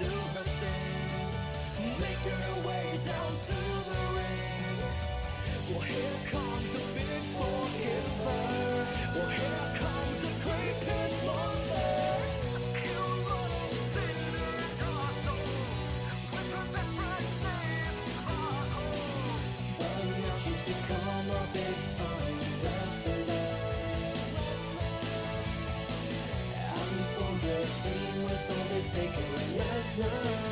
do her thing. Make her way down to the ring. Well, here comes the big forgiver. Well, here comes the creepiest monster. Kill running sinners, with her best friend's name, but now she's become a big time wrestler. And formed a team with Undertaker and Lesnar.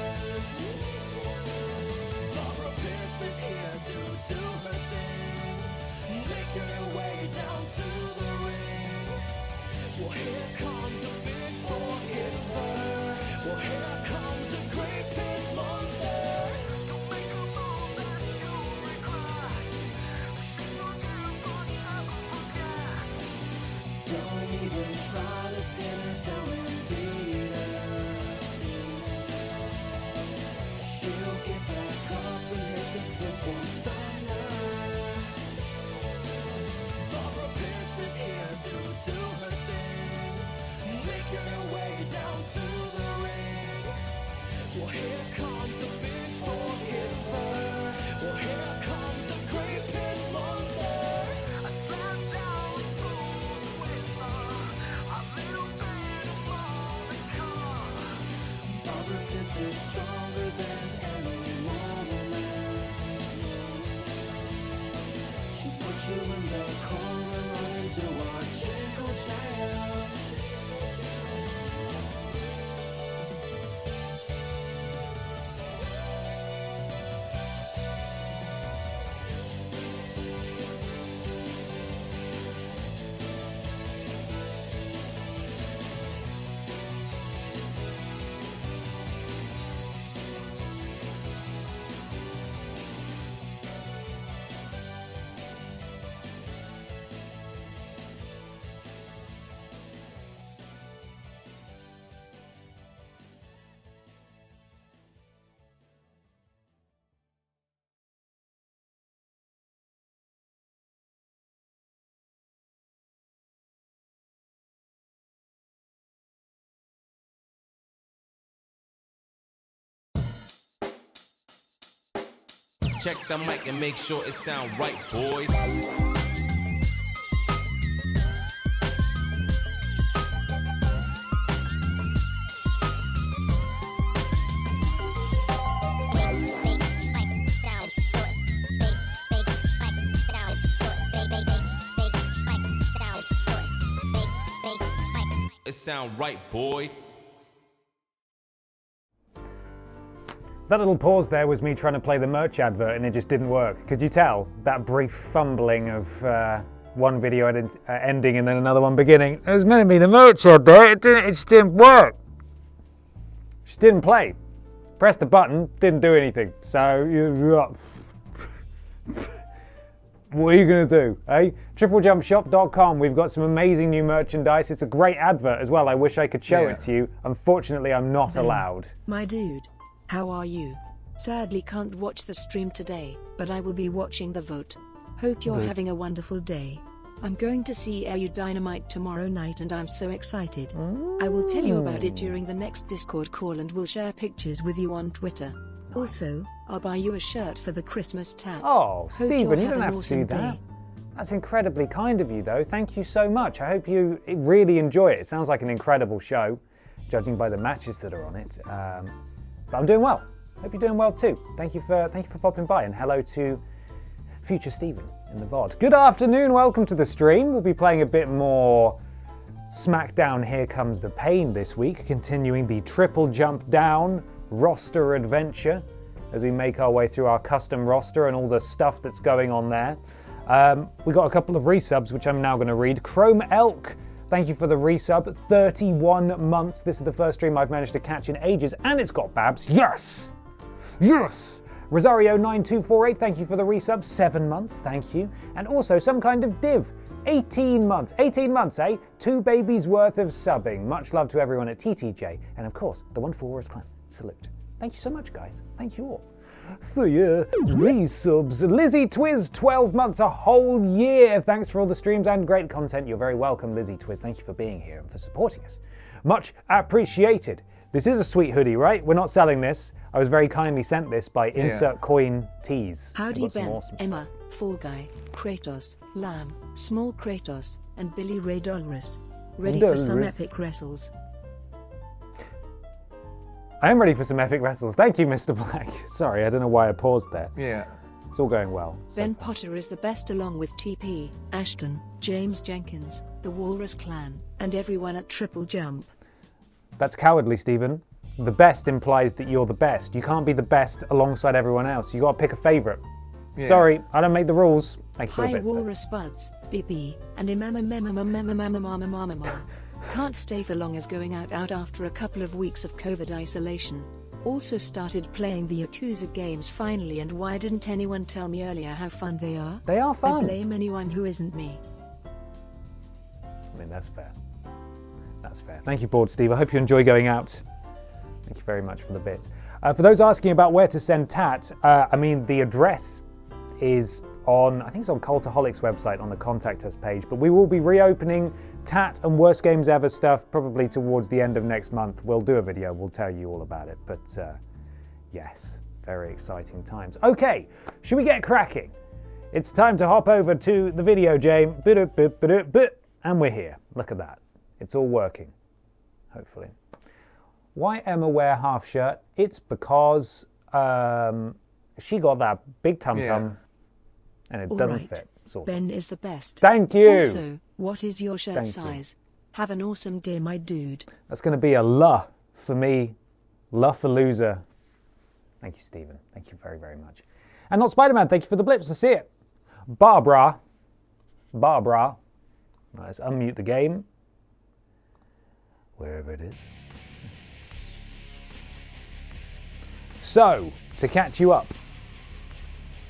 Barbara Pierce is here to do her thing. Make her way down to the ring. Well, here comes the big forgiver. Well, here comes the creepiest monster. Don't make a move that you'll regret. She will never forget. Don't even try to pin her down and beat her. She'll get back up and hit the fist one stylist. Barbara Pierce is here to do her thing. Make her way down to the ring. Well, here comes the big forgiver. Well, here comes the creepiest monster. I sat down with her. A little bit of Monica. Barbara Pierce is stronger than any woman. She put you in the corner, running to our jingle child. Check the mic and make sure it sound right, boys. It sound right, boy. That little pause there was me trying to play the merch advert and it just didn't work. Could you tell? That brief fumbling of one video ending and then another one beginning. It was meant to be the merch advert, it just didn't work. Just didn't play. Pressed the button, didn't do anything. So, what are you going to do, eh? TripleJumpShop.com, we've got some amazing new merchandise. It's a great advert as well. I wish I could show it to you. Unfortunately, I'm not allowed. My dude. How are you? Sadly can't watch the stream today, but I will be watching the vote. Hope you're having a wonderful day. I'm going to see AU Dynamite tomorrow night and I'm so excited. I will tell you about it during the next Discord call and will share pictures with you on Twitter. Also, I'll buy you a shirt for the Christmas tat. Oh, Stephen, you don't have to do that. That's incredibly kind of you though. Thank you so much. I hope you really enjoy it. It sounds like an incredible show, judging by the matches that are on it. But I'm doing well. Hope you're doing well too. Thank you for popping by, and hello to future Stephen in the VOD. Good afternoon, welcome to the stream. We'll be playing a bit more Smackdown Here Comes the Pain this week, continuing the Triple Jump Down roster adventure as we make our way through our custom roster and all the stuff that's going on there. We got a couple of resubs, which I'm now going to read. Chrome Elk, thank you for the resub. 31 months. This is the first stream I've managed to catch in ages, and it's got Babs. Yes! Yes! Rosario9248, thank you for the resub. 7 months, thank you. And also some kind of div. 18 months. 18 months, eh? 2 babies worth of subbing. Much love to everyone at TTJ. And of course, the one for Warriors Clan. Salute. Thank you so much, guys. Thank you all for your resubs. Lizzie Twiz, 12 months, a whole year. Thanks for all the streams and great content. You're very welcome, Lizzie Twiz. Thank you for being here and for supporting us. Much appreciated. This is a sweet hoodie, right? We're not selling this. I was very kindly sent this by Insert Coin Tees. Howdy They've got some Ben, awesome Emma, stuff. Fall Guy, Kratos, Lamb, Small Kratos, and Billy Ray Dolores. Ready for some Dolores. epic wrestles. I am ready for some epic wrestles. Thank you, Mr. Black. Sorry, I don't know why I paused there. Yeah. It's all going well. so Ben far. Potter is the best along with TP, Ashton, James Jenkins, the Walrus Clan, and everyone at Triple Jump. That's cowardly, Stephen. The best implies that you're the best. You can't be the best alongside everyone else. You got to pick a favourite. Yeah. Sorry, I don't make the rules. Thank you for the Hi bits, though. Walrus Buds, BP, and Can't stay for long as going out after a couple of weeks of COVID isolation. Also started playing the Yakuza games finally, and why didn't anyone tell me earlier how fun they are? They are I fun. blame anyone who isn't me. I mean, that's fair. That's fair. Thank you, Board Steve. I hope you enjoy going out. Thank you very much for the bit. For those asking about where to send tat, I mean, the address is on, I think it's on Cultaholic's website on the Contact Us page, but we will be reopening tat and Worst Games Ever stuff probably towards the end of next month. We'll do a video, we'll tell you all about it, but yes, very exciting times. Okay, should we get cracking? It's time to hop over to the video, James. And we're here. Look at that. It's all working, hopefully. Why Emma wear half shirt? It's because she got that big tum-tum and it doesn't Alright. fit. Sort of. Ben is the best. Thank you. Also, what is your shirt Thank you. size? Have an awesome day, my dude. That's going to be a la for me. La for loser. Thank you, Stephen. Thank you very, very much. And not Spider-Man, thank you for the blips. I see it. Barbara. Right, let's unmute the game. Wherever it is. So, to catch you up,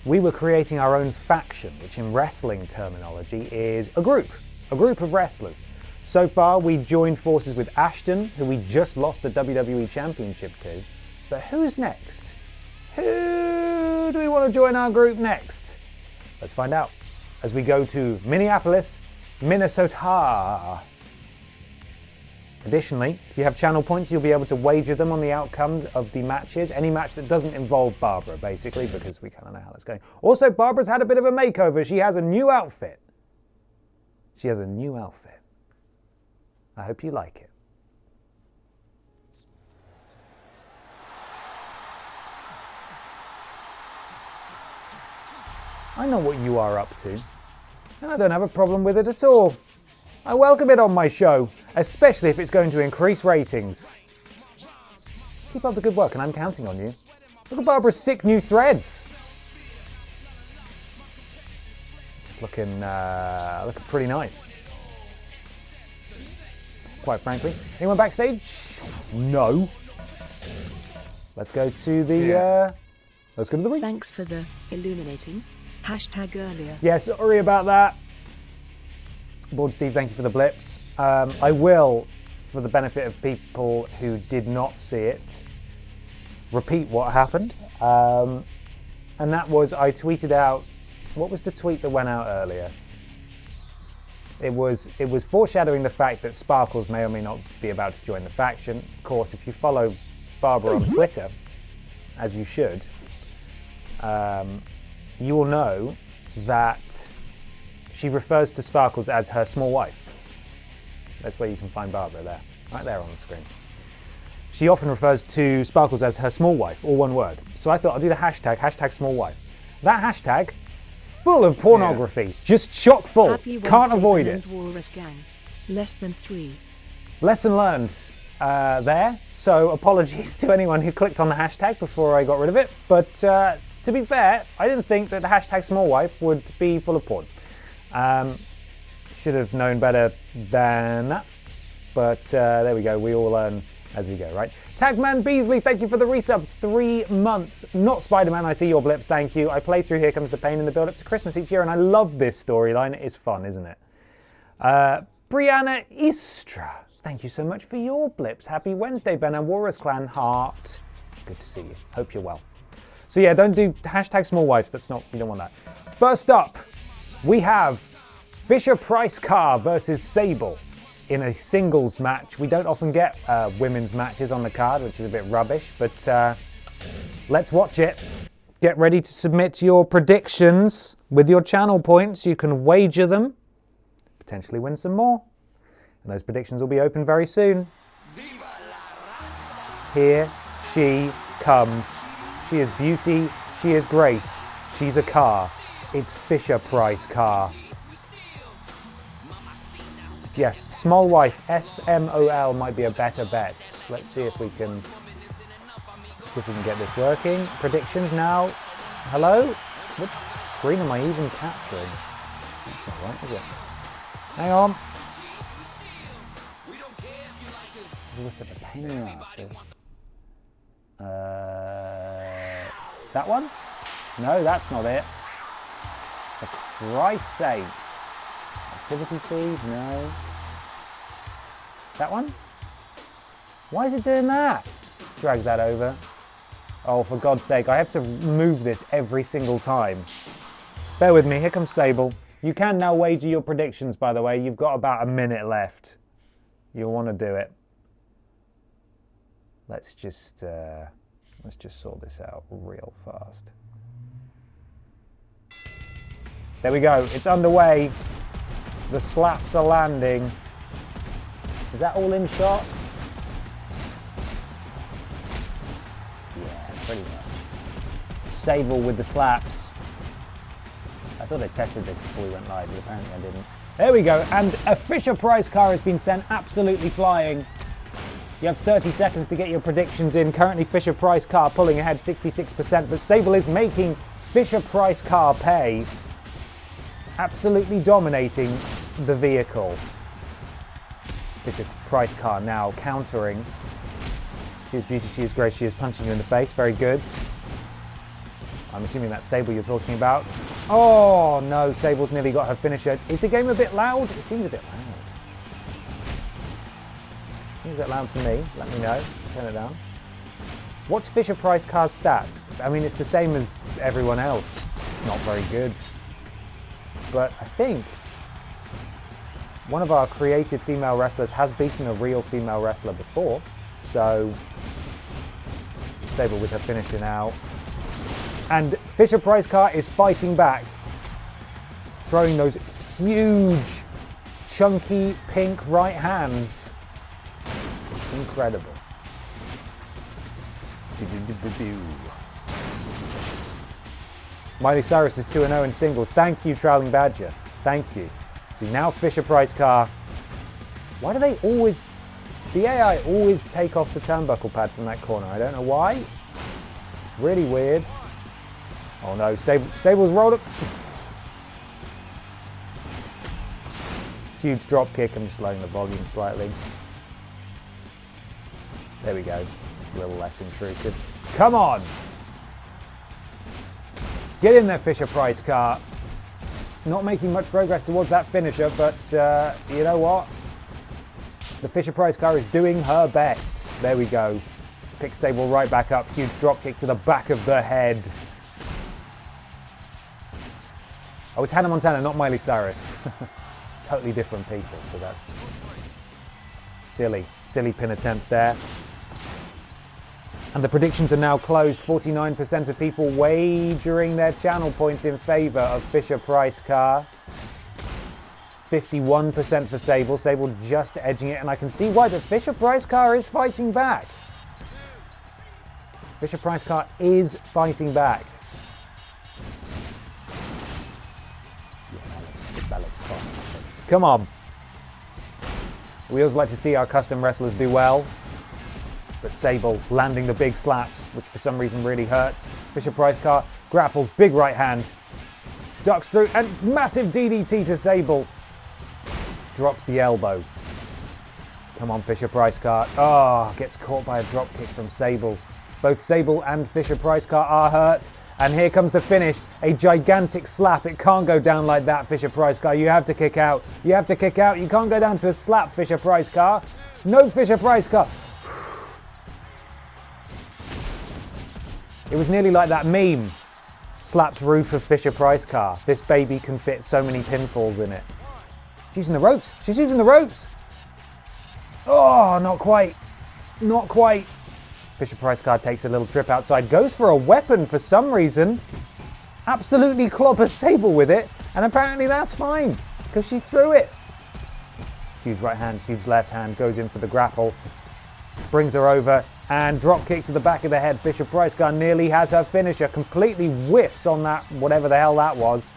we were creating our own faction, which in wrestling terminology is a group of wrestlers. So far, we joined forces with Ashton, who we just lost the WWE Championship to. But who's next? Who do we want to join our group next? Let's find out as we go to Minneapolis, Minnesota. Additionally, if you have channel points, you'll be able to wager them on the outcomes of the matches. Any match that doesn't involve Barbara, basically, because we kind of know how that's going. Also, Barbara's had a bit of a makeover. She has a new outfit. I hope you like it. I know what you are up to, and I don't have a problem with it at all. I welcome it on my show, especially if it's going to increase ratings. Keep up the good work, and I'm counting on you. Look at Barbara's sick new threads. It's looking pretty nice. Quite frankly. Anyone backstage? No. Let's go to the ring. Thanks for the illuminating hashtag earlier. Yeah, sorry about that. Board Steve, thank you for the blips. I will, for the benefit of people who did not see it, repeat what happened. And that was, I tweeted out, what was the tweet that went out earlier? It was foreshadowing the fact that Sparkles may or may not be about to join the faction. Of course, if you follow Barbara on Twitter, as you should, you will know that she refers to Sparkles as her small wife. That's where you can find Barbara there, right there on the screen. She often refers to Sparkles as her small wife, all one word. So I thought I'll do the hashtag small wife. That hashtag, full of pornography, just chock full, Happy can't Wednesday, avoid Ben it. and Walrus Gang. Less than 3. Lesson learned there. So apologies to anyone who clicked on the hashtag before I got rid of it. But to be fair, I didn't think that the hashtag small wife would be full of porn. Should have known better than that. But there we go. We all learn as we go, right? Tagman Beasley, thank you for the resub. 3 months. Not Spider-Man, I see your blips, thank you. I play through Here Comes the Pain in the build-up to Christmas each year, and I love this storyline. It is fun, isn't it? Brianna Istra, thank you so much for your blips. Happy Wednesday, Ben and Walrus Clan Heart. Good to see you. Hope you're well. So yeah, don't do hashtag small wife. That's not, you don't want that. First up, we have Fisher Price Car versus Sable. in a singles match. We don't often get women's matches on the card, which is a bit rubbish, but let's watch it. Get ready to submit your predictions with your channel points. You can wager them, potentially win some more. And those predictions will be open very soon. Here she comes. She is beauty, she is grace, she's a car. It's Fisher-Price car. Yes, smallwife, SMOL might be a better bet. Let's see if we can get this working. Predictions now. Hello? Which screen am I even capturing? That's not right, is it? Hang on. This is always such a pain in the ass. That one? No, that's not it. For Christ's sake. Activity feed? No. That one? Why is it doing that? Let's drag that over. Oh, for God's sake, I have to move this every single time. Bear with me, here comes Sable. You can now wager your predictions, by the way. You've got about a minute left. You'll want to do it. Let's just sort this out real fast. There we go, it's underway. The slaps are landing. Is that all in shot? Yeah, pretty much. Sable with the slaps. I thought I tested this before we went live, but apparently I didn't. There we go, and a Fisher-Price car has been sent absolutely flying. You have 30 seconds to get your predictions in. Currently Fisher-Price car pulling ahead 66%, but Sable is making Fisher-Price car pay. Absolutely dominating the vehicle. Fisher-Price car now countering. She is beauty, she is grace, she is punching you in the face. Very good. I'm assuming that's Sable you're talking about. Oh no, Sable's nearly got her finisher. Is the game a bit loud? It seems a bit loud. Seems a bit loud to me. Let me know. Turn it down. What's Fisher-Price car's stats? I mean, it's the same as everyone else. It's not very good. But I think one of our creative female wrestlers has beaten a real female wrestler before. So, Sable with her finisher now. And Fisher-Price car is fighting back. Throwing those huge, chunky, pink right hands. Incredible. Miley Cyrus is 2-0 in singles. Thank you, Trowling Badger. Thank you. See, now Fisher-Price car. Why do they always... The AI always take off the turnbuckle pad from that corner. I don't know why. Really weird. Oh no, Sable's rolled up. Huge drop kick. I'm just lowering the volume slightly. There we go. It's a little less intrusive. Come on! Get in there, Fisher-Price car. Not making much progress towards that finisher, but you know what? The Fisher-Price car is doing her best. There we go. Picks Sable right back up. Huge drop kick to the back of the head. Oh, it's Hannah Montana, not Miley Cyrus. Totally different people, so that's silly. Silly pin attempt there. And the predictions are now closed. 49% of people wagering their channel points in favour of Fisher-Price car. 51% for Sable. Sable just edging it, and I can see why, but Fisher-Price car is fighting back. Fisher-Price car is fighting back. Yeah, that looks fun. Come on. We always like to see our custom wrestlers do well. But Sable landing the big slaps, which for some reason really hurts. Fisher-Price car grapples, big right hand. Ducks through, and massive DDT to Sable. Drops the elbow. Come on, Fisher-Price car. Oh, gets caught by a drop kick from Sable. Both Sable and Fisher-Price car are hurt. And here comes the finish. A gigantic slap. It can't go down like that, Fisher-Price car. You have to kick out. You have to kick out. You can't go down to a slap, Fisher-Price car. No Fisher-Price car. It was nearly like that meme. Slaps roof of Fisher-Price car. This baby can fit so many pinfalls in it. She's using the ropes. She's using the ropes. Oh, not quite. Not quite. Fisher-Price card takes a little trip outside, goes for a weapon for some reason. Absolutely clobbers Sable with it, and apparently that's fine, because she threw it. Huge right hand, huge left hand, goes in for the grapple. Brings her over, and drop kick to the back of the head. Fisher-Price card nearly has her finisher, completely whiffs on that, whatever the hell that was.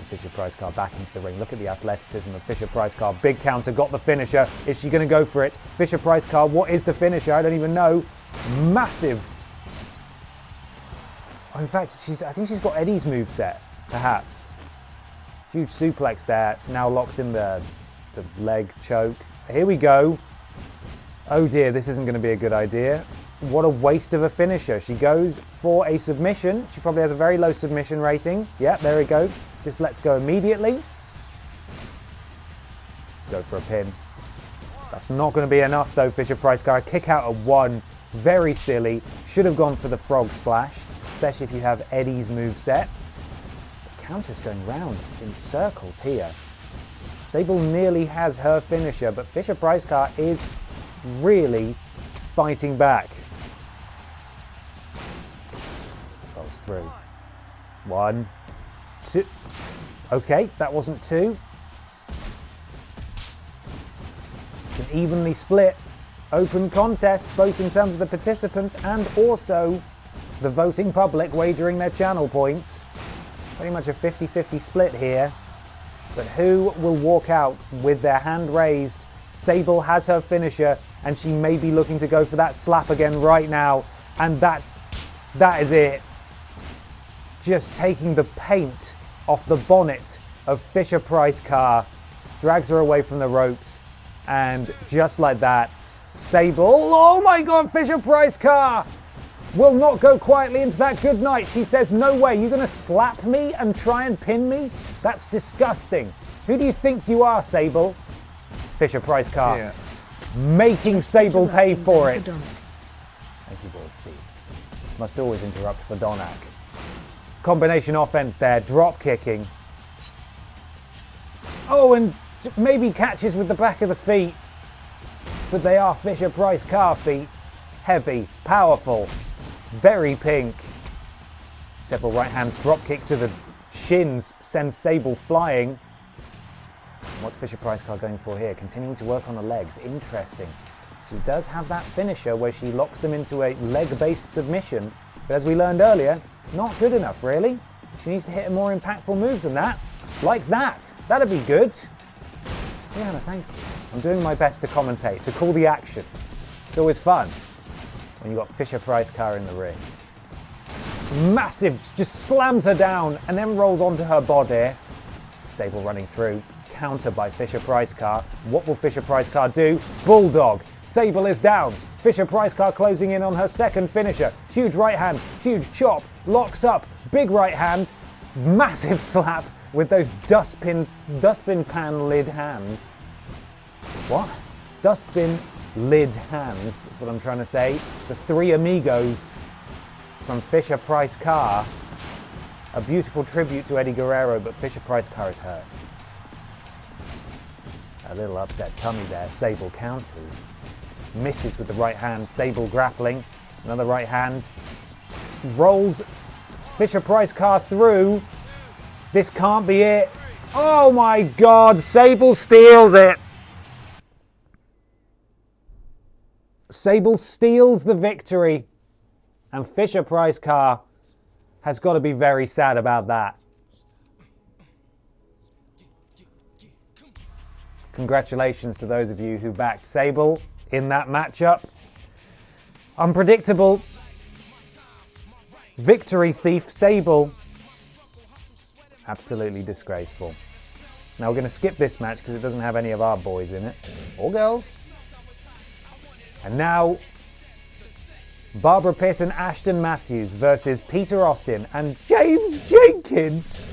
Fisher-Price card back into the ring. Look at the athleticism of Fisher-Price card. Big counter, got the finisher. Is she going to go for it? Fisher-Price card, what is the finisher? I don't even know. Massive. Oh, in fact, I think she's got Eddie's moveset, perhaps. Huge suplex there. Now locks in the leg choke. Here we go. Oh dear, this isn't going to be a good idea. What a waste of a finisher. She goes for a submission. She probably has a very low submission rating. Yeah, there we go. Just lets go immediately. Go for a pin. That's not going to be enough though, Fisher-Price card. Kick out of 1. Very silly. Should have gone for the frog splash, especially if you have Eddie's moveset. The counter's going round in circles here. Sable nearly has her finisher, but Fisher-Price card is really fighting back. Rolls through. 1, 2. Okay, that wasn't 2. It's an evenly split open contest, both in terms of the participants and also the voting public wagering their channel points. Pretty much a 50-50 split here. But who will walk out with their hand raised? Sable has her finisher, and she may be looking to go for that slap again right now. And that is it. Just taking the paint off the bonnet of Fisher-Price car. Drags her away from the ropes. And just like that, Sable, oh my God, Fisher-Price car will not go quietly into that good night. She says, no way, you're going to slap me and try and pin me? That's disgusting. Who do you think you are, Sable? Fisher-Price car. Yeah. Making Sable pay for it. Thank you, Board Steve. Must always interrupt for Donak. Combination offense there, drop kicking. Oh, and maybe catches with the back of the feet. But they are Fisher-Price car feet. Heavy, powerful, very pink. Several right hands, drop kick to the shins, sends Sable flying. What's Fisher-Price car going for here? Continuing to work on the legs. Interesting. She does have that finisher where she locks them into a leg-based submission. But as we learned earlier, not good enough, really. She needs to hit a more impactful move than that. Like that. That'd be good. Brianna, thank you. I'm doing my best to commentate, to call the action. It's always fun when you've got Fisher-Price car in the ring. Massive, just slams her down and then rolls onto her body. Sable running through. Counter by Fisher-Price car. What will Fisher-Price car do? Bulldog. Sable is down. Fisher-Price car closing in on her second finisher. Huge right hand, huge chop, locks up, big right hand, massive slap with those dustbin pan lid hands. What? Dustbin lid hands, is what I'm trying to say. The three amigos from Fisher-Price car. A beautiful tribute to Eddie Guerrero, but Fisher-Price car is hurt. A little upset tummy there. Sable counters. Misses with the right hand. Sable grappling. Another right hand. Rolls Fisher-Price car through. This can't be it. Oh my God, Sable steals it. Sable steals the victory. And Fisher-Price car has got to be very sad about that. Congratulations to those of you who backed Sable in that matchup. Unpredictable. Victory thief Sable. Absolutely disgraceful. Now we're going to skip this match because it doesn't have any of our boys in it. Or girls. And now, Barbara Pearson, Ashton Matthews versus Peter Austin and James Jenkins.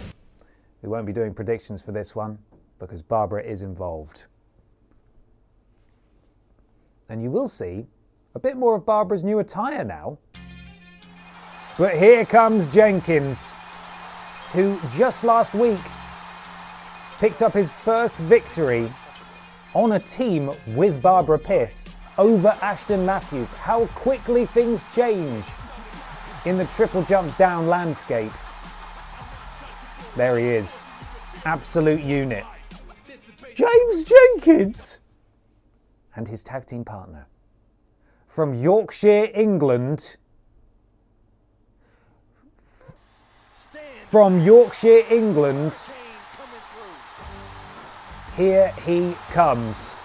We won't be doing predictions for this one because Barbara is involved. And you will see a bit more of Barbara's new attire now. But here comes Jenkins, who just last week picked up his first victory on a team with Barbara Pierce over Ashton Matthews. How quickly things change in the triple jump down landscape. There he is. Absolute unit. James Jenkins and his tag team partner from Yorkshire, England. From Yorkshire, England. Here he comes.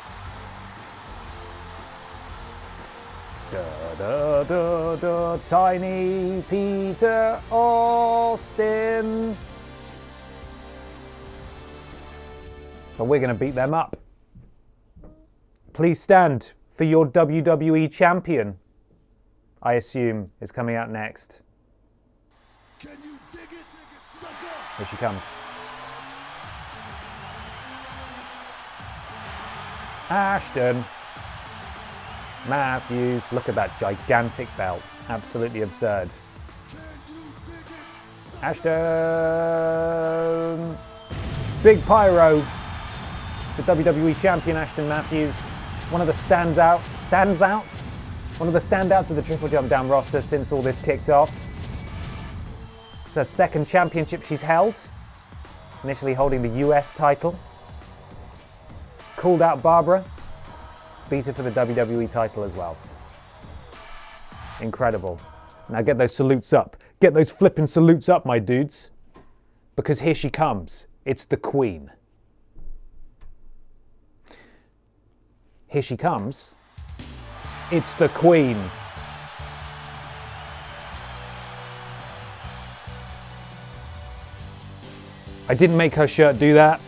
Da, da, da, da, Tiny Peter Austin. But we're going to beat them up. Please stand for your WWE champion, I assume, is coming out next. Can you dig it, sucker? Here she comes. Ashton Matthews. Look at that gigantic belt. Absolutely absurd. Ashton. Big Pyro. The WWE champion Ashton Matthews. One of the standouts of the Triple Jump Down roster since all this kicked off. It's her second championship she's held. Initially holding the US title. Called out Barbara. Beat her for the WWE title as well. Incredible. Now get those salutes up. Get those flipping salutes up, my dudes. Because here she comes. It's the Queen. Here she comes. It's the Queen. I didn't make her shirt do that.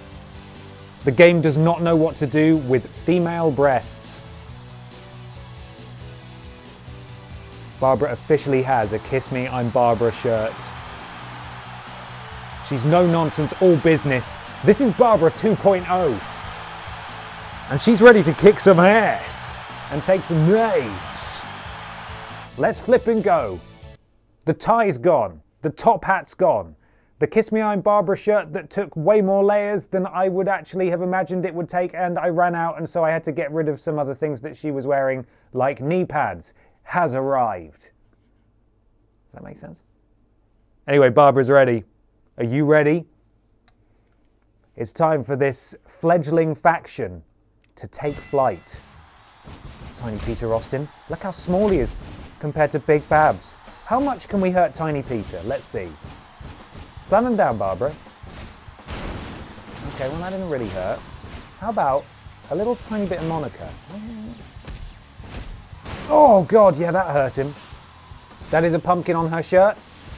The game does not know what to do with female breasts. Barbara officially has a Kiss Me, I'm Barbara shirt. She's no nonsense, all business. This is Barbara 2.0. And she's ready to kick some ass and take some names. Let's flip and go. The tie's gone. The top hat's gone. The Kiss Me I'm Barbara shirt that took way more layers than I would actually have imagined it would take, and I ran out, and so I had to get rid of some other things that she was wearing, like knee pads, has arrived. Does that make sense? Anyway, Barbara's ready. Are you ready? It's time for this fledgling faction to take flight. Tiny Peter Austin. Look how small he is compared to Big Babs. How much can we hurt Tiny Peter? Let's see. Slam him down, Barbara. Okay, well that didn't really hurt. How about a little tiny bit of Monica? Oh God, yeah, that hurt him. That is a pumpkin on her shirt.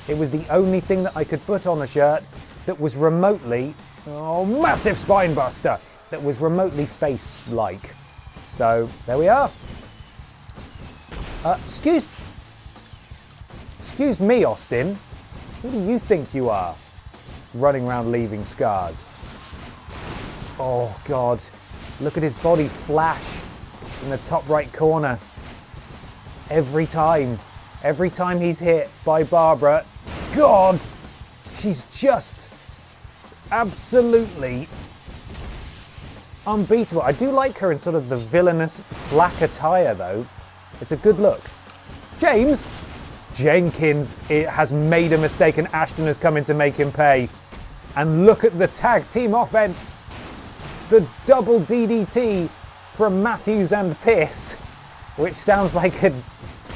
It was the only thing that I could put on a shirt that was remotely, massive spine buster, that was remotely face-like. So, there we are. Excuse me, Austin. Who do you think you are? Running around leaving scars. Oh God, look at his body flash in the top right corner. Every time he's hit by Barbara, God, she's just absolutely unbeatable. I do like her in sort of the villainous black attire though. It's a good look. Jenkins has made a mistake and Ashton has come in to make him pay. And look at the tag team offense. The double DDT from Matthews and Pierce, which sounds like a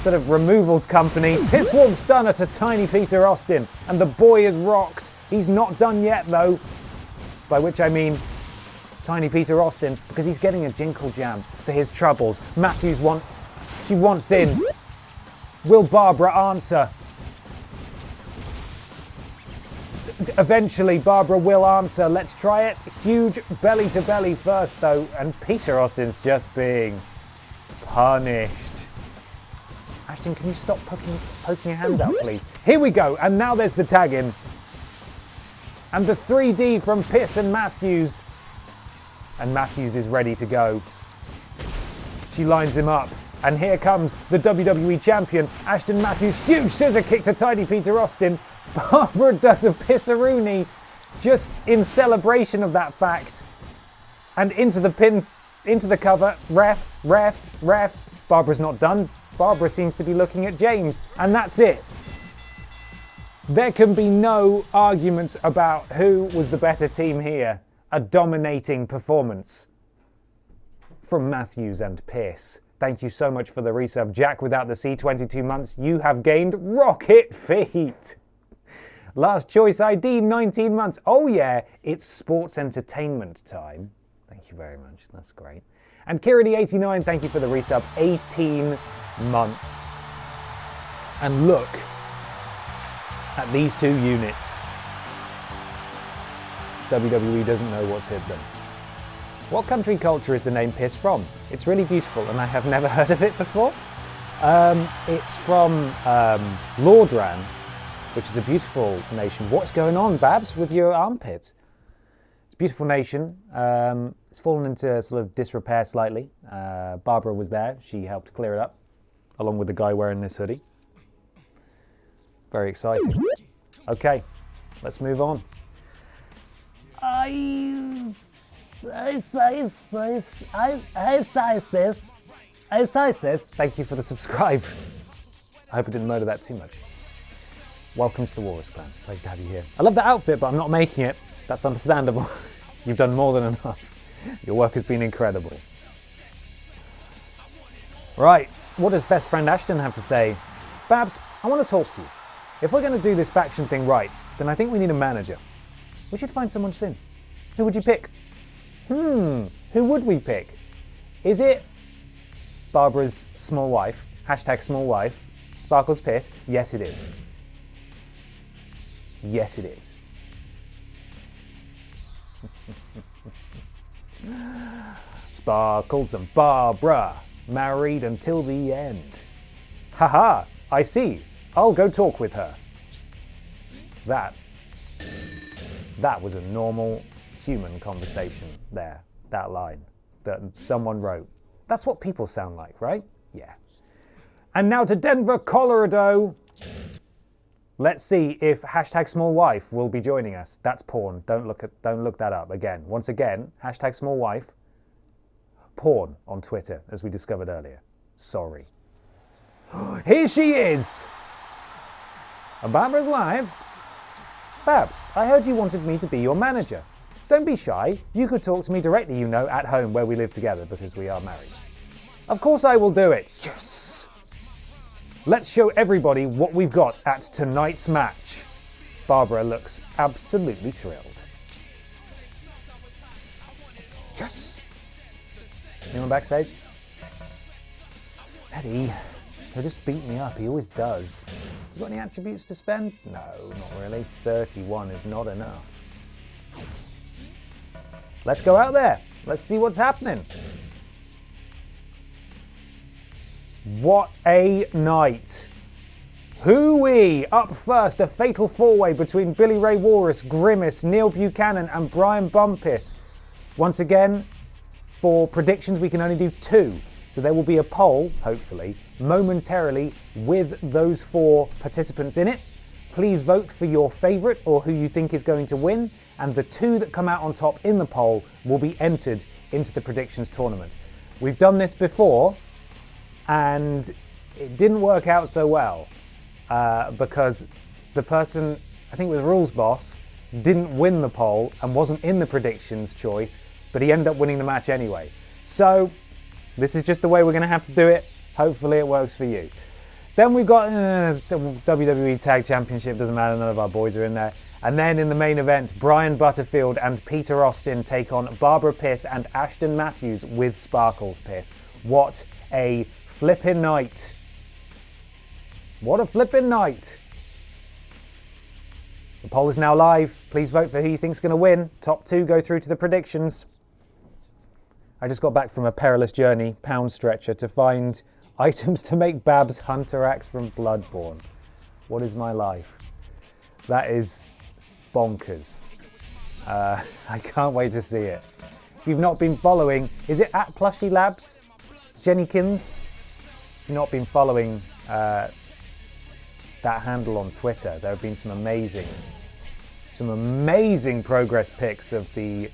sort of removals company. Piss Warm Stunner to Tiny Peter Austin. And the boy is rocked. He's not done yet though. By which I mean Tiny Peter Austin, because he's getting a jinkle jam for his troubles. She wants in. Will Barbara answer? Eventually, Barbara will answer. Let's try it. Huge belly to belly first, though. And Peter Austin's just being punished. Ashton, can you stop poking your hands out, please? Here we go. And now there's the tag in. And the 3D from Pierce and Matthews. And Matthews is ready to go. She lines him up. And here comes the WWE champion, Ashton Matthews. Huge scissor kick to Tiny Peter Austin. Barbara does a pissaroony just in celebration of that fact. And into the pin into the cover. Ref, ref, ref. Barbara's not done. Barbara seems to be looking at James, and that's it. There can be no arguments about who was the better team here. A dominating performance from Matthews and Pierce. Thank you so much for the resub. Jack without the C, 22 months. You have gained rocket feet. Last choice ID, 19 months. Oh yeah, it's sports entertainment time. Thank you very much. That's great. And Kiridi89, thank you for the resub. 18 months. And look at these two units. WWE doesn't know what's hit them. What country culture is the name Piss from? It's really beautiful and I have never heard of it before. It's from Lordran, which is a beautiful nation. What's going on, Babs, with your armpits? It's a beautiful nation. It's fallen into sort of disrepair slightly. Barbara was there. She helped clear it up, along with the guy wearing this hoodie. Very exciting. Okay, let's move on. Thank you for the subscribe. I hope I didn't murder that too much. Welcome to the Walrus Clan. Pleasure to have you here. I love the outfit, but I'm not making it. That's understandable. You've done more than enough. Your work has been incredible. Right, what does best friend Ashton have to say? Babs, I want to talk to you. If we're going to do this faction thing right, then I think we need a manager. We should find someone soon. Who would you pick? Who would we pick? Is it Barbara's small wife? Hashtag small wife. Sparkles Piss? Yes, it is. Yes, it is. Sparkles and Barbara, married until the end. Haha, I see. I'll go talk with her. That was a normal human conversation there, that line that someone wrote. That's what people sound like, right? Yeah. And now to Denver, Colorado. Let's see if hashtag small wife will be joining us. That's porn. Don't look that up again. Once again, hashtag small wife, porn on Twitter, as we discovered earlier. Sorry. Here she is. Barbara's live. Babs, I heard you wanted me to be your manager. Don't be shy. You could talk to me directly, you know, at home where we live together because we are married. Of course I will do it. Yes. Let's show everybody what we've got at tonight's match. Barbara looks absolutely thrilled. Yes. Anyone backstage? Eddie, he'll just beat me up. He always does. You got any attributes to spend? No, not really. 31 is not enough. Let's go out there. Let's see what's happening. What a night. Hooey! Up first, a fatal four-way between Billy Ray Walrus, Grimace, Neil Buchanan and Brian Bumpus. Once again, for predictions we can only do 2. So there will be a poll, hopefully, momentarily with those 4 participants in it. Please vote for your favourite or who you think is going to win, and the 2 that come out on top in the poll will be entered into the predictions tournament. We've done this before, and it didn't work out so well because the person, I think it was Rules Boss, didn't win the poll and wasn't in the predictions choice, but he ended up winning the match anyway. So this is just the way we're going to have to do it. Hopefully it works for you. Then we've got the WWE Tag Championship, doesn't matter, none of our boys are in there. And then in the main event, Brian Butterfield and Peter Austin take on Barbara Piss and Ashton Matthews with Sparkles Piss. What a flippin' night. What a flippin' night. The poll is now live. Please vote for who you think's going to win. Top 2 go through to the predictions. I just got back from a perilous journey, pound stretcher, to find items to make Babs Hunter Axe from Bloodborne. What is my life? That is bonkers. I can't wait to see it. If you've not been following, is it at Plushy Labs? Jenkins? If you've not been following that handle on Twitter, there have been some amazing progress pics of the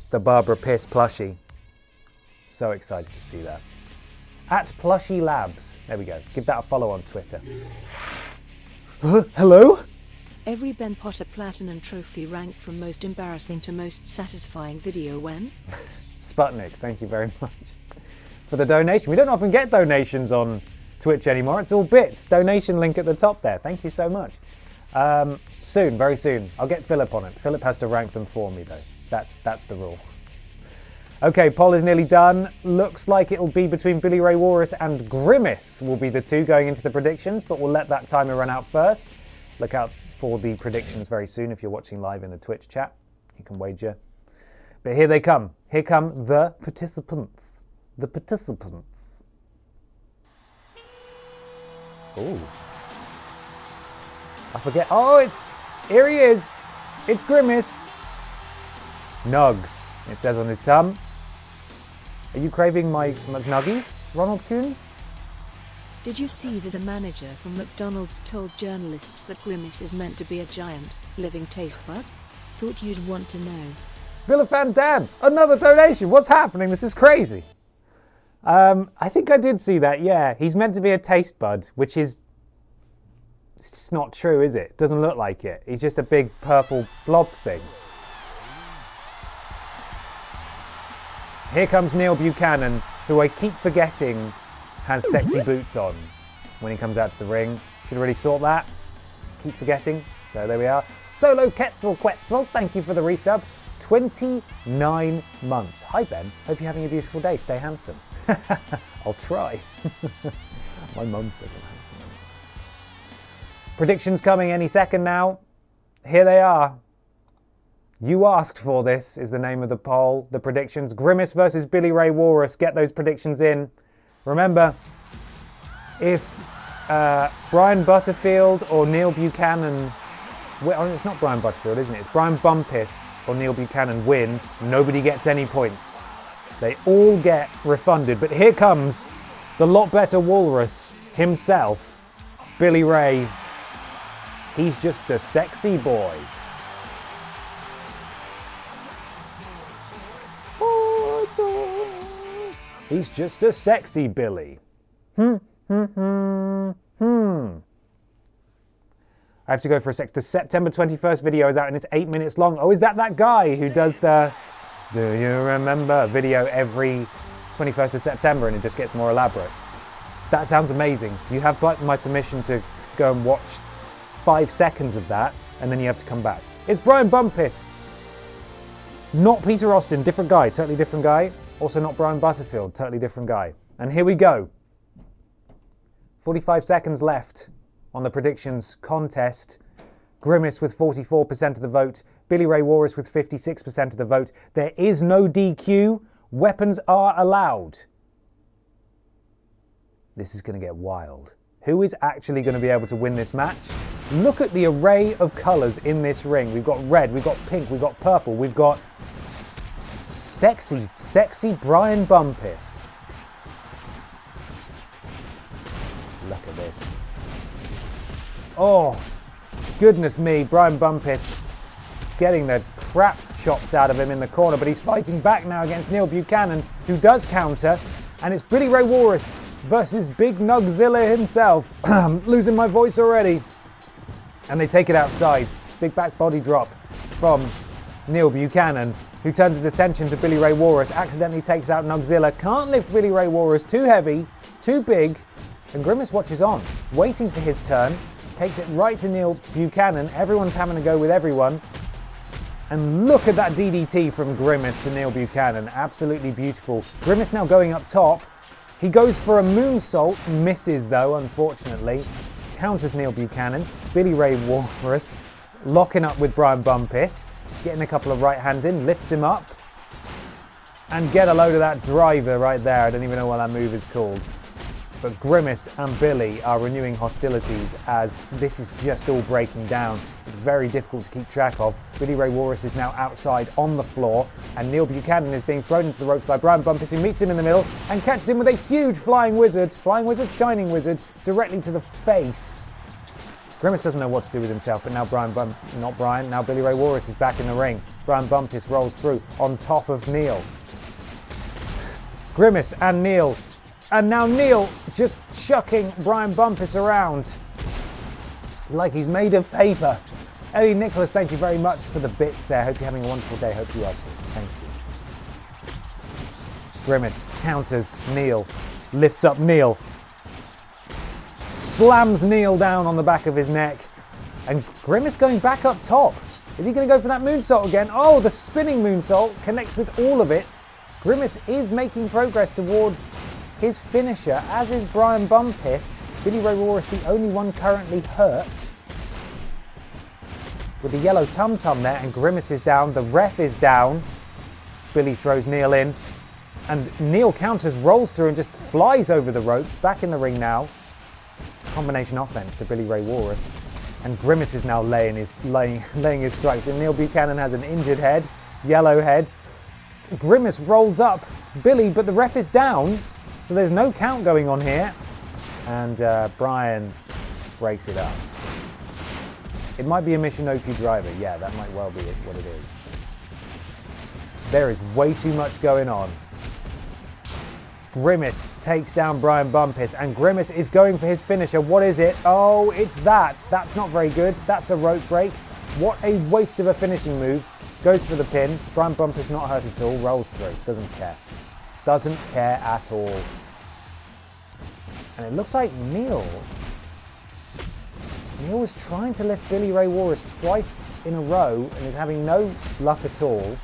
the Barbara Pierce plushie. So excited to see that. At Plushie Labs. There we go. Give that a follow on Twitter. Hello? Every Ben Potter Platinum Trophy ranked from most embarrassing to most satisfying video when? Sputnik, thank you very much for the donation. We don't often get donations on Twitch anymore. It's all bits. Donation link at the top there. Thank you so much. Soon, very soon. I'll get Philip on it. Philip has to rank them for me though. That's the rule. Okay, poll is nearly done. Looks like it'll be between Billy Ray Walrus and Grimace will be the two going into the predictions, but we'll let that timer run out first. Look out for the predictions very soon if you're watching live in the Twitch chat. You can wager. But here they come. Here come the participants. The participants. Ooh. I forget. Oh, here he is. It's Grimace. Nugs, it says on his tum. Are you craving my McNuggies, Ronald Kuhn? Did you see that a manager from McDonald's told journalists that Grimace is meant to be a giant, living taste bud? Thought you'd want to know. Villa Van Dam, another donation. What's happening? This is crazy. I think I did see that, yeah. He's meant to be a taste bud, which is... It's just not true, is it? Doesn't look like it. He's just a big purple blob thing. Here comes Neil Buchanan, who I keep forgetting has sexy boots on when he comes out to the ring. Should already sort that. Keep forgetting. So there we are. Solo Quetzal, thank you for the resub. 29 months. Hi Ben, hope you're having a beautiful day. Stay handsome. I'll try. My mum says I'm handsome. Predictions coming any second now. Here they are. You asked for this is the name of the poll. The predictions. Grimace versus Billy Ray Walrus. Get those predictions in. Remember, if Brian Butterfield or Neil Buchanan... Well, it's not Brian Butterfield, isn't it? It's Brian Bumpus or Neil Buchanan win. Nobody gets any points. They all get refunded. But here comes the lot better walrus himself, Billy Ray. He's just a sexy boy. He's just a sexy Billy. I have to go for a sec. The September 21st video is out and it's 8 minutes long. Oh, is that guy who does the Do You Remember video every 21st of September and it just gets more elaborate? That sounds amazing. You have my permission to go and watch 5 seconds of that and then you have to come back. It's Brian Bumpus. Not Peter Austin, different guy, totally different guy. Also not Brian Butterfield, totally different guy. And here we go. 45 seconds left on the predictions contest. Grimace with 44% of the vote. Billy Ray Walrus with 56% of the vote. There is no DQ. Weapons are allowed. This is going to get wild. Who is actually going to be able to win this match? Look at the array of colours in this ring. We've got red, we've got pink, we've got purple, we've got sexy, sexy Brian Bumpus. Look at this. Oh, goodness me, Brian Bumpus getting the crap chopped out of him in the corner, but he's fighting back now against Neil Buchanan, who does counter, and it's Billy Ray Walrus versus Big Nugzilla himself. Losing my voice already. And they take it outside. Big back body drop from Neil Buchanan, who turns his attention to Billy Ray Walrus, accidentally takes out Nugzilla, can't lift Billy Ray Walrus, too heavy, too big, and Grimace watches on, waiting for his turn, takes it right to Neil Buchanan, everyone's having a go with everyone, and look at that DDT from Grimace to Neil Buchanan, absolutely beautiful. Grimace now going up top, he goes for a moonsault, misses though, unfortunately, counters Neil Buchanan, Billy Ray Walrus, locking up with Brian Bumpus, getting a couple of right hands in, lifts him up, and get a load of that driver right there. I don't even know what that move is called. But Grimace and Billy are renewing hostilities as this is just all breaking down. It's very difficult to keep track of. Billy Ray Walrus is now outside on the floor, and Neil Buchanan is being thrown into the ropes by Brian Bumpus, who meets him in the middle and catches him with a huge flying wizard, shining wizard, directly to the face. Grimace doesn't know what to do with himself, but now now Billy Ray Walrus is back in the ring. Brian Bumpus rolls through on top of Neil. Grimace and Neil. And now Neil just chucking Brian Bumpus around like he's made of paper. Ellie Nicholas, thank you very much for the bits there. Hope you're having a wonderful day. Hope you are too. Thank you. Grimace counters Neil. Lifts up Neil. Slams Neil down on the back of his neck. And Grimace going back up top. Is he going to go for that moonsault again? Oh, the spinning moonsault connects with all of it. Grimace is making progress towards his finisher, as is Brian Bumpus. Billy Ray Walrus, the only one currently hurt. With the yellow tum-tum there, and Grimace is down. The ref is down. Billy throws Neil in. And Neil counters, rolls through and just flies over the ropes. Back in the ring now. Combination offense to Billy Ray Walrus. And Grimace is now laying his strikes. And Neil Buchanan has an injured head, yellow head. Grimace rolls up Billy, but the ref is down. So there's no count going on here. And Brian breaks it up. It might be a Maichinko driver. Yeah, that might well be what it is. There is way too much going on. Grimace takes down Brian Bumpus, and Grimace is going for his finisher. What is it? Oh, it's that. That's not very good. That's a rope break. What a waste of a finishing move. Goes for the pin. Brian Bumpus not hurt at all. Rolls through. Doesn't care. Doesn't care at all. And it looks like Neil was trying to lift Billy Ray Walrus twice in a row and is having no luck at all.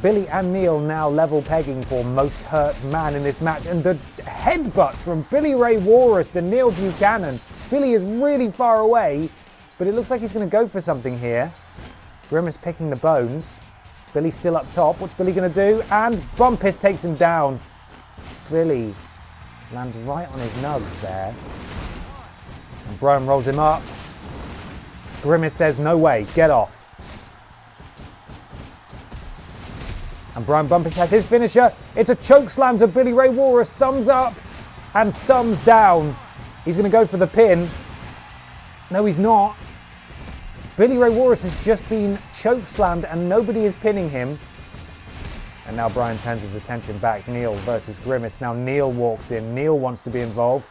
Billy and Neil now level pegging for most hurt man in this match. And the headbutt from Billy Ray Walrus to Neil Buchanan. Billy is really far away, but it looks like he's going to go for something here. Grimace picking the bones. Billy still up top. What's Billy going to do? And Bumpus takes him down. Billy lands right on his nugs there. And Brian rolls him up. Grimace says, no way, get off. And Brian Bumpus has his finisher. It's a choke slam to Billy Ray Walrus. Thumbs up and thumbs down. He's going to go for the pin. No, he's not. Billy Ray Walrus has just been choke slammed and nobody is pinning him. And now Brian turns his attention back. Neil versus Grimace. Now Neil walks in. Neil wants to be involved.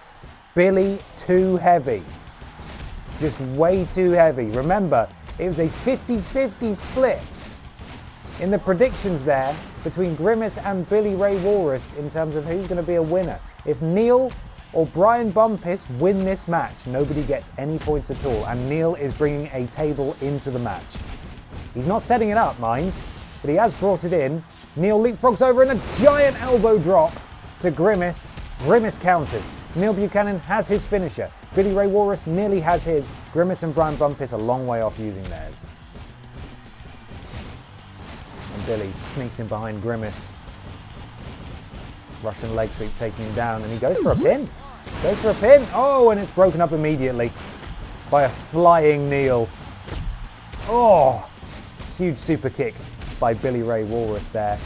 Billy too heavy. Just way too heavy. Remember, it was a 50-50 split in the predictions there between Grimace and Billy Ray Walrus in terms of who's going to be a winner. If Neil or Brian Bumpus win this match, nobody gets any points at all, and Neil is bringing a table into the match. He's not setting it up, mind, but he has brought it in. Neil leapfrogs over in a giant elbow drop to Grimace. Grimace counters. Neil Buchanan has his finisher. Billy Ray Walrus nearly has his. Grimace and Brian Bumpus a long way off using theirs. And Billy sneaks in behind Grimace. Russian leg sweep taking him down, and he goes for a pin. Goes for a pin. Oh, and it's broken up immediately by a flying Neil. Oh, huge super kick by Billy Ray Walrus there.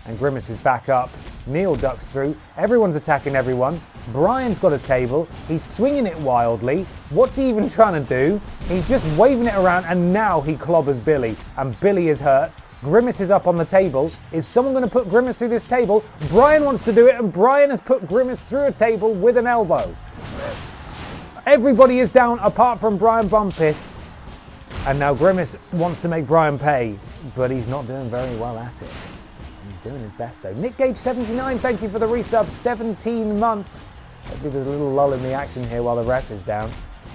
And Grimace is back up. Neil ducks through. Everyone's attacking everyone. Brian's got a table. He's swinging it wildly. What's he even trying to do? He's just waving it around, and now he clobbers Billy. And Billy is hurt. Grimace is up on the table. Is someone going to put Grimace through this table? Brian wants to do it, and Brian has put Grimace through a table with an elbow. Everybody is down apart from Brian Bumpus. And now Grimace wants to make Brian pay, but he's not doing very well at it. He's doing his best though. Nick Gage 79, thank you for the resub. 17 months. Hopefully there's a little lull in the action here while the ref is down.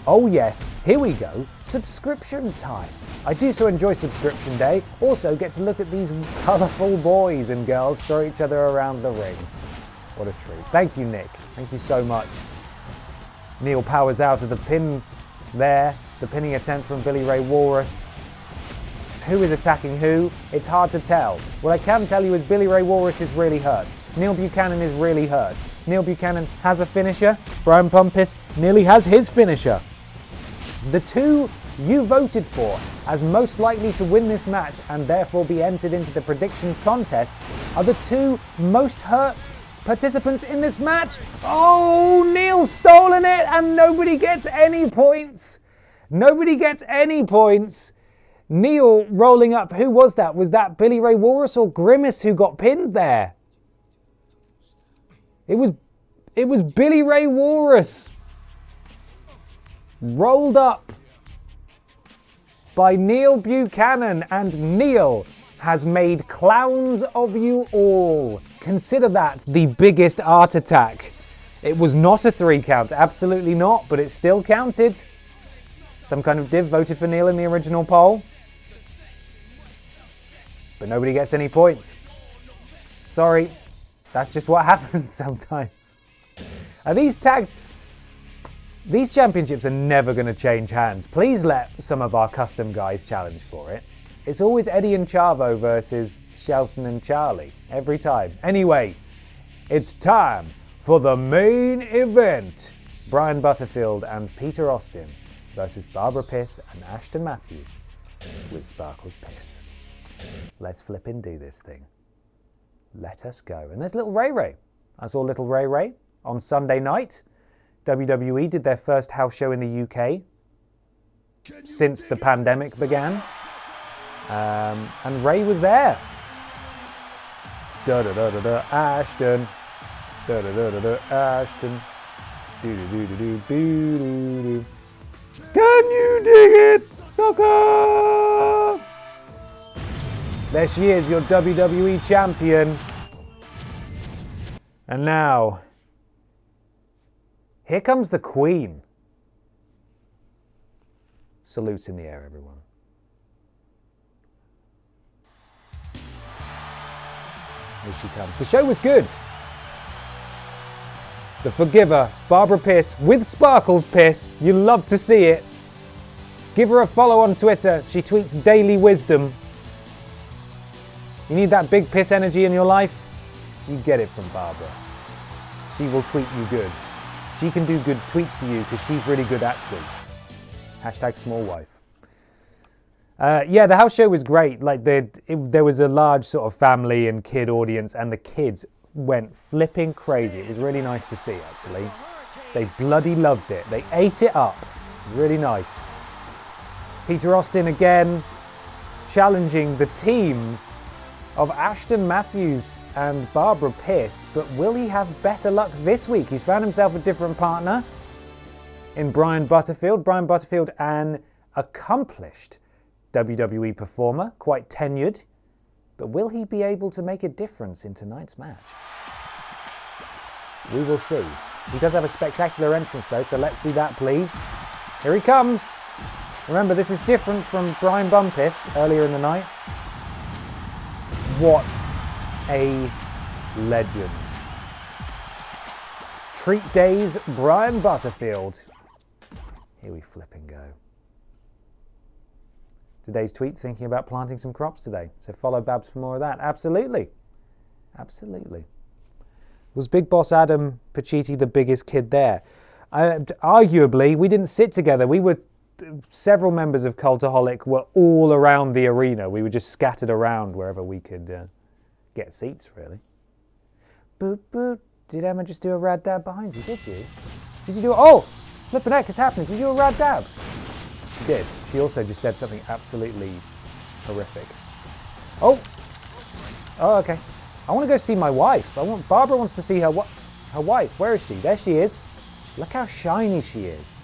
Oh yes, here we go. Subscription time. I do so enjoy subscription day. Also get to look at these colourful boys and girls throw each other around the ring. What a treat. Thank you, Nick. Thank you so much. Neil powers out of the pin there. The pinning attempt from Billy Ray Walrus. Who is attacking who? It's hard to tell. What I can tell you is Billy Ray Walrus is really hurt. Neil Buchanan is really hurt. Neil Buchanan has a finisher. Brian Bumpus nearly has his finisher. The two you voted for as most likely to win this match and therefore be entered into the predictions contest are the two most hurt participants in this match. Oh, Neil's stolen it and nobody gets any points. Nobody gets any points. Neil rolling up. Who was that? Was that Billy Ray Walrus or Grimace who got pinned there? It was Billy Ray Walrus. Rolled up by Neil Buchanan, and Neil has made clowns of you all. Consider that the biggest art attack. It was not a 3 count, absolutely not, but it still counted. Some kind of div voted for Neil in the original poll. But nobody gets any points. Sorry, that's just what happens sometimes. And these championships are never going to change hands. Please let some of our custom guys challenge for it. It's always Eddie and Chavo versus Shelton and Charlie, every time. Anyway, it's time for the main event. Brian Butterfield and Peter Austin versus Barbara Piss and Ashton Matthews with Sparkles Piss. Let's flippin' do this thing. Let us go. And there's little Ray Ray. I saw little Ray Ray on Sunday night. WWE did their first house show in the UK since the pandemic began. And Ray was there. Da-da-da-da-da, Ashton. Da-da-da-da-da, Ashton. Do-do-do-do-do-do-do. Can you dig it, sucker? There she is, your WWE champion. And now, here comes the Queen. Salutes in the air, everyone. Here she comes. The show was good. The Forgiver, Barbara Piss with Sparkles Piss. You love to see it. Give her a follow on Twitter. She tweets daily wisdom. You need that big piss energy in your life? You get it from Barbara. She will tweet you good. She can do good tweets to you because she's really good at tweets. Hashtag smallwife. Yeah, the house show was great. Like there was a large sort of family and kid audience, and the kids went flipping crazy. It was really nice to see, actually. They bloody loved it. They ate it up. It was really nice. Peter Austin again challenging the team of Ashton Matthews and Barbara Piss, but will he have better luck this week? He's found himself a different partner in Brian Butterfield. Brian Butterfield, an accomplished WWE performer, quite tenured, but will he be able to make a difference in tonight's match? We will see. He does have a spectacular entrance though, so let's see that please. Here he comes. Remember, this is different from Brian Bumpiss earlier in the night. What a legend. Treat Days, Brian Butterfield. Here we flipping go. Today's tweet, thinking about planting some crops today. So follow Babs for more of that. Absolutely. Absolutely. Was Big Boss Adam Pacitti the biggest kid there? Arguably, we didn't sit together. We were... Several members of Cultaholic were all around the arena. We were just scattered around wherever we could get seats, really. Boop, boop. Did Emma just do a rad dab behind you, did you? Did you do... Oh! Flippin' heck, it's happening. Did you do a rad dab? She did. She also just said something absolutely horrific. Oh! Oh, okay. I want to go see my wife. Barbara wants to see her wife. Where is she? There she is. Look how shiny she is.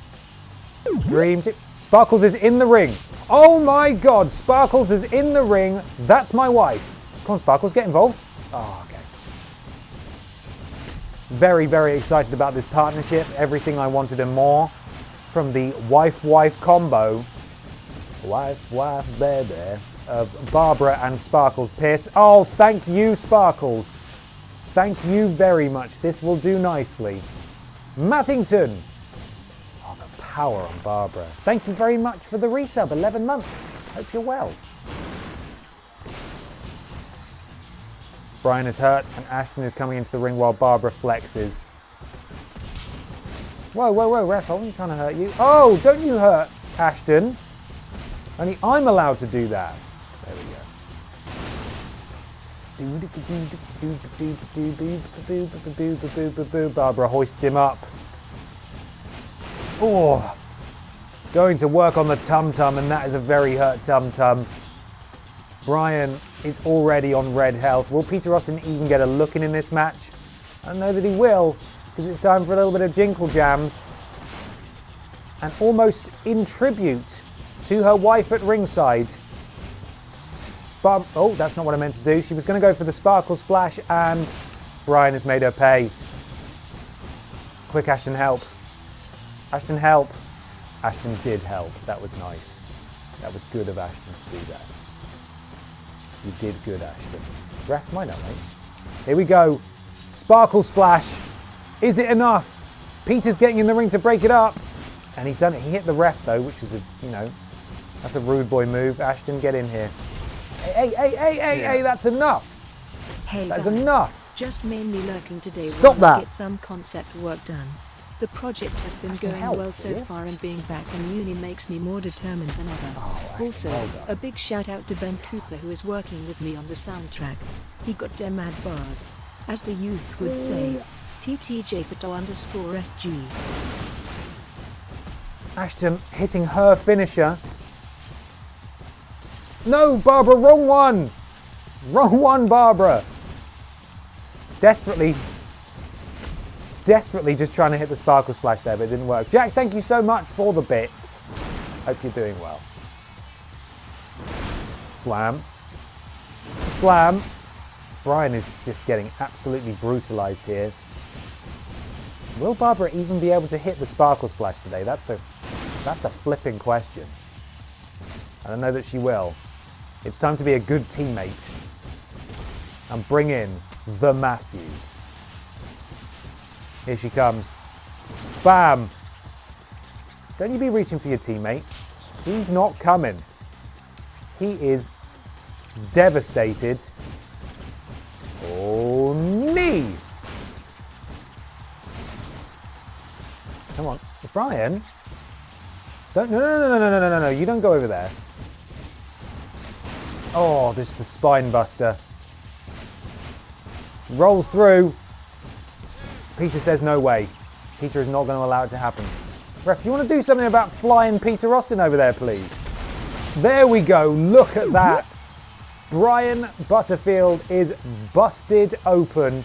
Dream tip. Sparkles is in the ring. Oh my God, Sparkles is in the ring. That's my wife. Come on, Sparkles, get involved. Oh, okay. Very, very excited about this partnership. Everything I wanted and more from the wife-wife combo. Wife-wife baby of Barbara and Sparkles Piss. Oh, thank you, Sparkles. Thank you very much. This will do nicely. Mattington. Power on Barbara. Thank you very much for the resub, 11 months. Hope you're well. Brian is hurt and Ashton is coming into the ring while Barbara flexes. Whoa, whoa, whoa, ref, I wasn't trying to hurt you. Oh, don't you hurt Ashton. Only I'm allowed to do that. There we Barbara hoists him up. Oh, going to work on the tum-tum, and that is a very hurt tum-tum. Brian is already on red health. Will Peter Austin even get a look in this match? I don't know that he will, because it's time for a little bit of jinkle jams. And almost in tribute to her wife at ringside. Oh, that's not what I meant to do. She was going to go for the sparkle splash, and Brian has made her pay. Quick, Ashton, help. Ashton, help. Ashton did help. That was nice. That was good of Ashton to do that. You did good, Ashton. Ref, why not, mate? Here we go. Sparkle splash. Is it enough? Peter's getting in the ring to break it up. And he's done it. He hit the ref, though, which was that's a rude boy move. Ashton, get in here. Hey, that's enough. Hey, that's guys, enough. Just mainly lurking today. Stop while I that. Get some concept work done. The project has been Ashton, going help, well so yeah? far, and being back in uni makes me more determined than ever. Ashton, Also, well done. a big shout out to Ben Cooper, who is working with me on the soundtrack. He got them mad bars. As the youth would say, TTJPato_SG. Ashton hitting her finisher. No, Barbara, wrong one. Wrong one, Barbara. Desperately just trying to hit the sparkle splash there, but it didn't work. Jack, thank you so much for the bits. Hope you're doing well. Slam. Slam. Brian is just getting absolutely brutalized here. Will Barbara even be able to hit the sparkle splash today? That's the flipping question. I don't know that she will. It's time to be a good teammate and bring in the Matthews. Here she comes. Bam! Don't you be reaching for your teammate. He's not coming. He is devastated. Oh, knee! Come on, Brian. Don't, no, you don't go over there. Oh, this is the spine buster. Rolls through. Peter says no way. Peter is not going to allow it to happen. Ref, do you want to do something about flying Peter Austin over there, please? There we go. Look at that. Brian Butterfield is busted open.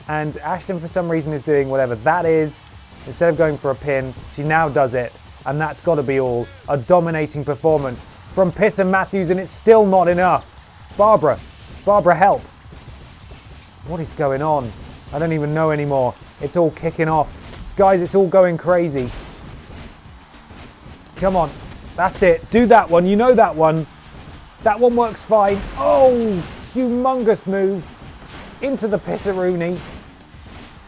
And Ashton, for some reason, is doing whatever that is. Instead of going for a pin, she now does it. And that's got to be all. A dominating performance from Piss and Matthews, and it's still not enough. Barbara, help. What is going on? I don't even know anymore. It's all kicking off. Guys, it's all going crazy. Come on. That's it. Do that one. You know that one. That one works fine. Oh, humongous move. Into the Pissarooney.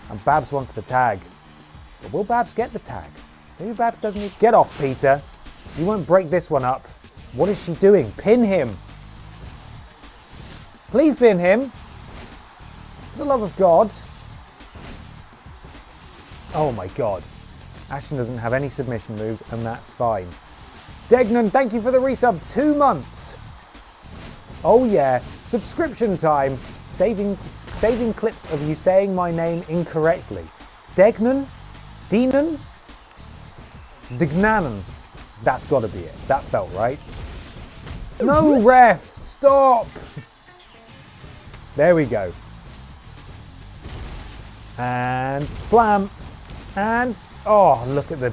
And Babs wants the tag. But will Babs get the tag? Maybe Babs doesn't. Get off, Peter. You won't break this one up. What is she doing? Pin him. Please pin him. For the love of God. Oh my God. Ashton doesn't have any submission moves, and that's fine. Degnan, thank you for the resub. 2 months. Oh yeah. Subscription time. Saving clips of you saying my name incorrectly. Degnan? Denan? Dignanan. That's got to be it. That felt right. No, ref! Stop! There we go. And slam. And, oh, look at the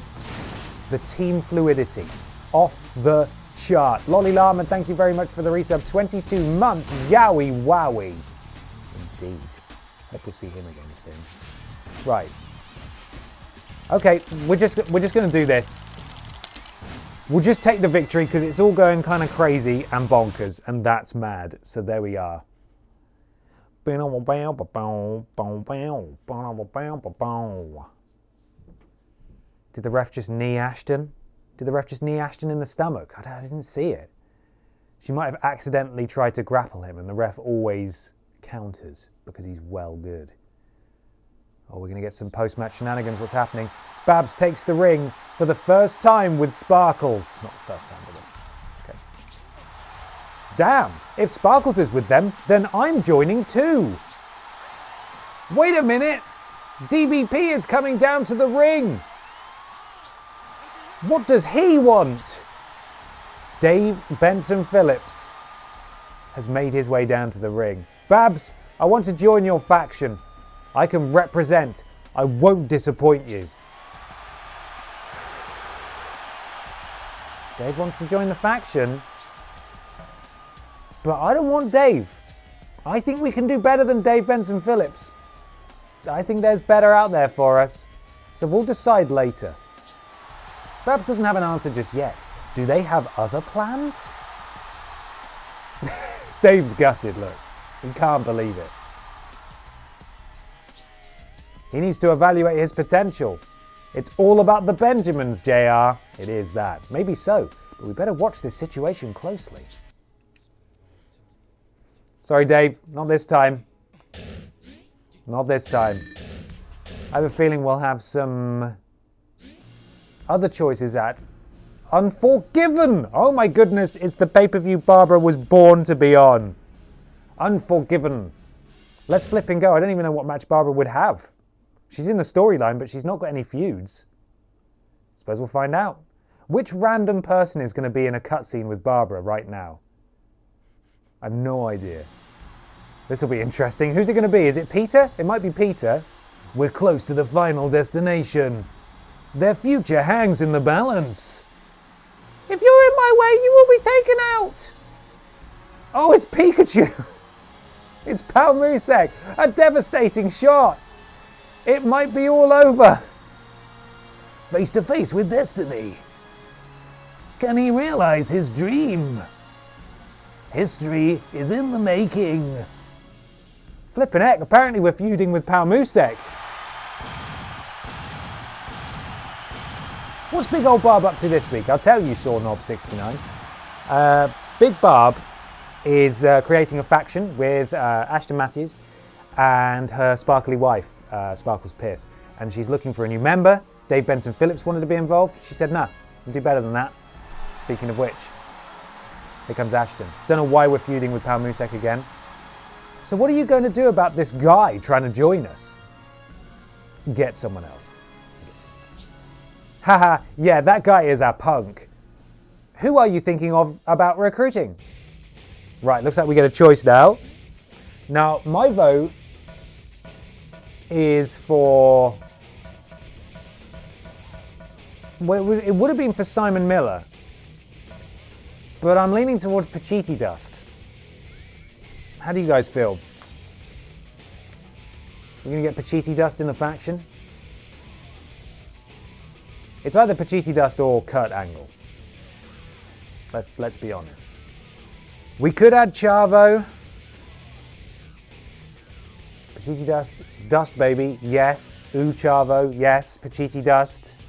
team fluidity. Off the chart. Lolly Lama, thank you very much for the resub. 22 months. Yowie wowie. Indeed. Hope we'll see him again soon. Right. Okay, we're just going to do this. We'll just take the victory because it's all going kind of crazy and bonkers, and that's mad. So there we are. Did the ref just knee Ashton? Did the ref just knee Ashton in the stomach? I didn't see it. She might have accidentally tried to grapple him, and the ref always counters because he's well good. Oh, we're going to get some post-match shenanigans. What's happening? Babs takes the ring for the first time with sparkles. Not the first time, but it's okay. Damn, if Sparkles is with them, then I'm joining too. Wait a minute! DBP is coming down to the ring! What does he want? Dave Benson Phillips has made his way down to the ring. Babs, I want to join your faction. I can represent. I won't disappoint you. Dave wants to join the faction. But I don't want Dave. I think we can do better than Dave Benson Phillips. I think there's better out there for us. So we'll decide later. Babs doesn't have an answer just yet. Do they have other plans? Dave's gutted, look. He can't believe it. He needs to evaluate his potential. It's all about the Benjamins, JR. It is that. Maybe so, but we better watch this situation closely. Sorry, Dave, not this time. Not this time. I have a feeling we'll have some other choices at Unforgiven. Oh my goodness, it's the pay-per-view Barbara was born to be on. Unforgiven. Let's flip and go. I don't even know what match Barbara would have. She's in the storyline, but she's not got any feuds. Suppose we'll find out. Which random person is going to be in a cutscene with Barbara right now? I have no idea. This will be interesting. Who's it going to be? Is it Peter? It might be Peter. We're close to the final destination. Their future hangs in the balance. If you're in my way, you will be taken out. Oh, it's Pikachu. It's Pal Musek. A devastating shot. It might be all over. Face to face with destiny. Can he realize his dream? History is in the making. Flippin' heck, apparently we're feuding with Pal Musek. What's Big Old Barb up to this week? I'll tell you, SawKnob69. Big Barb is creating a faction with Ashton Matthews and her sparkly wife, Sparkles Pierce. And she's looking for a new member. Dave Benson Phillips wanted to be involved. She said, no, we'll do better than that. Speaking of which, here comes Ashton. Don't know why we're feuding with Pal Musek again. So what are you going to do about this guy trying to join us? Get someone else. Haha, yeah, that guy is our punk. Who are you thinking of about recruiting? Right, looks like we get a choice now. Now, my vote is for... Well, it would have been for Simon Miller. But I'm leaning towards Pachiti Dust. How do you guys feel? We're going to get Pachiti Dust in the faction? It's either Pachiti Dust or Kurt Angle. Let's be honest. We could add Chavo. Pachiti Dust. Dust, baby. Yes. Ooh, Chavo. Yes. Pachiti Dust.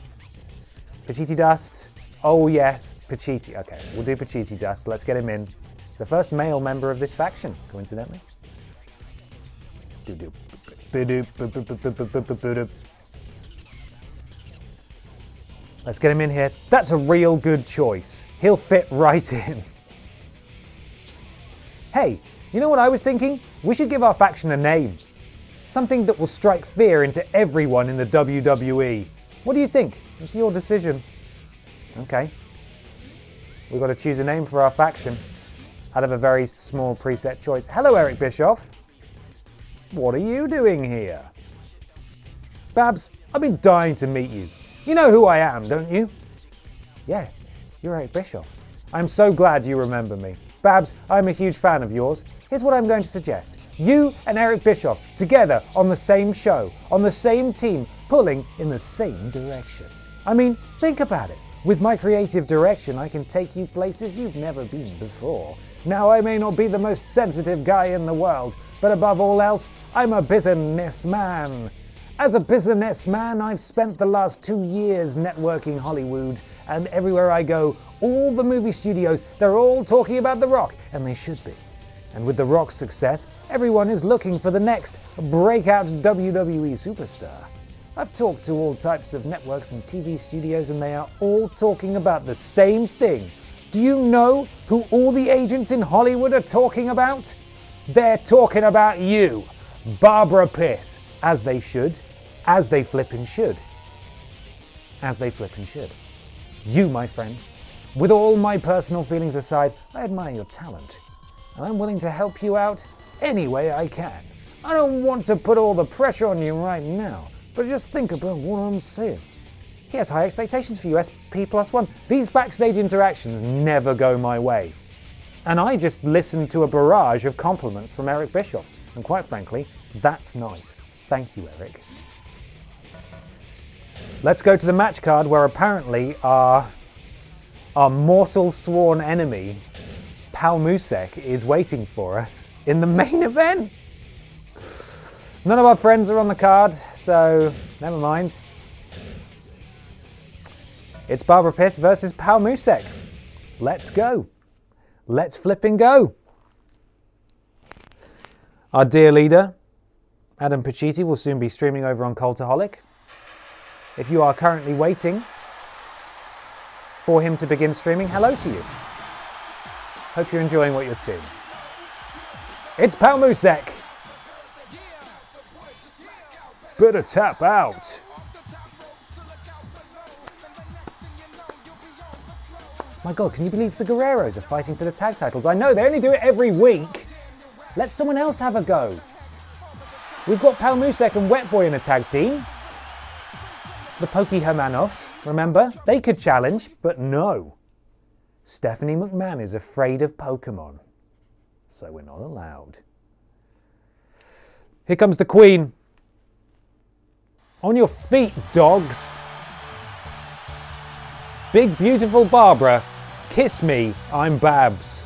Pachiti Dust. Oh, yes. Pachiti. Okay, we'll do Pachiti Dust. Let's get him in. The first male member of this faction, coincidentally. Let's get him in here. That's a real good choice. He'll fit right in. Hey, you know what I was thinking? We should give our faction a name. Something that will strike fear into everyone in the WWE. What do you think? It's your decision. Okay. We've got to choose a name for our faction out of a very small preset choice. Hello, Eric Bischoff. What are you doing here? Babs, I've been dying to meet you. You know who I am, don't you? Yeah, you're Eric Bischoff. I'm so glad you remember me. Babs, I'm a huge fan of yours. Here's what I'm going to suggest. You and Eric Bischoff together on the same show, on the same team, pulling in the same direction. I mean, think about it. With my creative direction, I can take you places you've never been before. Now, I may not be the most sensitive guy in the world, but above all else, I'm a businessman. As a businessman, I've spent the last 2 years networking Hollywood, and everywhere I go, all the movie studios, they're all talking about The Rock, and they should be. And with The Rock's success, everyone is looking for the next breakout WWE superstar. I've talked to all types of networks and TV studios, and they are all talking about the same thing. Do you know who all the agents in Hollywood are talking about? They're talking about you, Barbara Piss, as they should, as they flippin' should. As they flippin' should. You, my friend, with all my personal feelings aside, I admire your talent, and I'm willing to help you out any way I can. I don't want to put all the pressure on you right now, but just think about what I'm saying. He has high expectations for you, SP+1. These backstage interactions never go my way. And I just listened to a barrage of compliments from Eric Bischoff. And quite frankly, that's nice. Thank you, Eric. Let's go to the match card where apparently our mortal sworn enemy, Pal Musek, is waiting for us in the main event. None of our friends are on the card, so never mind. It's Barbara Piss versus Pal Musek. Let's go. Let's flipping go. Our dear leader, Adam Pacitti, will soon be streaming over on Cultaholic. If you are currently waiting for him to begin streaming, hello to you. Hope you're enjoying what you're seeing. It's Pal Musek. Better tap out. My God, can you believe the Guerreros are fighting for the tag titles? I know, they only do it every week. Let someone else have a go. We've got Pal Musek and Wet Boy in a tag team. The Pokey Hermanos, remember? They could challenge, but no. Stephanie McMahon is afraid of Pokemon, so we're not allowed. Here comes the Queen. On your feet, dogs. Big, beautiful Barbara. Kiss me, I'm Babs.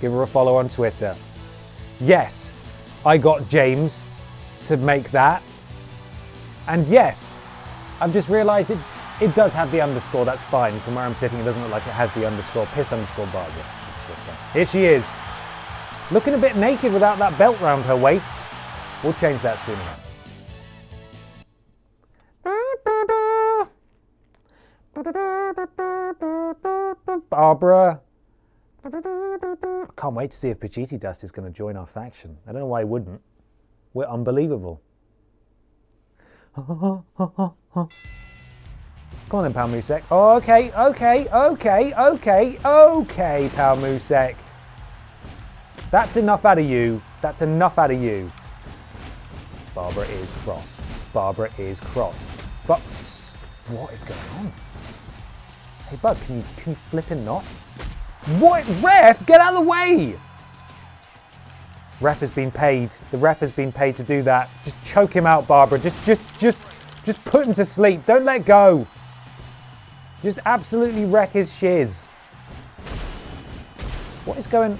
Give her a follow on Twitter. Yes, I got James to make that. And yes, I've just realised it does have the underscore. That's fine. From where I'm sitting, it doesn't look like it has the underscore. Piss underscore Barbara. Here she is. Looking a bit naked without that belt round her waist. We'll change that soon enough. Barbara. I can't wait to see if Pacitti Dust is going to join our faction. I don't know why he wouldn't. We're unbelievable. Go on then, Pal Musek. Oh, okay, Pal Musek. That's enough out of you. That's enough out of you. Barbara is cross. Barbara is cross. But what is going on? Hey, bud, can you flip and not? What? Ref, get out of the way! Ref has been paid. The ref has been paid to do that. Just choke him out, Barbara. Just put him to sleep. Don't let go. Just absolutely wreck his shiz. What is going...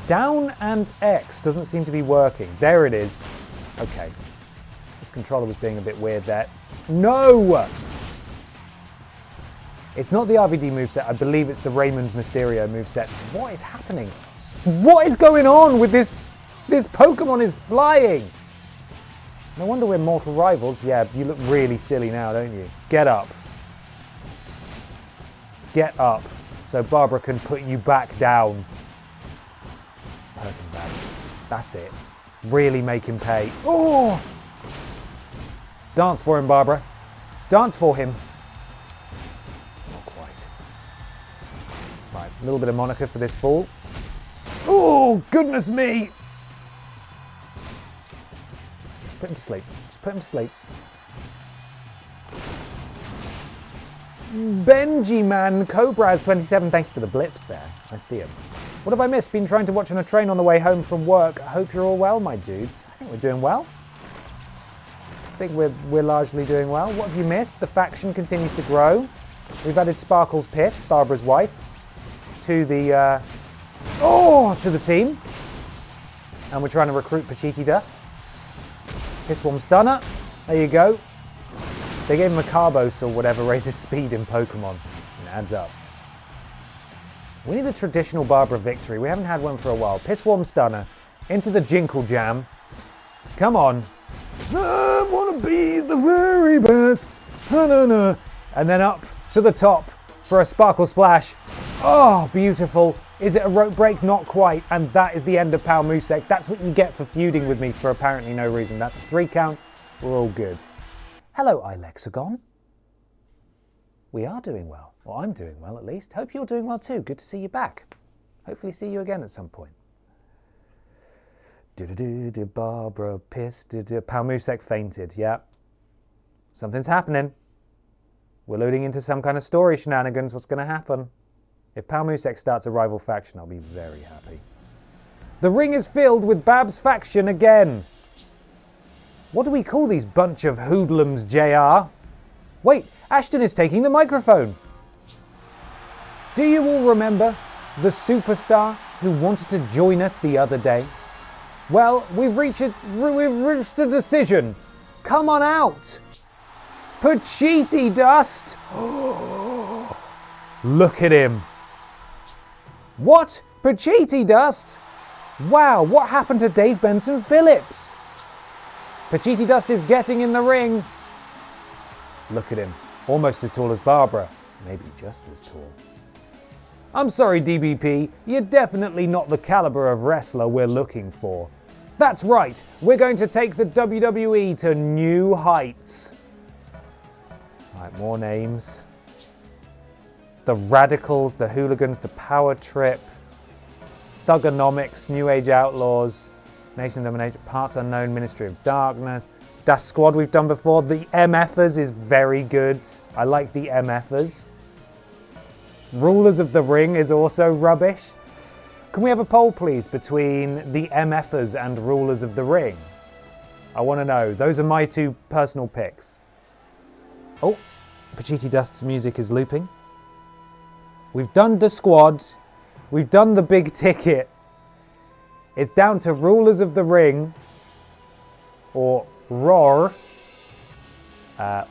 Down and X doesn't seem to be working. There it is. Okay. This controller was being a bit weird there. No! It's not the RVD moveset. I believe it's the Raymond Mysterio moveset. What is happening? What is going on with this? This Pokemon is flying. No wonder we're mortal rivals. Yeah, you look really silly now, don't you? Get up. Get up so Barbara can put you back down. Hurt him, Babs. That's it. Really make him pay. Oh! Dance for him, Barbara. Dance for him. Not quite. Right, a little bit of Monica for this fall. Oh, goodness me! Just put him to sleep. Just put him to sleep. Benji Man Cobras 27, thank you for the blips there. I see him. What have I missed? Been trying to watch on a train on the way home from work. I hope you're all well, my dudes. I think we're doing well. I think we're largely doing well. What have you missed? The faction continues to grow. We've added Sparkle's Piss, Barbara's wife, to the team. And we're trying to recruit Pacitti Dust. Pissworm Stunner. There you go. They gave him a Carbos or whatever, raises speed in Pokemon. It adds up. We need a traditional Barbara victory. We haven't had one for a while. Pissworm Stunner. Into the Jinkle Jam. Come on. I want to be the very best. and then up to the top for a sparkle splash. Oh, beautiful. Is it a rope break? Not quite. And that is the end of Pal Musek. That's what you get for feuding with me for apparently no reason. That's a 3 count. We're all good. Hello, iLexagon. We are doing well. Well, I'm doing well at least. Hope you're doing well too. Good to see you back. Hopefully see you again at some point. Barbara pissed. Pal Musek fainted. Yeah. Something's happening. We're loading into some kind of story shenanigans. What's going to happen? If Pal Musek starts a rival faction, I'll be very happy. The ring is filled with Bab's faction again. What do we call these bunch of hoodlums, JR? Wait, Ashton is taking the microphone. Do you all remember the superstar who wanted to join us the other day? Well, we've reached a decision. Come on out. Pachiti Dust. Look at him. What? Pachiti Dust? Wow, what happened to Dave Benson Phillips? Pachiti Dust is getting in the ring. Look at him. Almost as tall as Barbara. Maybe just as tall. I'm sorry, DBP. You're definitely not the caliber of wrestler we're looking for. That's right. We're going to take the WWE to new heights. Right, more names. The Radicals, the Hooligans, the Power Trip, Thugonomics, New Age Outlaws, Nation Dominator, Parts Unknown, Ministry of Darkness. Das Squad we've done before. The M.F.s is very good. I like the M.F.s. Rulers of the Ring is also rubbish. Can we have a poll, please, between the M.F.s and Rulers of the Ring? I want to know. Those are my 2 personal picks. Oh, Pachiti Dust's music is looping. We've done the squad. We've done the big ticket. It's down to Rulers of the Ring, or ROAR,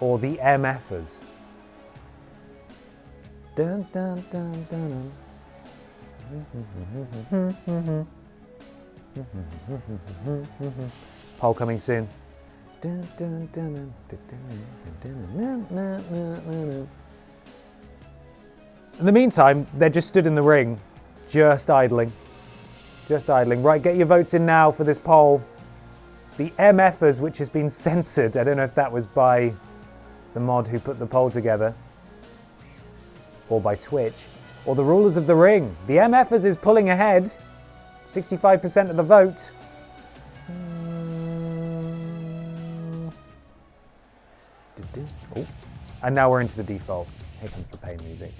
or the M.F.s. Dun, dun, dun, dun, dun. Poll coming soon. In the meantime, they're just stood in the ring, just idling. Just idling. Right, get your votes in now for this poll. The M.F.s, which has been censored. I don't know if that was by the mod who put the poll together, or by Twitch, or the Rulers of the Ring. The M.F.s is pulling ahead. 65% of the vote. Oh. And now we're into the default. Here comes the pain music.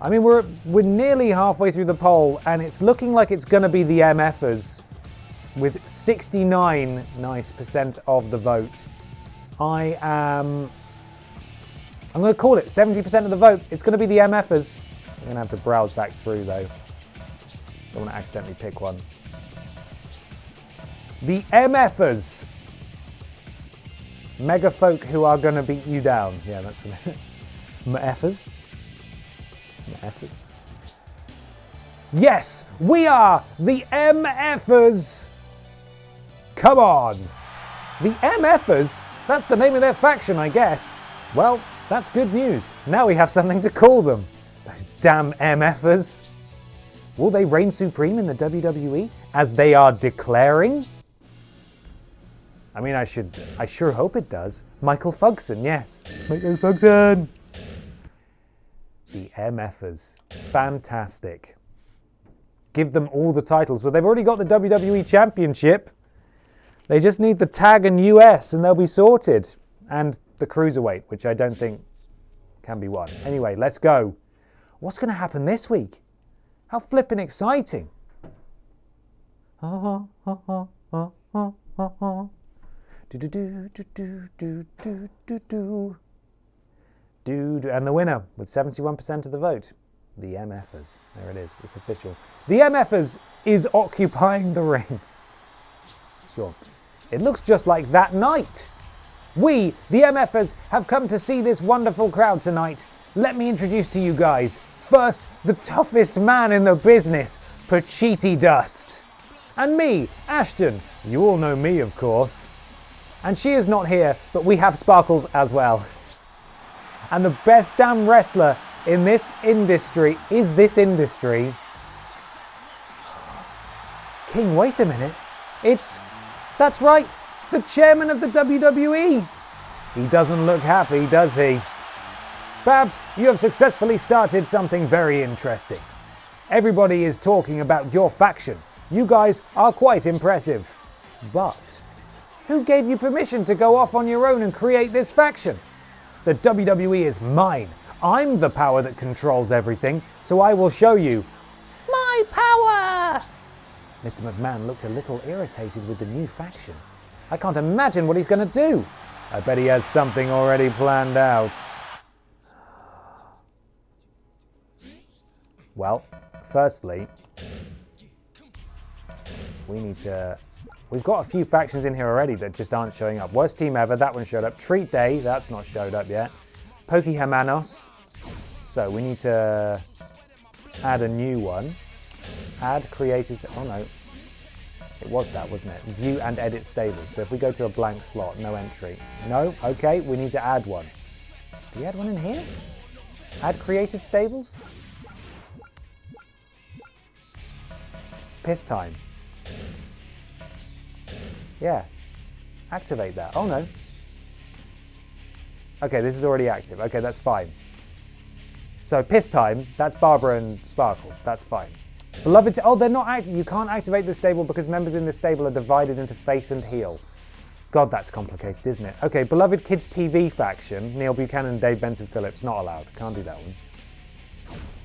I mean, we're nearly halfway through the poll, and it's looking like it's going to be the M.F.s with 69% of the vote. I'm going to call it 70% of the vote. It's going to be the M.F.s. I'm going to have to browse back through, though. Don't want to accidentally pick one. The M.F.s. Mega folk who are going to beat you down. Yeah, that's what it is. M.F.s. M.F.s. Yes, we are the M.F.s. Come on. The M.F.s? That's the name of their faction, I guess. Well, that's good news. Now we have something to call them. Those damn M.F.s. Will they reign supreme in the WWE, as they are declaring? I mean, I sure hope it does. Michael Fugson, yes. Michael Fugson! The M.F.s. Fantastic. Give them all the titles. Well, they've already got the WWE Championship. They just need the tag and US and they'll be sorted. And the Cruiserweight, which I don't think can be won. Anyway, let's go. What's going to happen this week? How flippin' exciting. And the winner with 71% of the vote, the M.F.s. There it is, it's official. The M.F.s is occupying the ring. Sure. It looks just like that night. We, the M.F.s, have come to see this wonderful crowd tonight. Let me introduce to you guys. First, the toughest man in the business, Pachiti Dust. And me, Ashton. You all know me, of course. And she is not here, but we have Sparkles as well. And the best damn wrestler in this industry is this industry. King, wait a minute. That's right, the chairman of the WWE. He doesn't look happy, does he? Babs, you have successfully started something very interesting. Everybody is talking about your faction. You guys are quite impressive. But who gave you permission to go off on your own and create this faction? The WWE is mine. I'm the power that controls everything, so I will show you my power! Mr. McMahon looked a little irritated with the new faction. I can't imagine what he's going to do. I bet he has something already planned out. Well, firstly, we've got a few factions in here already that just aren't showing up. Worst team ever, that one showed up. Treat Day, that's not showed up yet. Pokey Hermanos. So we need to add a new one. Add created, oh no. It was that, wasn't it? View and edit stables. So if we go to a blank slot, no entry. No, okay, we need to add one. Do we add one in here? Add created stables? Piss time. Yeah. Activate that. Oh no. Okay, this is already active. Okay, that's fine. So piss time, that's Barbara and Sparkles. That's fine. Beloved, oh, they're not active. You can't activate the stable because members in the stable are divided into face and heel. God, that's complicated, isn't it? Okay, Beloved Kids TV faction, Neil Buchanan, Dave Benson Phillips, not allowed. Can't do that one.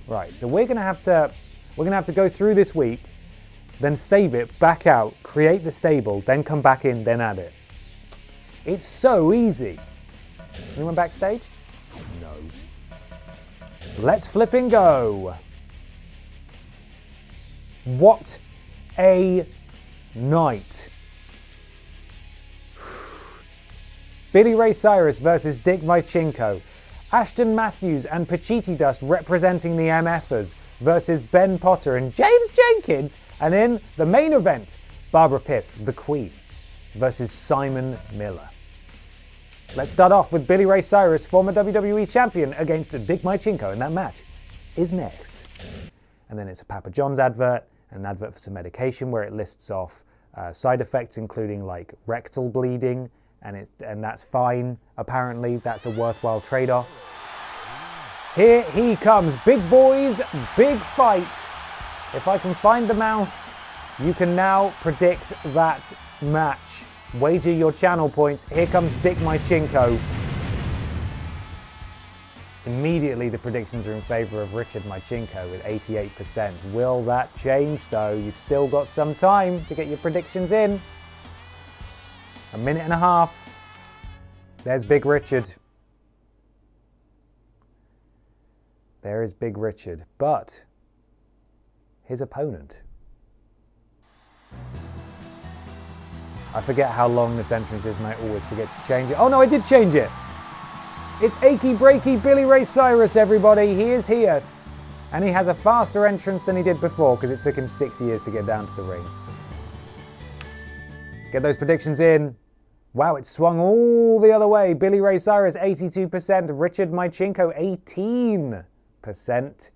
Right, so we're gonna have to go through this week, then save it, back out, create the stable, then come back in, then add it. It's so easy. Anyone backstage? No. Let's flip and go. What a night. Billy Ray Cyrus versus Dick Maichinko. Ashton Matthews and Pachiti Dust representing the M.F.s versus Ben Potter and James Jenkins. And in the main event, Barbara Piss, the Queen, versus Simon Miller. Let's start off with Billy Ray Cyrus, former WWE champion, against Dick Maichinko, and that match is next. And then it's a Papa John's advert, an advert for some medication where it lists off side effects including like rectal bleeding, and that's fine. Apparently, that's a worthwhile trade-off. Here he comes, big boys, big fight. If I can find the mouse, you can now predict that match. Wager your channel points. Here comes Dick Maichinko. Immediately the predictions are in favour of Richard Maichinko with 88%. Will that change though? You've still got some time to get your predictions in. A minute and a half. There's Big Richard. There is Big Richard. But his opponent. I forget how long this entrance is and I always forget to change it. Oh no, I did change it. It's achy breaky Billy Ray Cyrus, everybody. He is here. And he has a faster entrance than he did before because it took him 6 years to get down to the ring. Get those predictions in. Wow, it swung all the other way. Billy Ray Cyrus, 82%. Richard Maichinko, 18%.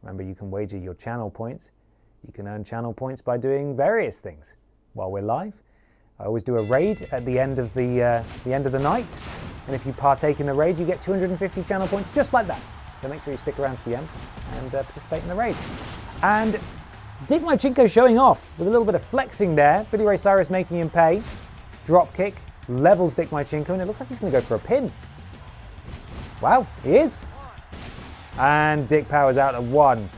Remember, you can wager your channel points. You can earn channel points by doing various things while we're live. I always do a raid at the end of the night. And if you partake in the raid, you get 250 channel points just like that. So make sure you stick around to the end and participate in the raid. And Dick Maichinko showing off with a little bit of flexing there. Billy Ray Cyrus making him pay. Drop kick, levels Dick Maichinko, and it looks like he's going to go for a pin. Wow, he is. And Dick powers out at 1.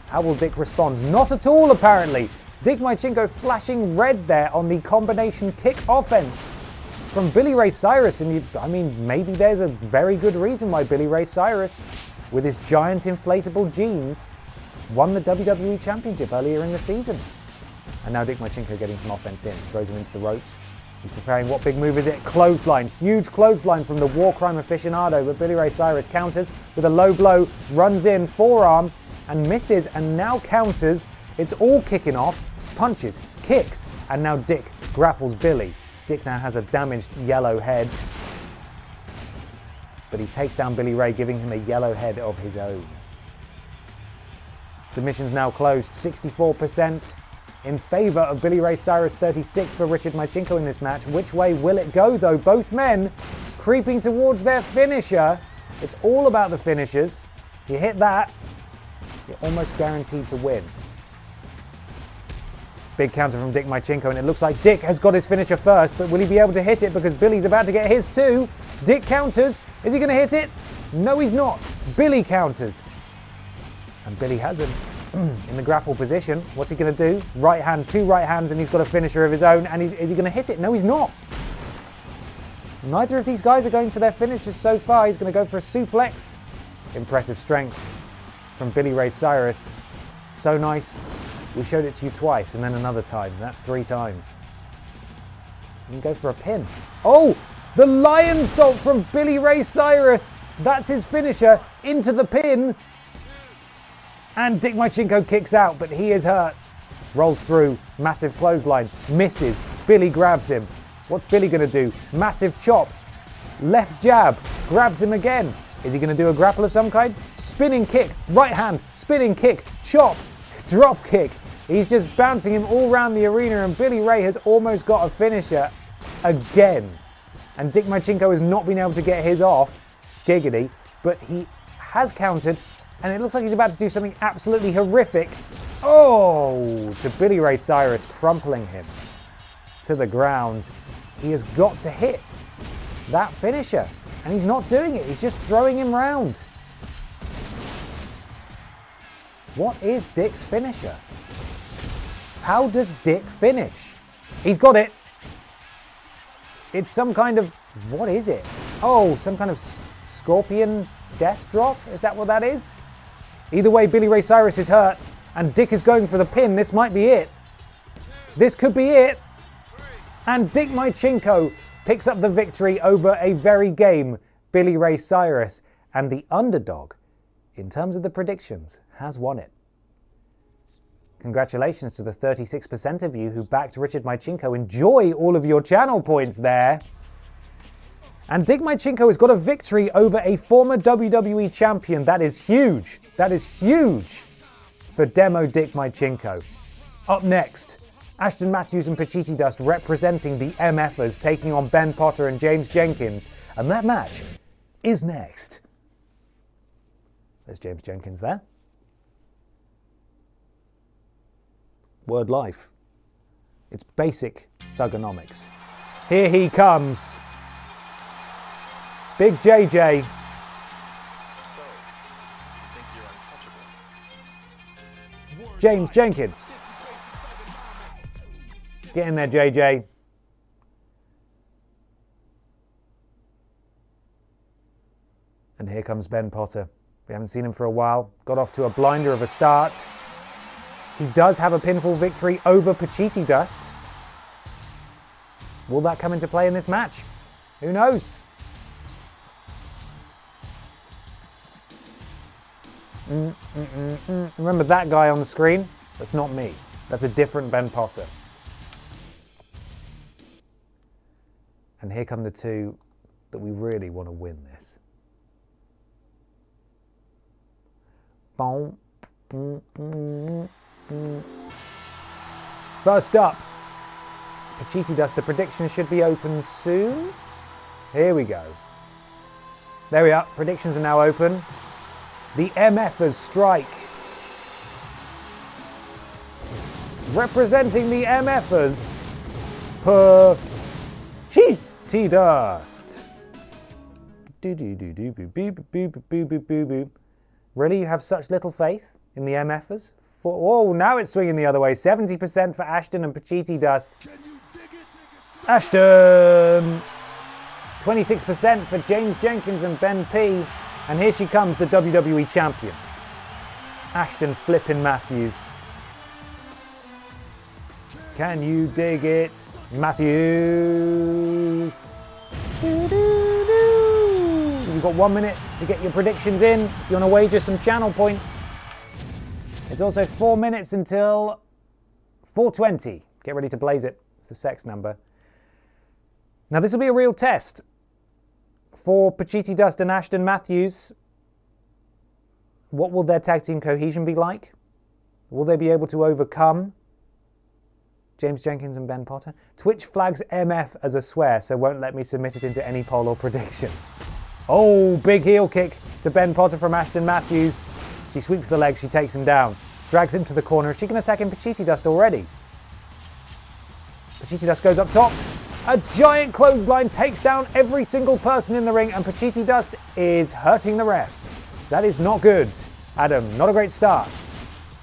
How will Dick respond? Not at all, apparently. Dick Maichinko flashing red there on the combination kick offense from Billy Ray Cyrus. And maybe there's a very good reason why Billy Ray Cyrus, with his giant inflatable jeans, won the WWE Championship earlier in the season. And now Dick Maichinko getting some offense in. Throws him into the ropes. He's preparing. What big move is it? Clothesline. Huge clothesline from the War Crime aficionado. But Billy Ray Cyrus counters with a low blow. Runs in. Forearm. And misses. And now counters. It's all kicking off. Punches. Kicks. And now Dick grapples Billy. Dick now has a damaged yellow head. but he takes down Billy Ray, giving him a yellow head of his own. Submissions now closed, 64% in favour of Billy Ray Cyrus, 36 for Richard Maichinko in this match. Which way will it go though? Both men creeping towards their finisher. It's all about the finishers. You hit that, you're almost guaranteed to win. Big counter from Dick Maichinko, and it looks like Dick has got his finisher first, but will he be able to hit it because Billy's about to get his too? Dick counters. Is he going to hit it? No, he's not. Billy counters. And Billy has him in the grapple position. What's he going to do? Right hand, two right hands, and he's got a finisher of his own. And is he going to hit it? No, he's not. Neither of these guys are going for their finishers so far. He's going to go for a suplex. Impressive strength from Billy Ray Cyrus. So nice. We showed it to you twice and then another time. That's 3 times. You can go for a pin. Oh, the lion salt from Billy Ray Cyrus. That's his finisher into the pin. And Dick Maichinko kicks out, but he is hurt. Rolls through, massive clothesline, misses. Billy grabs him. What's Billy going to do? Massive chop. Left jab, grabs him again. Is he going to do a grapple of some kind? Spinning kick, right hand, spinning kick, chop, drop kick. He's just bouncing him all around the arena, and Billy Ray has almost got a finisher again. And Dick Maichinko has not been able to get his off, giggity, but he has countered, and it looks like he's about to do something absolutely horrific. Oh, to Billy Ray Cyrus, crumpling him to the ground. He has got to hit that finisher, and he's not doing it. He's just throwing him round. What is Dick's finisher? How does Dick finish? He's got it. It's some kind of, what is it? Oh, some kind of scorpion death drop? Is that what that is? Either way, Billy Ray Cyrus is hurt, and Dick is going for the pin. This might be it. This could be it. And Dick Maichinko picks up the victory over a very game Billy Ray Cyrus. And the underdog, in terms of the predictions, has won it. Congratulations to the 36% of you who backed Richard Maichinko. Enjoy all of your channel points there. And Dick Maichinko has got a victory over a former WWE champion. That is huge. That is huge for Demo Dick Maichinko. Up next, Ashton Matthews and Pachiti Dust representing the M.F.s taking on Ben Potter and James Jenkins. And that match is next. There's James Jenkins there. Word life. It's basic thugonomics. Here he comes. Big JJ. So, you think you're untouchable? James Jenkins. Get in there, JJ. And here comes Ben Potter. We haven't seen him for a while. Got off to a blinder of a start. He does have a pinfall victory over Pachiti Dust. Will that come into play in this match? Who knows? Remember that guy on the screen? That's not me. That's a different Ben Potter. And here come the two that we really want to win this. First up, Pachiti Dust. The predictions should be open soon. Here we go. There we are. Predictions are now open. The M.F.s strike. Representing the M.F.s, Pachiti Dust. Really, you have such little faith in the M.F.s? Oh, now it's swinging the other way. 70% for Ashton and Pachiti Dust. Ashton! 26% for James Jenkins and Ben P. And here she comes, the WWE champion. Ashton flippin' Matthews. Can you dig it, Matthews? You've got 1 minute to get your predictions in if you want to wager some channel points. It's also 4 minutes until 4:20. Get ready to blaze it. It's the sex number. Now this will be a real test. For Pachiti Dust and Ashton Matthews, what will their tag team cohesion be like? Will they be able to overcome James Jenkins and Ben Potter? Twitch flags MF as a swear, so won't let me submit it into any poll or prediction. Oh, big heel kick to Ben Potter from Ashton Matthews. She sweeps the leg, she takes him down. Drags him to the corner. She can attack him Pachiti Dust already. Pachiti Dust goes up top. A giant clothesline takes down every single person in the ring, and Pachiti Dust is hurting the ref. That is not good. Adam, not a great start.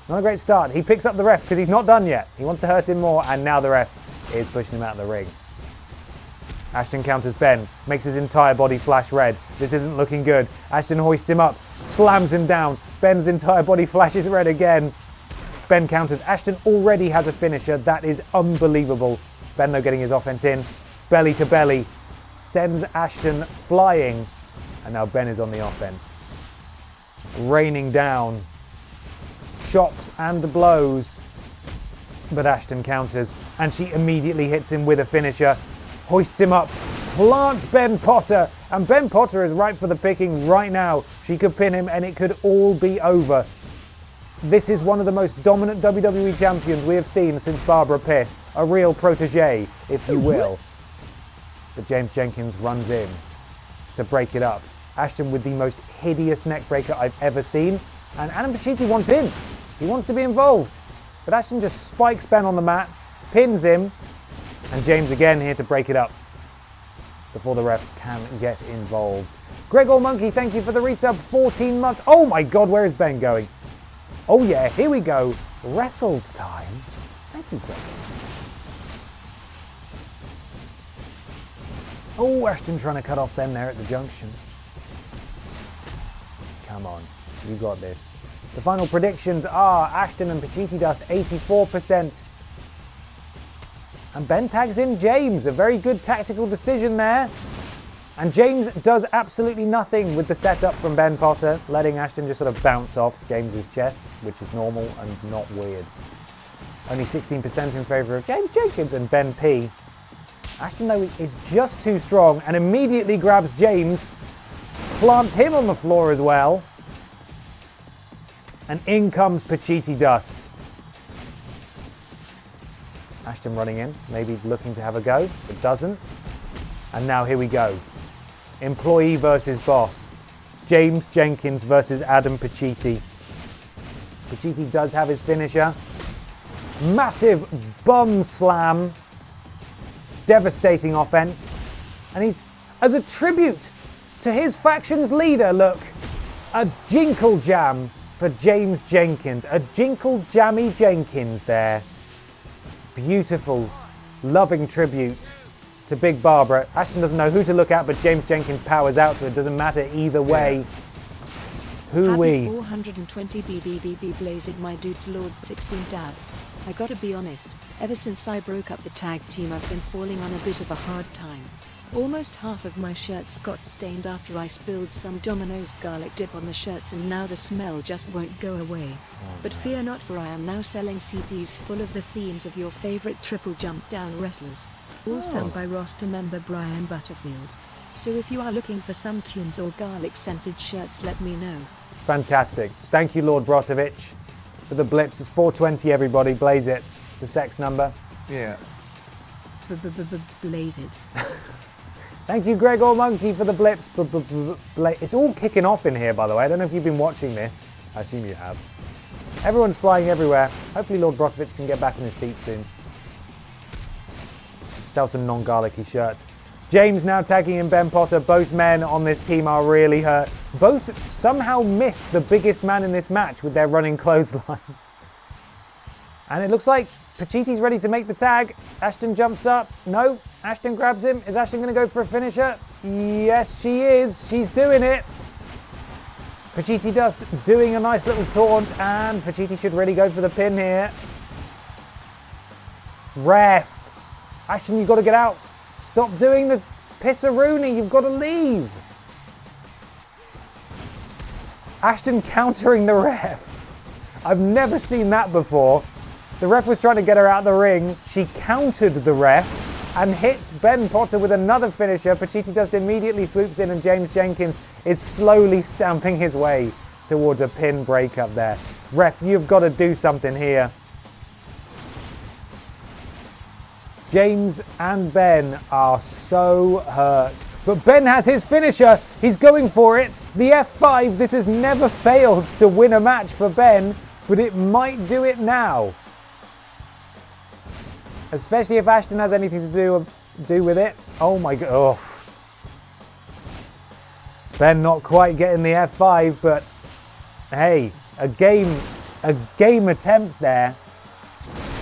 Not a great start. He picks up the ref because he's not done yet. He wants to hurt him more, and now the ref is pushing him out of the ring. Ashton counters Ben, makes his entire body flash red. This isn't looking good. Ashton hoists him up, slams him down. Ben's entire body flashes red again. Ben counters. Ashton already has a finisher. That is unbelievable. Ben, though, getting his offense in. Belly to belly. Sends Ashton flying. And now Ben is on the offense. Raining down. Chops and blows. But Ashton counters. And she immediately hits him with a finisher. Hoists him up. Plants Ben Potter. And Ben Potter is ripe for the picking right now. She could pin him and it could all be over. This is one of the most dominant WWE champions we have seen since Barbara Pierce. A real protege, if you will. But James Jenkins runs in to break it up. Ashton with the most hideous neckbreaker I've ever seen. And Adam Pachiti wants in. He wants to be involved. But Ashton just spikes Ben on the mat, pins him, and James again here to break it up before the ref can get involved. Gregor Monkey, thank you for the resub. 14 months. Oh my God, where is Ben going? Oh yeah, here we go. Wrestles time. Thank you, Greg. Oh, Ashton trying to cut off Ben there at the junction. Come on, you got this. The final predictions are Ashton and Pachiti Dust 84%. And Ben tags in James. A very good tactical decision there. And James does absolutely nothing with the setup from Ben Potter, letting Ashton just sort of bounce off James's chest, which is normal and not weird. Only 16% in favour of James Jenkins and Ben P. Ashton, though, is just too strong and immediately grabs James, plants him on the floor as well. And in comes Pachiti Dust. Ashton running in, maybe looking to have a go, but doesn't. And now here we go. Employee versus boss. James Jenkins versus Adam Pachiti. Pachiti does have his finisher. Massive bum slam. Devastating offense. And he's, as a tribute to his faction's leader, look, a jinkle jam for James Jenkins. A jinkle jammy Jenkins there. Beautiful, loving tribute to Big Barbara. Ashton doesn't know who to look at, but James Jenkins powers out, so it doesn't matter either way. Hoo-wee. 420 BBBB blazed my dude's Lord 16 dab. I gotta be honest, ever since I broke up the tag team I've been falling on a bit of a hard time. Almost half of my shirts got stained after I spilled some Domino's garlic dip on the shirts, and now the smell just won't go away. But fear not, for I am now selling CDs full of the themes of your favorite TripleJump Down wrestlers. All sung by roster member Brian Butterfield. So if you are looking for some tunes or garlic-scented shirts, let me know. Fantastic. Thank you, Lord Brotovich, for the blips. It's 420, everybody. Blaze it. It's a sex number. Yeah. Blaze it. Thank you, Gregor Monkey, for the blips. It's all kicking off in here, by the way. I don't know if you've been watching this. I assume you have. Everyone's flying everywhere. Hopefully Lord Brotovich can get back on his feet soon. Sell some non-garlicky shirts. James now tagging in Ben Potter. Both men on this team are really hurt. Both somehow miss the biggest man in this match with their running clotheslines. And it looks like Pachiti's ready to make the tag. Ashton jumps up. No, Ashton grabs him. Is Ashton going to go for a finisher? Yes, she is. She's doing it. Pachiti Dust doing a nice little taunt, and Pachiti should really go for the pin here. Ref. Ashton, you've got to get out. Stop doing the pissaroony. You've got to leave. Ashton countering the ref. I've never seen that before. The ref was trying to get her out of the ring. She countered the ref and hits Ben Potter with another finisher. Pacitti Dust immediately swoops in and James Jenkins is slowly stamping his way towards a pin breakup there. Ref, you've got to do something here. James and Ben are so hurt. But Ben has his finisher. He's going for it. The F5. This has never failed to win a match for Ben, but it might do it now. Especially if Ashton has anything to do with it. Oh my god. Oh. Ben not quite getting the F5, but hey, a game attempt there.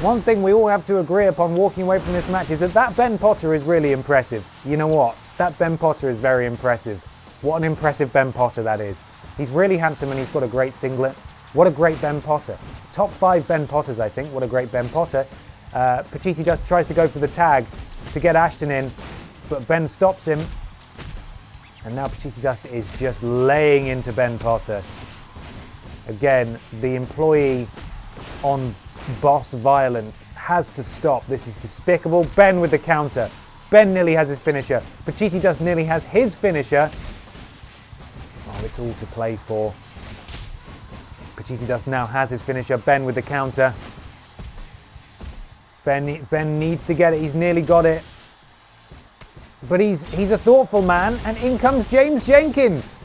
One thing we all have to agree upon walking away from this match is that Ben Potter is really impressive. You know what? That Ben Potter is very impressive. What an impressive Ben Potter that is. He's really handsome and he's got a great singlet. What a great Ben Potter. Top 5 Ben Potters, I think. What a great Ben Potter. Pacitti Dust tries to go for the tag to get Ashton in, but Ben stops him. And now Pacitti Dust is just laying into Ben Potter. Again, the employee on boss violence has to stop. This is despicable. Ben with the counter. Ben nearly has his finisher. Pacitti Dust nearly has his finisher. Oh, it's all to play for. Pacitti Dust now has his finisher. Ben with the counter. Ben needs to get it. He's nearly got it. But he's a thoughtful man, and in comes James Jenkins.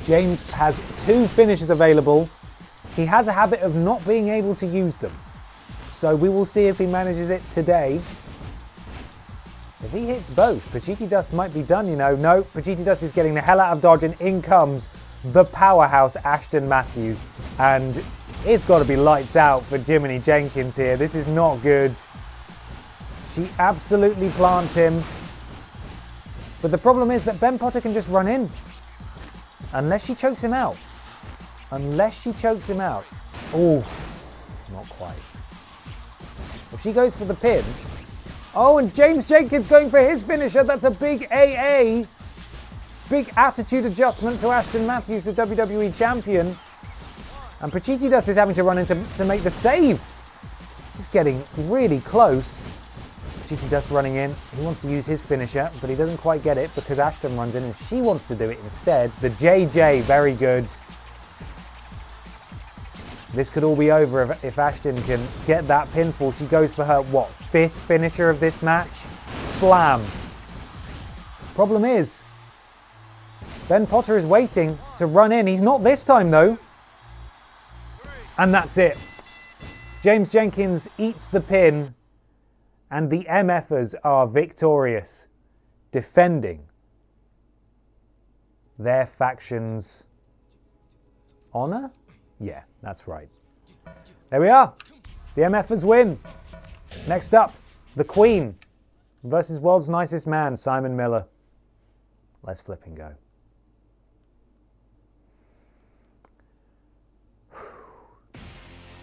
James has 2 finishes available. He has a habit of not being able to use them. So we will see if he manages it today. If he hits both, Pacitti Dust might be done, you know. No, Pacitti Dust is getting the hell out of dodge, and in comes the powerhouse Ashton Matthews. And it's got to be lights out for Jiminy Jenkins here. This is not good. She absolutely plants him. But the problem is that Ben Potter can just run in. Unless she chokes him out. Unless she chokes him out. Oh, not quite. If she goes for the pin. Oh, and James Jenkins going for his finisher. That's a big AA. Big attitude adjustment to Ashton Matthews, the WWE champion. And Pacitti Dust is having to run in to make the save. This is getting really close. Pacitti Dust running in. He wants to use his finisher, but he doesn't quite get it because Ashton runs in and she wants to do it instead. The JJ, very good. This could all be over if Ashton can get that pinfall. She goes for her, 5th finisher of this match? Slam. Problem is, Ben Potter is waiting to run in. He's not this time though. And that's it. James Jenkins eats the pin and the M.F.s are victorious, defending their faction's honor? Yeah, that's right. There we are. The M.F.s win. Next up, the Queen versus World's Nicest Man, Simon Miller. Let's flip and go.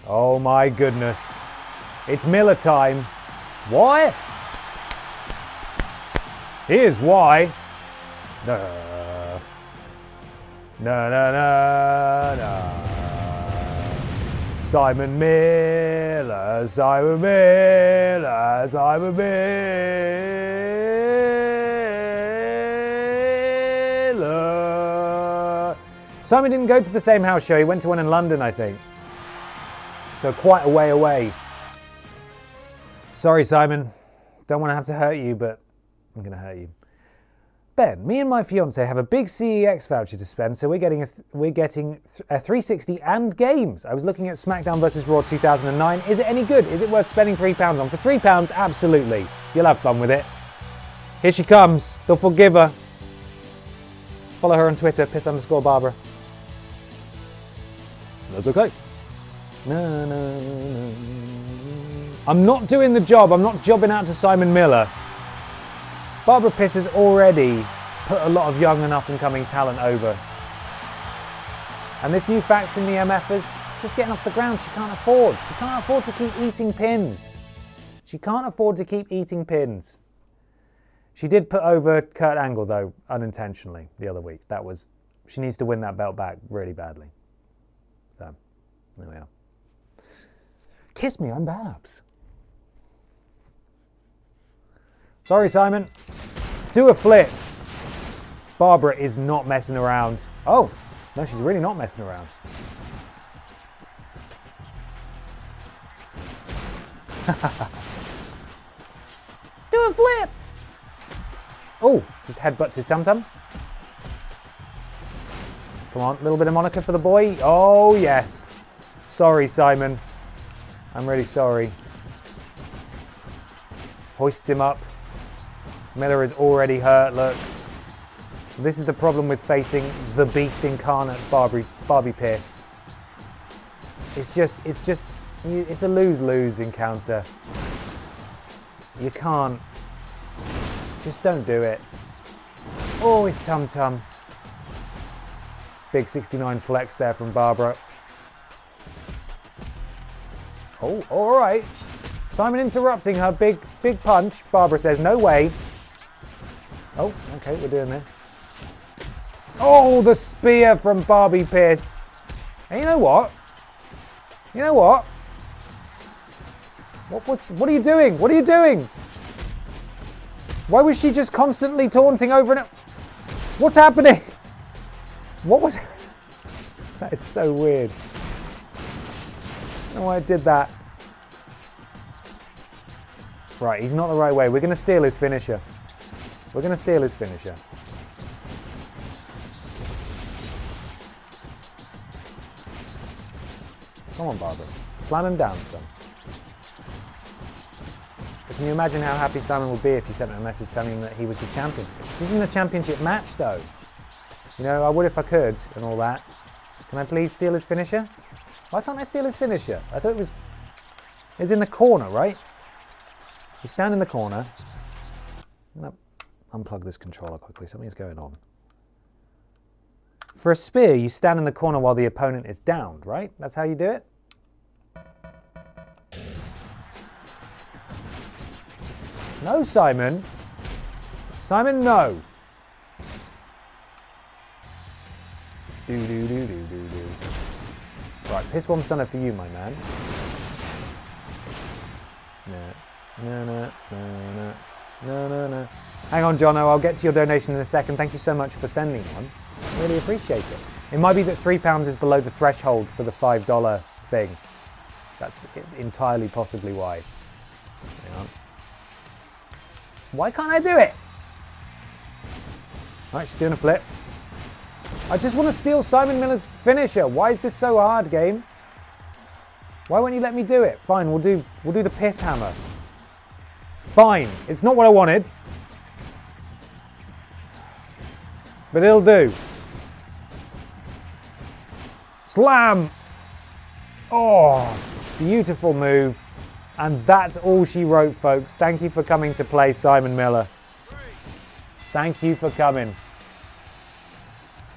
Oh my goodness. It's Miller time. Why? Here's why. No. No, no, no, no. Simon Miller, Simon Miller, Simon Miller. Simon didn't go to the same house show. He went to one in London, I think. So quite a way away. Sorry, Simon. Don't want to have to hurt you, but I'm going to hurt you. Ben, me and my fiance have a big CEX voucher to spend, so we're getting a 360 and games. I was looking at Smackdown vs. Raw 2009. Is it any good? Is it worth spending £3 on? For £3, absolutely. You'll have fun with it. Here she comes. They'll forgive her. Follow her on Twitter, piss_Barbara. That's okay. No, no, no. I'm not doing the job. I'm not jobbing out to Simon Miller. Barbara Piss has already put a lot of young and up-and-coming talent over. And this new faction, the M.F.s, is just getting off the ground. She can't afford. She can't afford to keep eating pins. She can't afford to keep eating pins. She did put over Kurt Angle, though, unintentionally, the other week. That was She needs to win that belt back really badly. So, there we are. Kiss me, I'm Babs. Sorry, Simon. Do a flip. Barbara is not messing around. Oh, no, she's really not messing around. Do a flip. Oh, just headbutts his tum-tum. Come on, a little bit of Monica for the boy. Oh, yes. Sorry, Simon. I'm really sorry. Hoists him up. Miller is already hurt, look. This is the problem with facing the beast incarnate Barbie Pierce. It's a lose-lose encounter. You can't. Just don't do it. Oh, his tum-tum. Big 69 flex there from Barbara. Oh, all right. Simon interrupting her big punch. Barbara says, no way. Oh, okay, we're doing this. Oh, the spear from Barbie Pierce. And you know what? You know what? What are you doing? What are you doing? Why was she just constantly taunting over and over? What's happening? What was... That is so weird. I don't know why I did that. Right, he's not the right way. We're going to steal his finisher. We're going to steal his finisher. Come on, Barbara. Slam him down, son. But can you imagine how happy Simon would be if you sent him a message telling him that he was the champion? This isn't a championship match, though. You know, I would if I could and all that. Can I please steal his finisher? Why can't I steal his finisher? I thought it was... It's in the corner, right? You stand in the corner. I'm going to unplug this controller quickly. Something's going on. For a spear, you stand in the corner while the opponent is downed, right? That's how you do it? No, Simon. Simon, no. Do. Right, piss one stunner for you, my man. No. Hang on, Jono, I'll get to your donation in a second. Thank you so much for sending one. Really appreciate it. It might be that £3 is below the threshold for the $5 thing. That's entirely possibly why. Hang on. Why can't I do it? Right, she's doing a flip. I just want to steal Simon Miller's finisher. Why is this so hard, game? Why won't you let me do it? Fine, we'll do the piss hammer. Fine, it's not what I wanted. But it'll do. Slam! Oh, beautiful move. And that's all she wrote, folks. Thank you for coming to play, Simon Miller. Thank you for coming.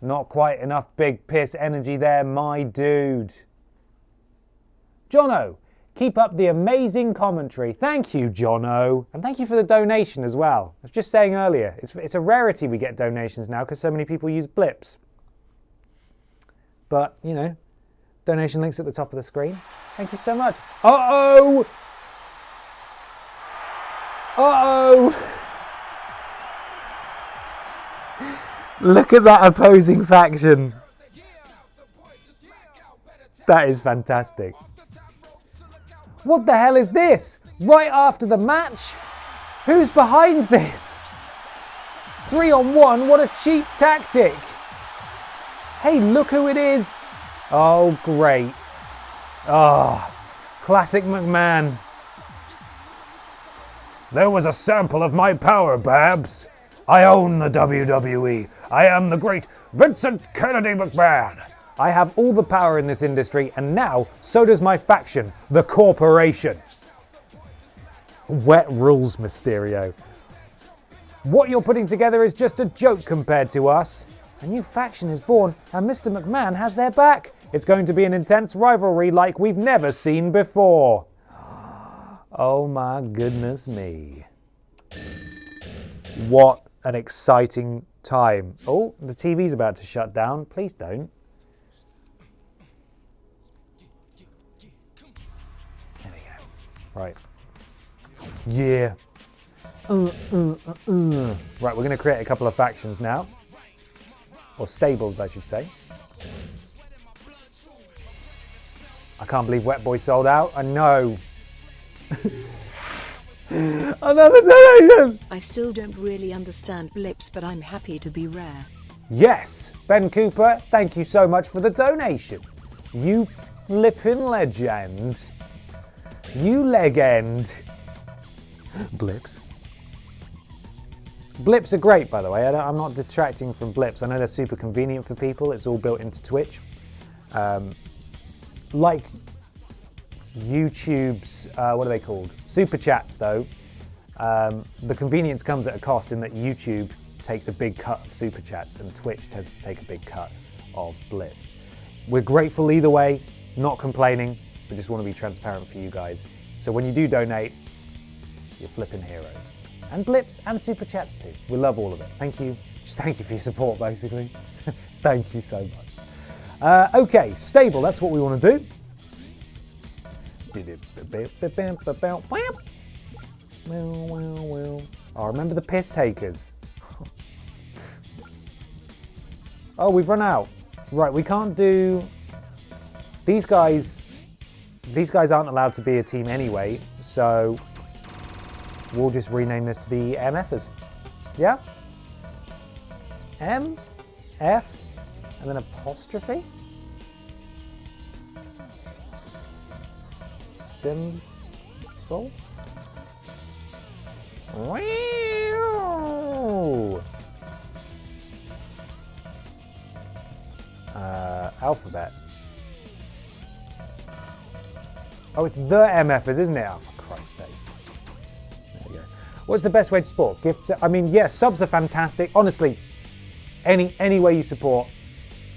Not quite enough big piss energy there, my dude. Jono, keep up the amazing commentary. Thank you, Jono. And thank you for the donation as well. I was just saying earlier, it's a rarity we get donations now because so many people use blips. But, you know, donation links at the top of the screen. Thank you so much. Uh-oh! Uh-oh! Look at that opposing faction. That is fantastic. What the hell is this? Right after the match? Who's behind this? 3-on-1, what a cheap tactic. Hey, look who it is. Oh, great. Oh, classic McMahon. There was a sample of my power, Babs. I own the WWE. I am the great Vincent Kennedy McMahon. I have all the power in this industry, and now so does my faction, the Corporation. Wet rules, Mysterio. What you're putting together is just a joke compared to us. A new faction is born, and Mr. McMahon has their back. It's going to be an intense rivalry like we've never seen before. Oh my goodness me. What an exciting time. Oh, the TV's about to shut down. Please don't. There we go. Right. Yeah. Right, we're going to create a couple of factions now. Or stables, I should say. I can't believe Wet Boy sold out. I know. Another donation! I still don't really understand blips, but I'm happy to be rare. Yes, Ben Cooper, thank you so much for the donation. You flippin' legend. You legend. Blips. Blips are great, by the way. I'm not detracting from blips. I know they're super convenient for people. It's all built into Twitch. Like YouTube's, what are they called? Super chats, though. The convenience comes at a cost in that YouTube takes a big cut of super chats and Twitch tends to take a big cut of blips. We're grateful either way, not complaining, but just want to be transparent for you guys. So when you do donate, you're flipping heroes. And blips and super chats too. We love all of it. Thank you. Just thank you for your support, basically. Thank you so much. Okay, stable, that's what we want to do. Oh, remember the piss takers. Oh, we've run out. Right, we can't do... These guys aren't allowed to be a team anyway, so we'll just rename this to the M.F.s. Yeah? M, F, and then apostrophe? Symbol? Alphabet. Oh, it's the M.F.s, isn't it? Oh, for Christ's sake. There we go. What's the best way to support? I mean, yes, subs are fantastic. Honestly, any way you support,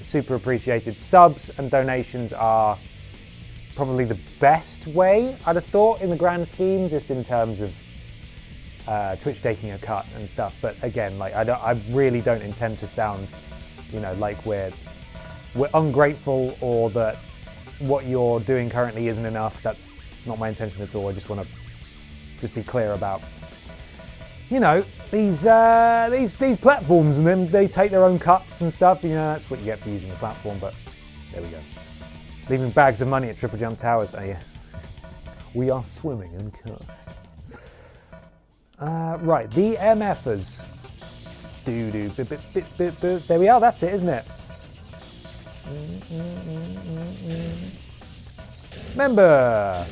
super appreciated. Subs and donations are probably the best way, I'd have thought, in the grand scheme, just in terms of Twitch taking a cut and stuff. But again, like I really don't intend to sound, you know, like we're ungrateful or that what you're doing currently isn't enough. That's not my intention at all. I just want to just be clear about, you know, these platforms, and then they take their own cuts and stuff. You know, that's what you get for using the platform. But there we go. Leaving bags of money at TripleJump Towers. Oh yeah, we are swimming in cash. Right, the M.F.s. There we are. That's it, isn't it? Member.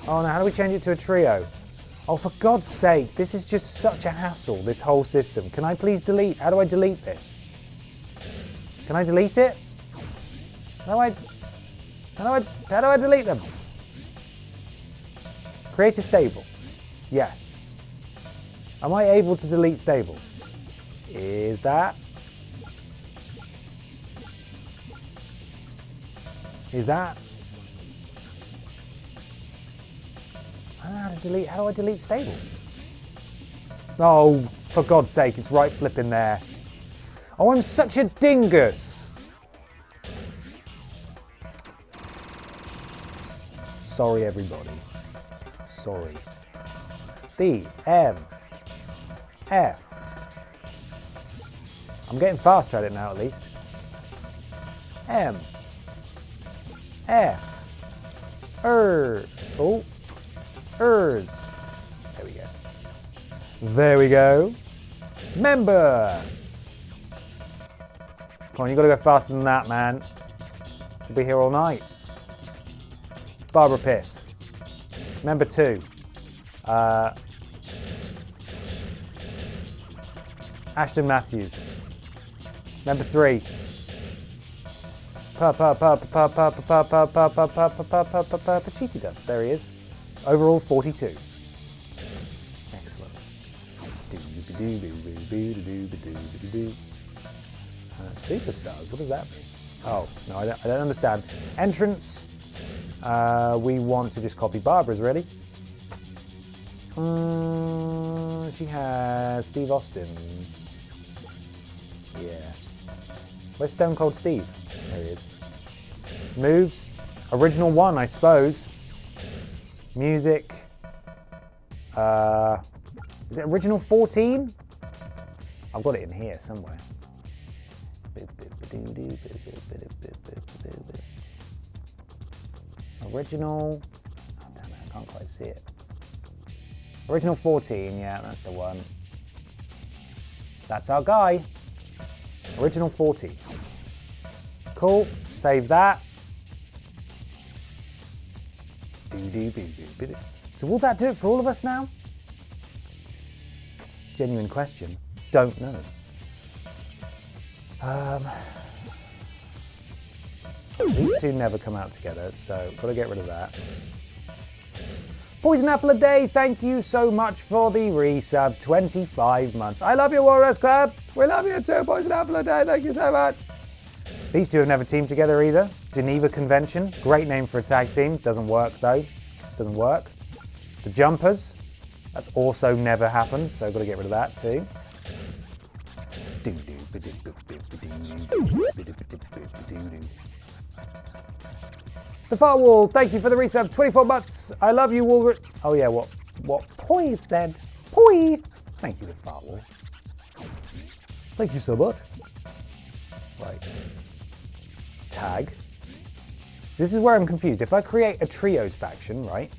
Oh no, how do we change it to a trio? Oh, for God's sake, this is just such a hassle, this whole system. Can I please delete? How do I delete this? Can I delete it? How do I delete them? Create a stable. Yes. Am I able to delete stables? Is that? I don't know how to delete. How do I delete stables? Oh, for God's sake, it's right flipping there. Oh, I'm such a dingus. Sorry, everybody. Sorry. D, M, F. I'm getting faster at it now, at least. M, F, oh, ERS. There we go. There we go. Member. Come on, you gotta go faster than that, man. We'll be here all night. Barbara Piss. Member 2. Ashton Matthews. Member 3. Pachiti Dust. There he is. Overall 42. Excellent. Superstars. What does that mean? Oh no, I don't understand. Entrance. We want to just copy Barbara's, really. she has Steve Austin. Yeah. Where's Stone Cold Steve? There he is. Moves. Original 1, I suppose. Music. Is it original 14? I've got it in here somewhere. Original. Oh, damn it, I can't quite see it. Original 14, yeah, that's the one. That's our guy. Original 14. Cool, save that. So will that do it for all of us now? Genuine question. Don't know. These two never come out together, so gotta get rid of that. Poison Apple a Day, thank you so much for the resub. 25 months. I love you, Warriors Club. We love you too, Poison Apple a Day. Thank you so much. These two have never teamed together either. Geneva Convention, great name for a tag team. Doesn't work though. Doesn't work. The Jumpers, that's also never happened, so got to get rid of that too. The Firewall, thank you for the resub. 24 months. I love you, Wolverine. Oh yeah, what Poi said. Poi. Thank you, The Firewall. Thank you so much. Right. Tag. This is where I'm confused. If I create a trios faction, right?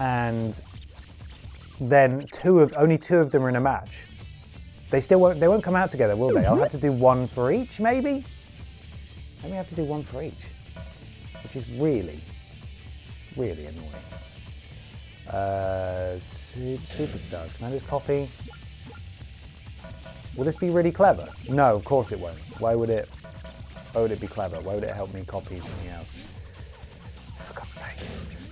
And then only two of them are in a match. They won't come out together, will they? I'll have to do one for each, maybe? Maybe I have to do one for each. Which is really, really annoying. Superstars, can I just copy? Will this be really clever? No, of course it won't. Why would it be clever? Why would it help me copy something else? For God's sake.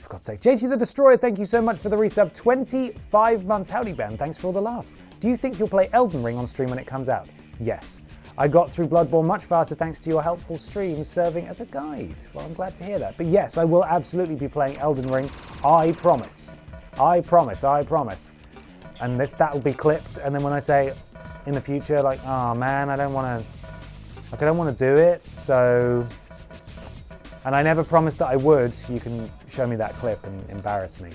For God's sake. JT the Destroyer, thank you so much for the resub. 25 months. Howdy, Ben. Thanks for all the laughs. Do you think you'll play Elden Ring on stream when it comes out? Yes. I got through Bloodborne much faster thanks to your helpful streams serving as a guide. Well, I'm glad to hear that. But yes, I will absolutely be playing Elden Ring. I promise. I promise. I promise. And that'll be clipped. And then when I say in the future, like, oh man, I don't want to do it. So, and I never promised that I would. You can show me that clip and embarrass me.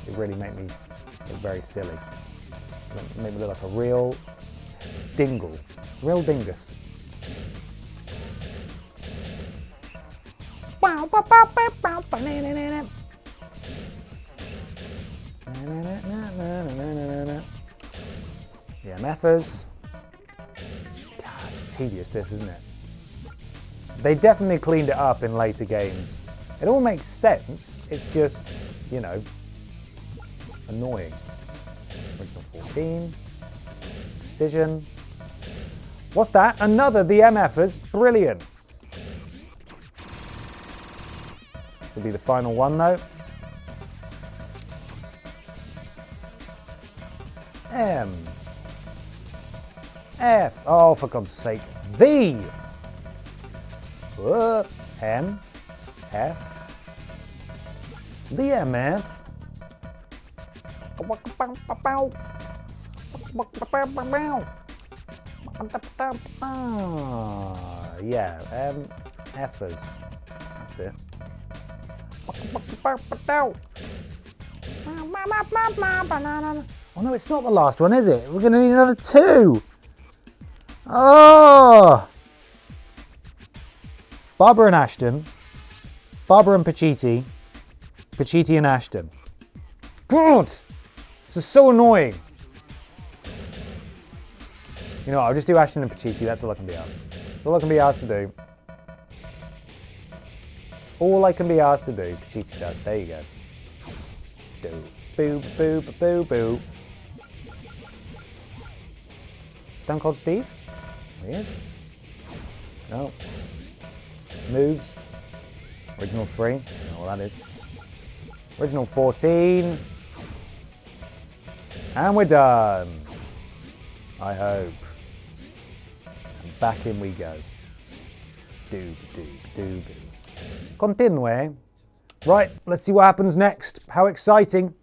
It really made me look very silly. It made me look like a real dingle, real dingus. The M.F.s. God, it's tedious this, isn't it? They definitely cleaned it up in later games. It all makes sense, it's just, you know, annoying. Original 14. Decision. What's that? Another the M.F.s. Brilliant. This will be the final one though. M. F. Oh, for God's sake. The. M. F. The M.F. Yeah, M.F.s. That's it. Oh no, it's not the last one, is it? We're going to need another two. Oh! Barbara and Ashton. Barbara and Pacitti. Pacitti and Ashton. God! This is so annoying. You know what, I'll just do Ashton and Pacitti. That's all I can be asked. That's all I can be asked to do. That's all I can be asked to do. Pacitti does. There you go. Do. Boo, boo, boo, boo. Stone Cold Steve? There he is. No. Moves. Original 3. I don't know what that is. Original 14. And we're done. I hope. And back in we go. Doob, doob, doob. Continue. Right, let's see what happens next. How exciting.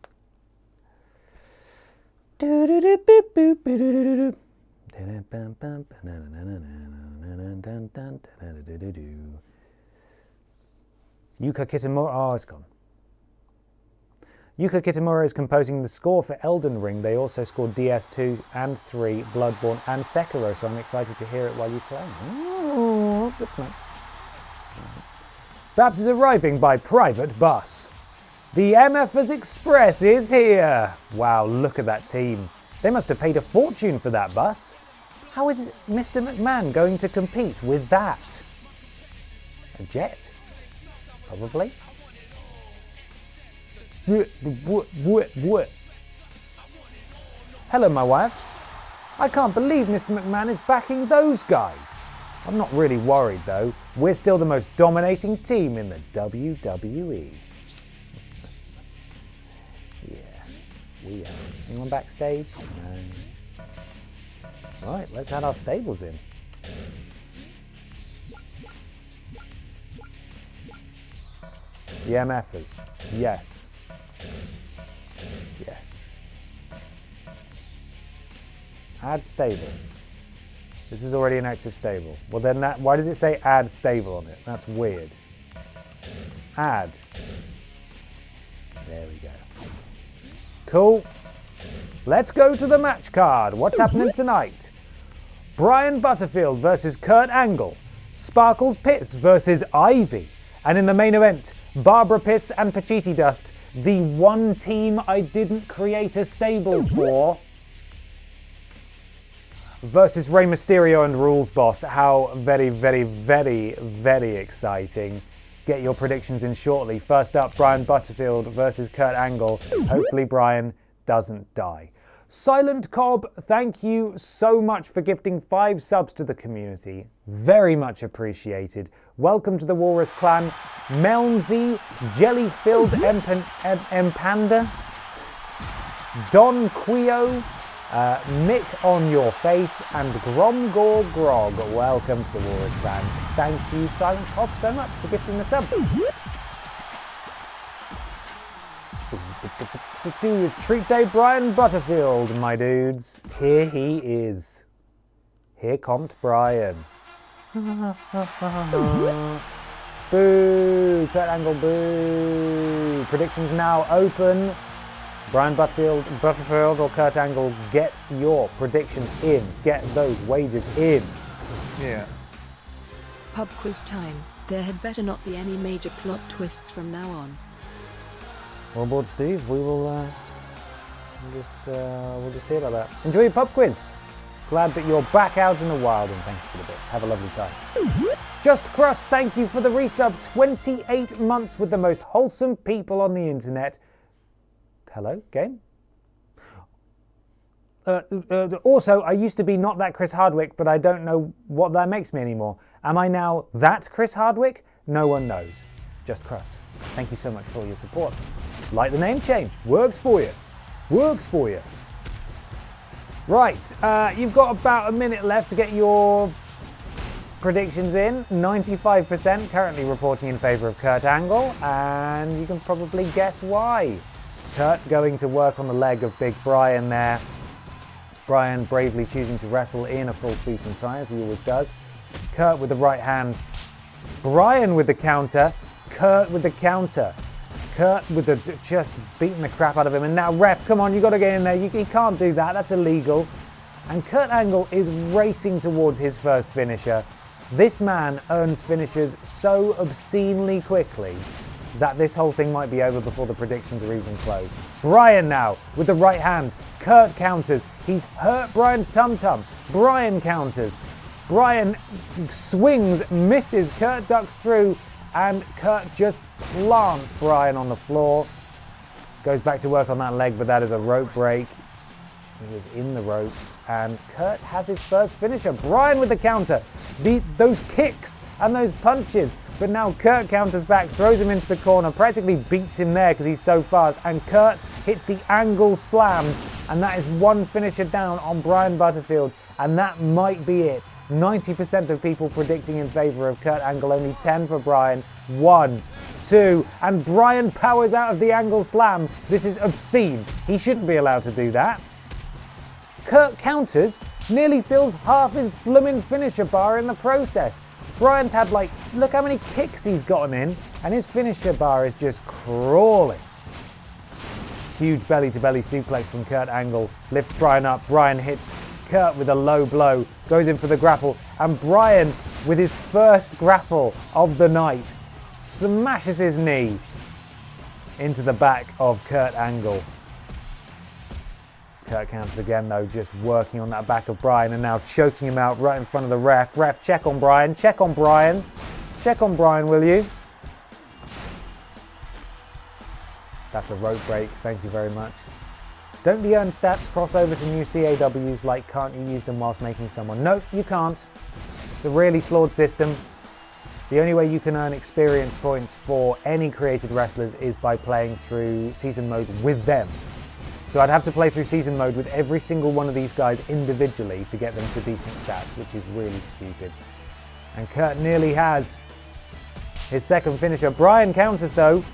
Yuka Kitamura. Oh, it's gone. Yuka Kitamura is composing the score for Elden Ring. They also scored DS2 and 3, Bloodborne and Sekiro, so I'm excited to hear it while you play. Oh, that's good, man. Perhaps is arriving by private bus. The M.F.s Express is here. Wow, look at that team. They must have paid a fortune for that bus. How is Mr. McMahon going to compete with that? A jet? Probably. Hello, my wife. I can't believe Mr. McMahon is backing those guys. I'm not really worried, though. We're still the most dominating team in the WWE. Yeah, we are. Anyone backstage? No. Right, let's add our stables in. The M.F.s. Yes. Yes. Add stable. This is already an active stable. Well then why does it say add stable on it? That's weird. Add. There we go. Cool. Let's go to the match card. What's happening tonight? Brian Butterfield versus Kurt Angle. Sparkles Pitts versus Ivy. And in the main event, Barbara Piss and Pachiti Dust, the one team I didn't create a stable for, versus Rey Mysterio and Rules Boss. How very, very, very, very exciting. Get your predictions in shortly. First up, Brian Butterfield versus Kurt Angle. Hopefully Brian doesn't die. Silent Cobb, thank you so much for gifting 5 subs to the community. Very much appreciated. Welcome to the Walrus Clan. Melmsy, Jelly-Filled Empanda, Don Quio, Mick on Your Face, and Gromgor Grog. Welcome to the Walrus Clan. Thank you, Silent Cobb, so much for gifting the subs. It's treat day Brian Butterfield, my dudes. Here he is. Here comes Brian. Boo! Kurt Angle, boo! Predictions now open. Brian Butterfield or Kurt Angle, get your predictions in. Get those wagers in. Yeah. Pub quiz time. There had better not be any major plot twists from now on. Well, board Steve, we'll just see about that. Enjoy your pub quiz. Glad that you're back out in the wild, and thank you for the bits. Have a lovely time. Just Crust, thank you for the resub. 28 months with the most wholesome people on the internet. Hello, game? Also, I used to be not that Chris Hardwick, but I don't know what that makes me anymore. Am I now that Chris Hardwick? No one knows. Just Crust. Thank you so much for all your support. Like the name change. Works for you. Works for you. Right, you've got about a minute left to get your predictions in. 95% currently reporting in favour of Kurt Angle, and you can probably guess why. Kurt going to work on the leg of Big Brian there. Brian bravely choosing to wrestle in a full suit and tie, as he always does. Kurt with the right hand. Brian with the counter. Kurt with the counter. Kurt with the just beating the crap out of him. And now, ref, come on, you got to get in there. He can't do that. That's illegal. And Kurt Angle is racing towards his first finisher. This man earns finishers so obscenely quickly that this whole thing might be over before the predictions are even closed. Brian now with the right hand. Kurt counters. He's hurt Brian's tum-tum. Brian counters. Brian swings, misses. Kurt ducks through. And Kurt just plants Brian on the floor. Goes back to work on that leg, but that is a rope break. He is in the ropes. And Kurt has his first finisher. Brian with the counter. Those kicks and those punches. But now Kurt counters back, throws him into the corner, practically beats him there because he's so fast. And Kurt hits the angle slam. And that is one finisher down on Brian Butterfield. And that might be it. 90% of people predicting in favour of Kurt Angle, only 10 for Brian. 1, 2, and Brian powers out of the angle slam. This is obscene. He shouldn't be allowed to do that. Kurt counters, nearly fills half his bloomin' finisher bar in the process. Brian's had look how many kicks he's gotten in, and his finisher bar is just crawling. Huge belly-to-belly suplex from Kurt Angle, lifts Brian up. Brian hits Kurt with a low blow, goes in for the grapple, and Brian, with his first grapple of the night, smashes his knee into the back of Kurt Angle. Kurt counts again though, just working on that back of Brian and now choking him out right in front of the ref. Ref, check on Brian, check on Brian. Check on Brian, will you? That's a rope break, thank you very much. Don't the earn stats cross over to new CAWs like can't you use them whilst making someone? No, you can't. It's a really flawed system. The only way you can earn experience points for any created wrestlers is by playing through season mode with them. So I'd have to play through season mode with every single one of these guys individually to get them to decent stats, which is really stupid. And Kurt nearly has his second finisher. Brian counters though,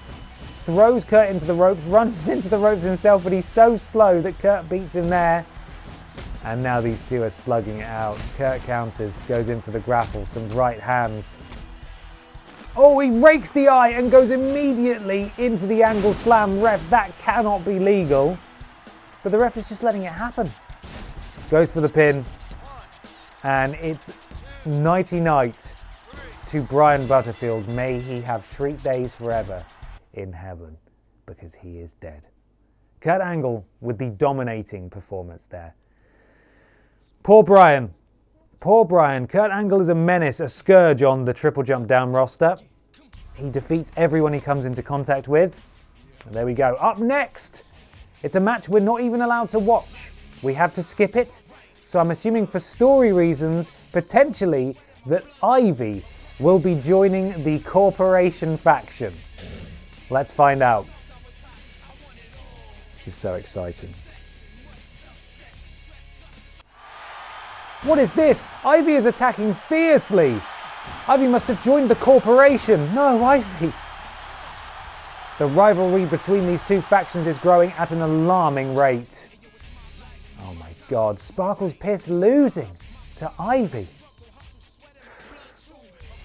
throws Kurt into the ropes, runs into the ropes himself, but he's so slow that Kurt beats him there. And now these two are slugging it out. Kurt counters, goes in for the grapple, some right hands. Oh, he rakes the eye and goes immediately into the angle slam. Ref, that cannot be legal. But the ref is just letting it happen. Goes for the pin. And it's nighty-night to Brian Butterfield. May he have treat days forever in heaven, because he is dead. Kurt Angle with the dominating performance there. Poor Brian. Poor Brian. Kurt Angle is a menace, a scourge on the Triple Jump Down roster. He defeats everyone he comes into contact with. And there we go. Up next, it's a match we're not even allowed to watch. We have to skip it. So I'm assuming for story reasons, potentially, that Ivy will be joining the Corporation faction. Let's find out. This is so exciting. What is this? Ivy is attacking fiercely. Ivy must have joined the Corporation. No, Ivy. The rivalry between these two factions is growing at an alarming rate. Oh my God, Sparkle's Piss losing to Ivy.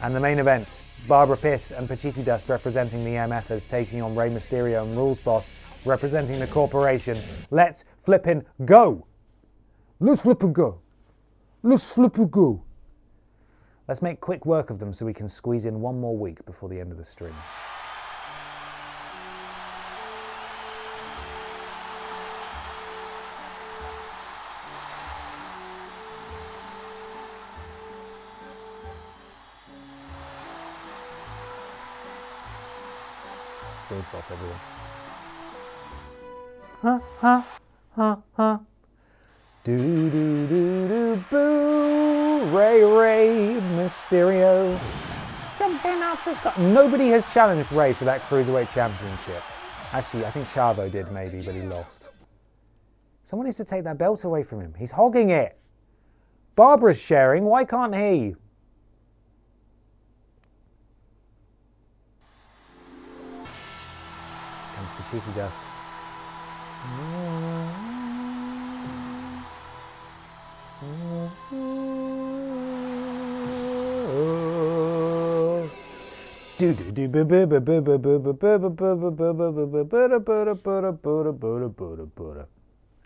And the main event, Barbara Piss and Pachiti Dust representing the M.F.s taking on Rey Mysterio and Rules Boss representing the Corporation. Let's flippin' go. Let's flippin' go. Let's flippin' go. Let's make quick work of them so we can squeeze in one more week before the end of the stream. Rules Boss everyone. Ha ha ha ha. Do do do do boo. Rey Mysterio. Jumping out the sky. Nobody has challenged Rey for that Cruiserweight Championship. Actually, I think Chavo did maybe, but he lost. Someone needs to take that belt away from him. He's hogging it. Barbara's sharing. Why can't he? Comes Pachiti Dust.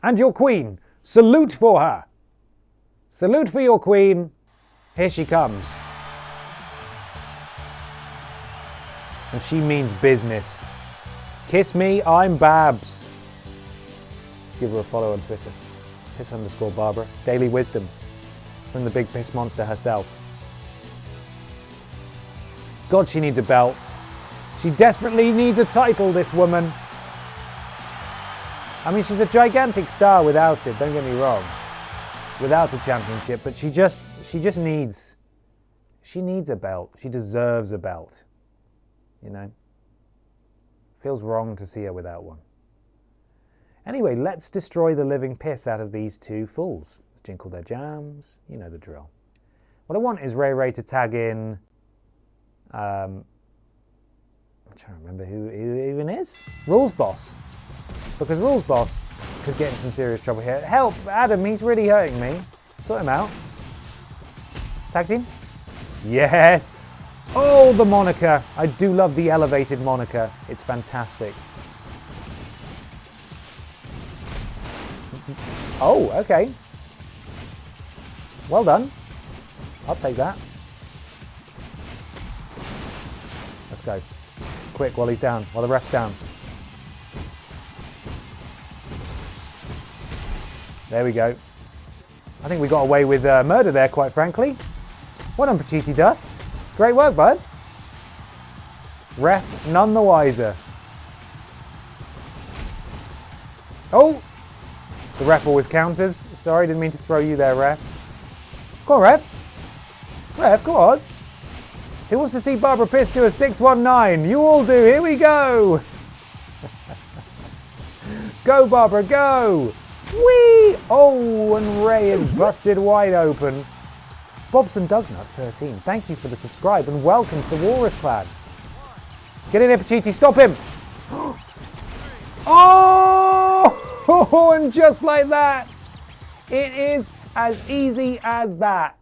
And your queen. Salute for her. Salute for your queen. Here she comes. And she means business. Kiss me, I'm Babs. Give her a follow on Twitter. Piss_Barbara. Daily wisdom from the big piss monster herself. God, she needs a belt. She desperately needs a title, this woman. I mean, she's a gigantic star without it, don't get me wrong. Without a championship, but she just needs a belt. She deserves a belt. You know? Feels wrong to see her without one. Anyway, let's destroy the living piss out of these two fools. Let's jinkle their jams. You know the drill. What I want is Ray to tag in I'm trying to remember who even is. Rules Boss. Because Rules Boss could get in some serious trouble here. Help, Adam, he's really hurting me. Sort him out. Tag team? Yes! Oh, the moniker. I do love the elevated moniker. It's fantastic. Oh, okay. Well done. I'll take that. Let's go. Quick, while he's down, while the ref's down. There we go. I think we got away with murder there, quite frankly. Well done, Pachiti Dust. Great work, bud. Ref, none the wiser. Oh! The ref always counters. Sorry, didn't mean to throw you there, ref. Go on, ref. Ref, go on. Who wants to see Barbara Piss do a 619? You all do. Here we go. Go, Barbara, go. Whee! Oh, and Ray is busted wide open. Bobson Dugnut 13, thank you for the subscribe and welcome to the Walrus Clan. Get in there, Pachiti, stop him! Oh! And just like that, it is as easy as that.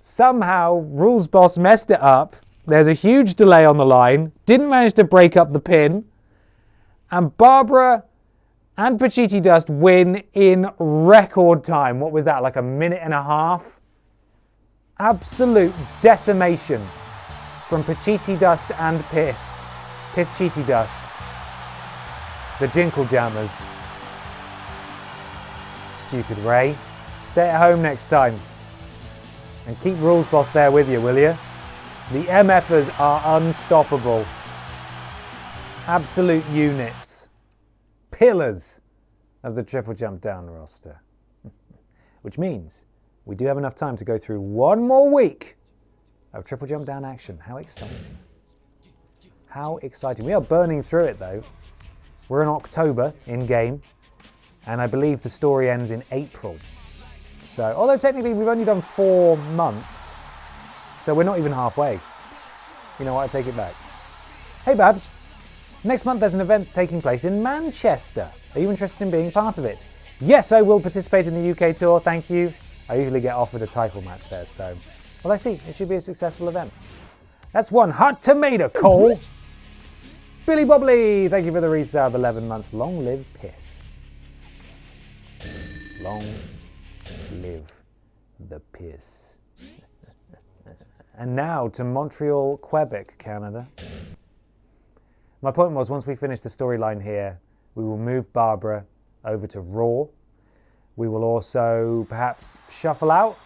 Somehow, Rules Boss messed it up. There's a huge delay on the line, didn't manage to break up the pin, and Barbara and Pachiti Dust win in record time. What was that, like a minute and a half? Absolute decimation from Pachiti Dust and Piss. Piss Cheaty Dust. The Jinkle Jammers. Stupid Ray. Stay at home next time. And keep Rules Boss there with you, will you? The M.F.s are unstoppable. Absolute units. Pillars of the Triple Jump Down roster. Which means we do have enough time to go through one more week of Triple Jump Down action. How exciting. How exciting. We are burning through it though. We're in October in game, and I believe the story ends in April. So, although technically we've only done 4 months, so we're not even halfway. You know what, I take it back. Hey Babs, next month there's an event taking place in Manchester. Are you interested in being part of it? Yes, I will participate in the UK tour, thank you. I usually get offered a title match there, so... Well, I see. It should be a successful event. That's one hot tomato, Cole! Billy Bobbly, thank you for the resub. 11 months. Long live Piss. Long live the Piss. And now to Montreal, Quebec, Canada. My point was, once we finish the storyline here, we will move Barbara over to Raw. We will also perhaps shuffle out.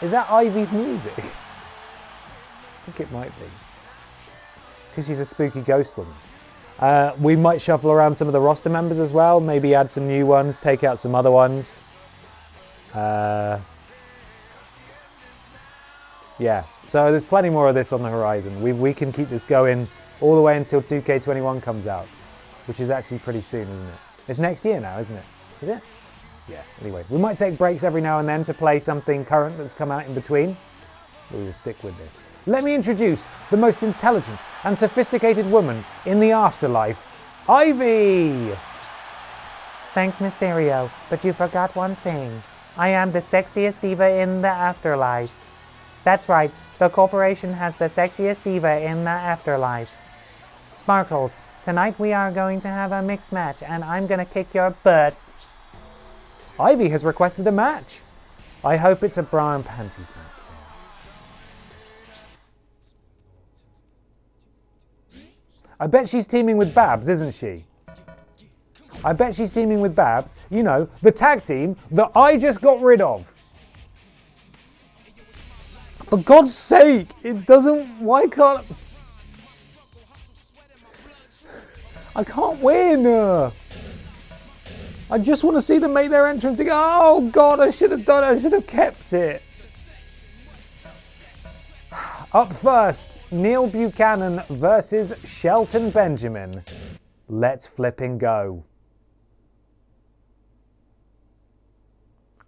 Is that Ivy's music? I think it might be. Because she's a spooky ghost woman. We might shuffle around some of the roster members as well. Maybe add some new ones, take out some other ones. Yeah, so there's plenty more of this on the horizon. We can keep this going all the way until 2K21 comes out, which is actually pretty soon, isn't it? It's next year now, isn't it? Is it? Yeah, anyway. We might take breaks every now and then to play something current that's come out in between. We will stick with this. Let me introduce the most intelligent and sophisticated woman in the afterlife, Ivy! Thanks, Mysterio, but you forgot one thing. I am the sexiest diva in the afterlife. That's right, the corporation has the sexiest diva in the afterlife. Sparkles, tonight we are going to have a mixed match and I'm gonna kick your butt. Ivy has requested a match. I hope it's a bra and panties match. I bet she's teaming with Babs, isn't she? I bet she's teaming with Babs. You know, the tag team that I just got rid of. For God's sake, it doesn't... Why can't... I can't win! I just want to see them make their entrance to go, oh God, I should have done it, I should have kept it. Up first, Neil Buchanan versus Shelton Benjamin. Let's flipping go.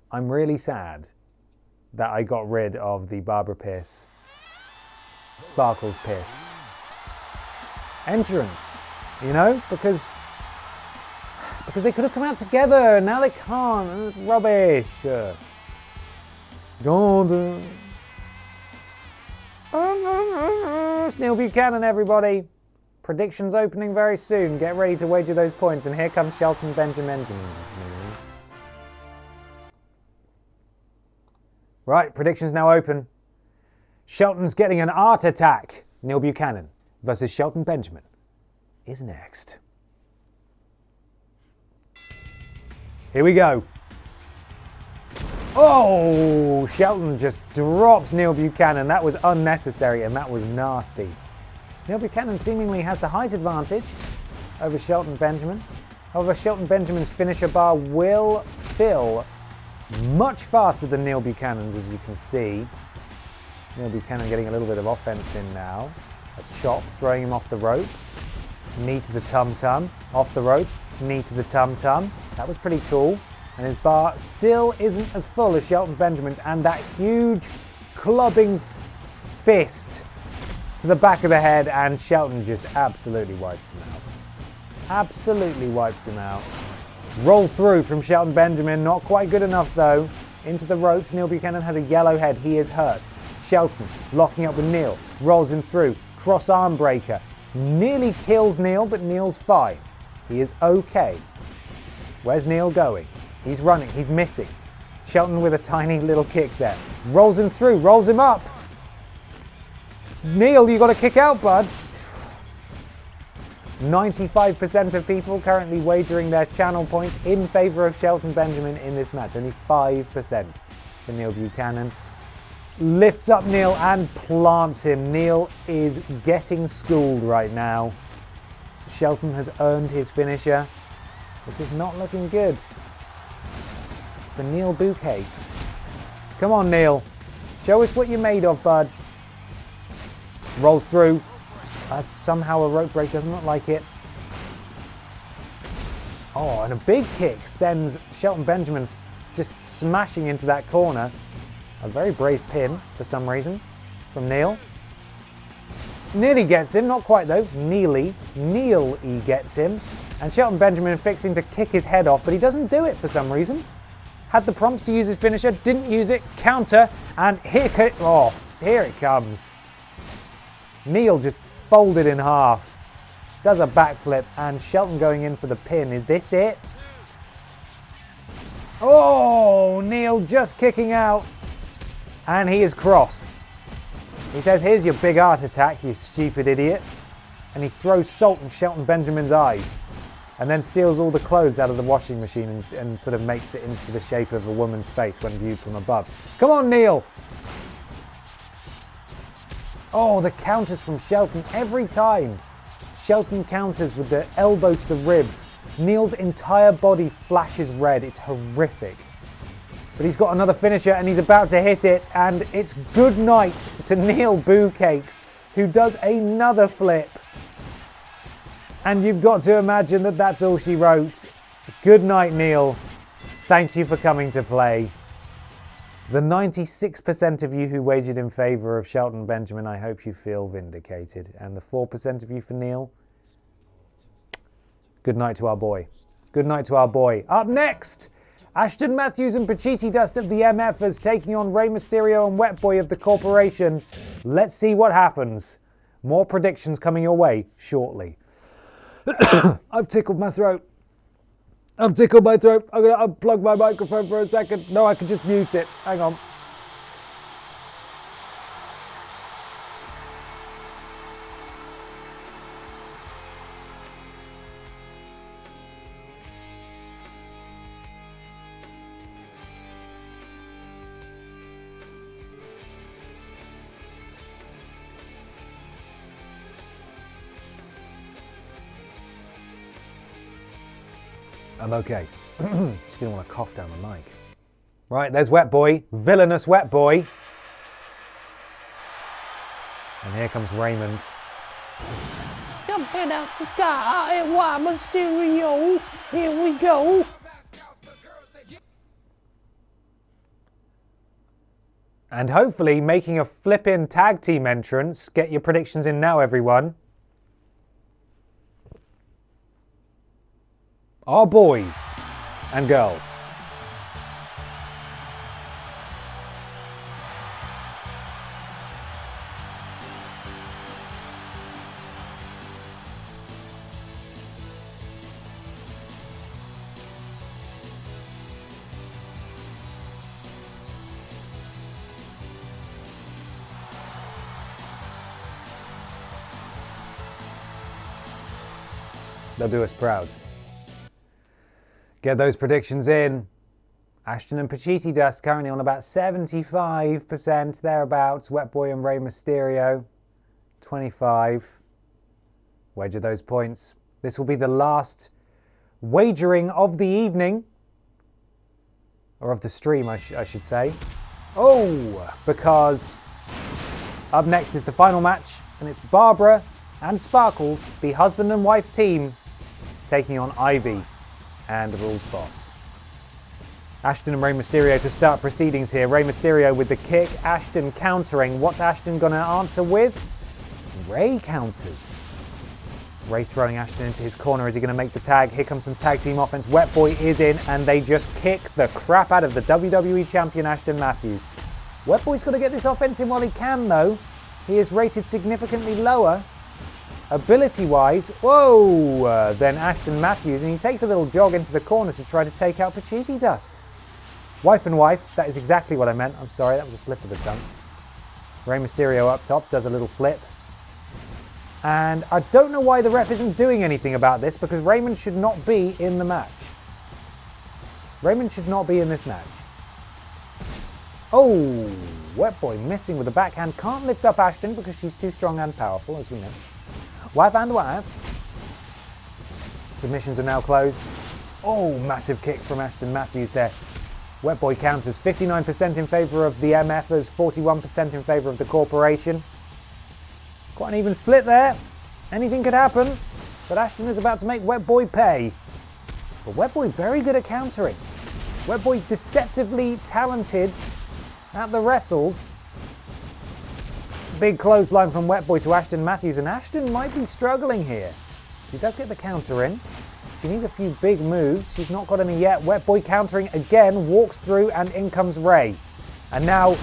I'm really sad that I got rid of the Barbara Pierce, Sparkles Pierce entrance, you know, because they could have come out together and now they can't, and it's rubbish. Golden. It's Neil Buchanan, everybody. Predictions opening very soon. Get ready to wager those points, and here comes Shelton Benjamin. Right, predictions now open. Shelton's getting an art attack. Neil Buchanan versus Shelton Benjamin is next. Here we go. Oh, Shelton just drops Neil Buchanan. That was unnecessary and that was nasty. Neil Buchanan seemingly has the height advantage over Shelton Benjamin. However, Shelton Benjamin's finisher bar will fill much faster than Neil Buchanan's, as you can see. Neil Buchanan getting a little bit of offense in now. A chop, throwing him off the ropes. Knee to the tum-tum. Off the ropes, knee to the tum-tum. That was pretty cool. And his bar still isn't as full as Shelton Benjamin's, and that huge clubbing fist to the back of the head, and Shelton just absolutely wipes him out. Absolutely wipes him out. Roll through from Shelton Benjamin, not quite good enough though. Into the ropes, Neil Buchanan has a yellow head, he is hurt. Shelton locking up with Neil, rolls him through, cross arm breaker. Nearly kills Neil, but Neil's fine. He is okay. Where's Neil going? He's running, he's missing. Shelton with a tiny little kick there. Rolls him through, rolls him up. Neil, you got to kick out, bud. 95% of people currently wagering their channel points in favour of Shelton Benjamin in this match. Only 5% for Neil Buchanan. Lifts up Neil and plants him. Neil is getting schooled right now. Shelton has earned his finisher. This is not looking good for Neil Bucakes. Come on, Neil. Show us what you're made of, bud. Rolls through. Somehow a rope break, doesn't look like it. Oh, and a big kick sends Shelton Benjamin just smashing into that corner. A very brave pin for some reason from Neil. Nearly gets him, not quite though. Nearly gets him. And Shelton Benjamin fixing to kick his head off, but he doesn't do it for some reason. Had the prompts to use his finisher, didn't use it, counter, and here it comes. Neil just folded in half, does a backflip, and Shelton going in for the pin. Is this it? Oh, Neil just kicking out, and he is cross. He says, here's your big art attack, you stupid idiot. And he throws salt in Shelton Benjamin's eyes, and then steals all the clothes out of the washing machine and sort of makes it into the shape of a woman's face when viewed from above. Come on, Neil. Oh, the counters from Shelton every time. Shelton counters with the elbow to the ribs. Neil's entire body flashes red. It's horrific. But he's got another finisher and he's about to hit it, and it's good night to Neil Bucakes, who does another flip. And you've got to imagine that that's all she wrote. Good night, Neil. Thank you for coming to play. The 96% of you who wagered in favour of Shelton Benjamin, I hope you feel vindicated. And the 4% of you for Neil, good night to our boy. Good night to our boy. Up next, Ashton Matthews and Pachiti Dust of the M.F.s taking on Rey Mysterio and Wet Boy of the Corporation. Let's see what happens. More predictions coming your way shortly. I've tickled my throat. I'm going to unplug my microphone for a second. No, I can just mute it. Hang on. I'm okay. Just didn't want to cough down the mic. Right, there's Wet Boy. Villainous Wet Boy. And here comes Raymond. Jumping out the sky, why Mysterio? Here we go. And hopefully making a flip-in tag team entrance. Get your predictions in now, everyone. Our boys and girl. They'll do us proud. Get those predictions in. Ashton and Pachiti Dust currently on about 75% thereabouts. Wet Boy and Rey Mysterio, 25. Wager those points. This will be the last wagering of the evening. Or of the stream, I should say. Oh, because up next is the final match. And it's Barbara and Sparkles, the husband and wife team, taking on Ivy and the Rules Boss. Ashton and Rey Mysterio to start proceedings here. Rey Mysterio with the kick, Ashton countering. What's Ashton going to answer with? Rey counters. Rey throwing Ashton into his corner. Is he going to make the tag? Here comes some tag team offense. Wet Boy is in and they just kick the crap out of the WWE Champion Ashton Matthews. Wet Boy's got to get this offense in while he can though. He is rated significantly lower ability-wise, then Ashton Matthews, and he takes a little jog into the corner to try to take out Pachiti Dust. Wife and wife, that is exactly what I meant. I'm sorry, that was a slip of the tongue. Rey Mysterio up top, does a little flip. And I don't know why the ref isn't doing anything about this, because Raymond should not be in the match. Raymond should not be in this match. Oh, Wet Boy missing with the backhand. Can't lift up Ashton because she's too strong and powerful, as we know. Wife and wife. Submissions are now closed. Oh, massive kick from Ashton Matthews there. Wet Boy counters. 59% in favour of the M.F.s, 41% in favour of the Corporation. Quite an even split there. Anything could happen. But Ashton is about to make Wet Boy pay. But Wet Boy very good at countering. Wet Boy deceptively talented at the wrestles. Big clothesline from Wet Boy to Ashton Matthews, and Ashton might be struggling here. She does get the counter in. She needs a few big moves. She's not got any yet. Wet Boy countering again, walks through, and in comes Rey. And now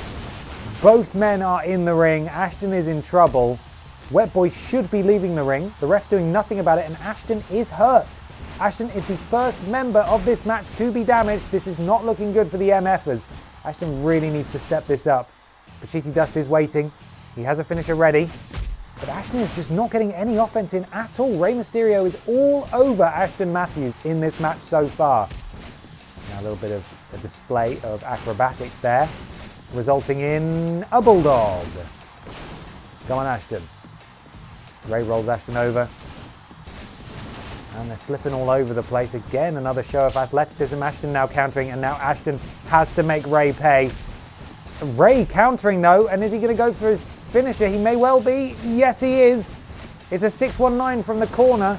both men are in the ring. Ashton is in trouble. Wet Boy should be leaving the ring. The ref's doing nothing about it, and Ashton is hurt. Ashton is the first member of this match to be damaged. This is not looking good for the M.F.s. Ashton really needs to step this up. Pachiti Dust is waiting. He has a finisher ready, but Ashton is just not getting any offense in at all. Rey Mysterio is all over Ashton Matthews in this match so far. Now a little bit of a display of acrobatics there, resulting in a bulldog. Come on, Ashton. Rey rolls Ashton over. And they're slipping all over the place. Again, another show of athleticism. Ashton now countering, and now Ashton has to make Rey pay. Rey countering though, and is he going to go for his finisher? He may well be. Yes, he is. It's a 619 from the corner.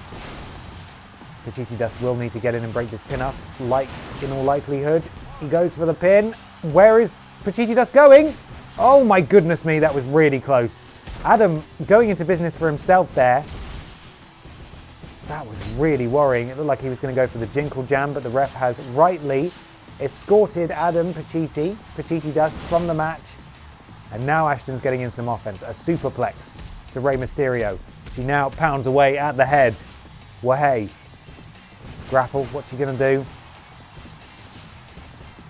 Pachiti Dust will need to get in and break this pin up, like in all likelihood. He goes for the pin. Where is Pachiti Dust going? Oh my goodness me, that was really close. Adam going into business for himself there. That was really worrying. It looked like he was going to go for the Jinkle Jam, but the ref has rightly escorted Adam Pachiti Dust from the match. And now Ashton's getting in some offense. A superplex to Rey Mysterio. She now pounds away at the head. Wahey. Grapple, what's she going to do?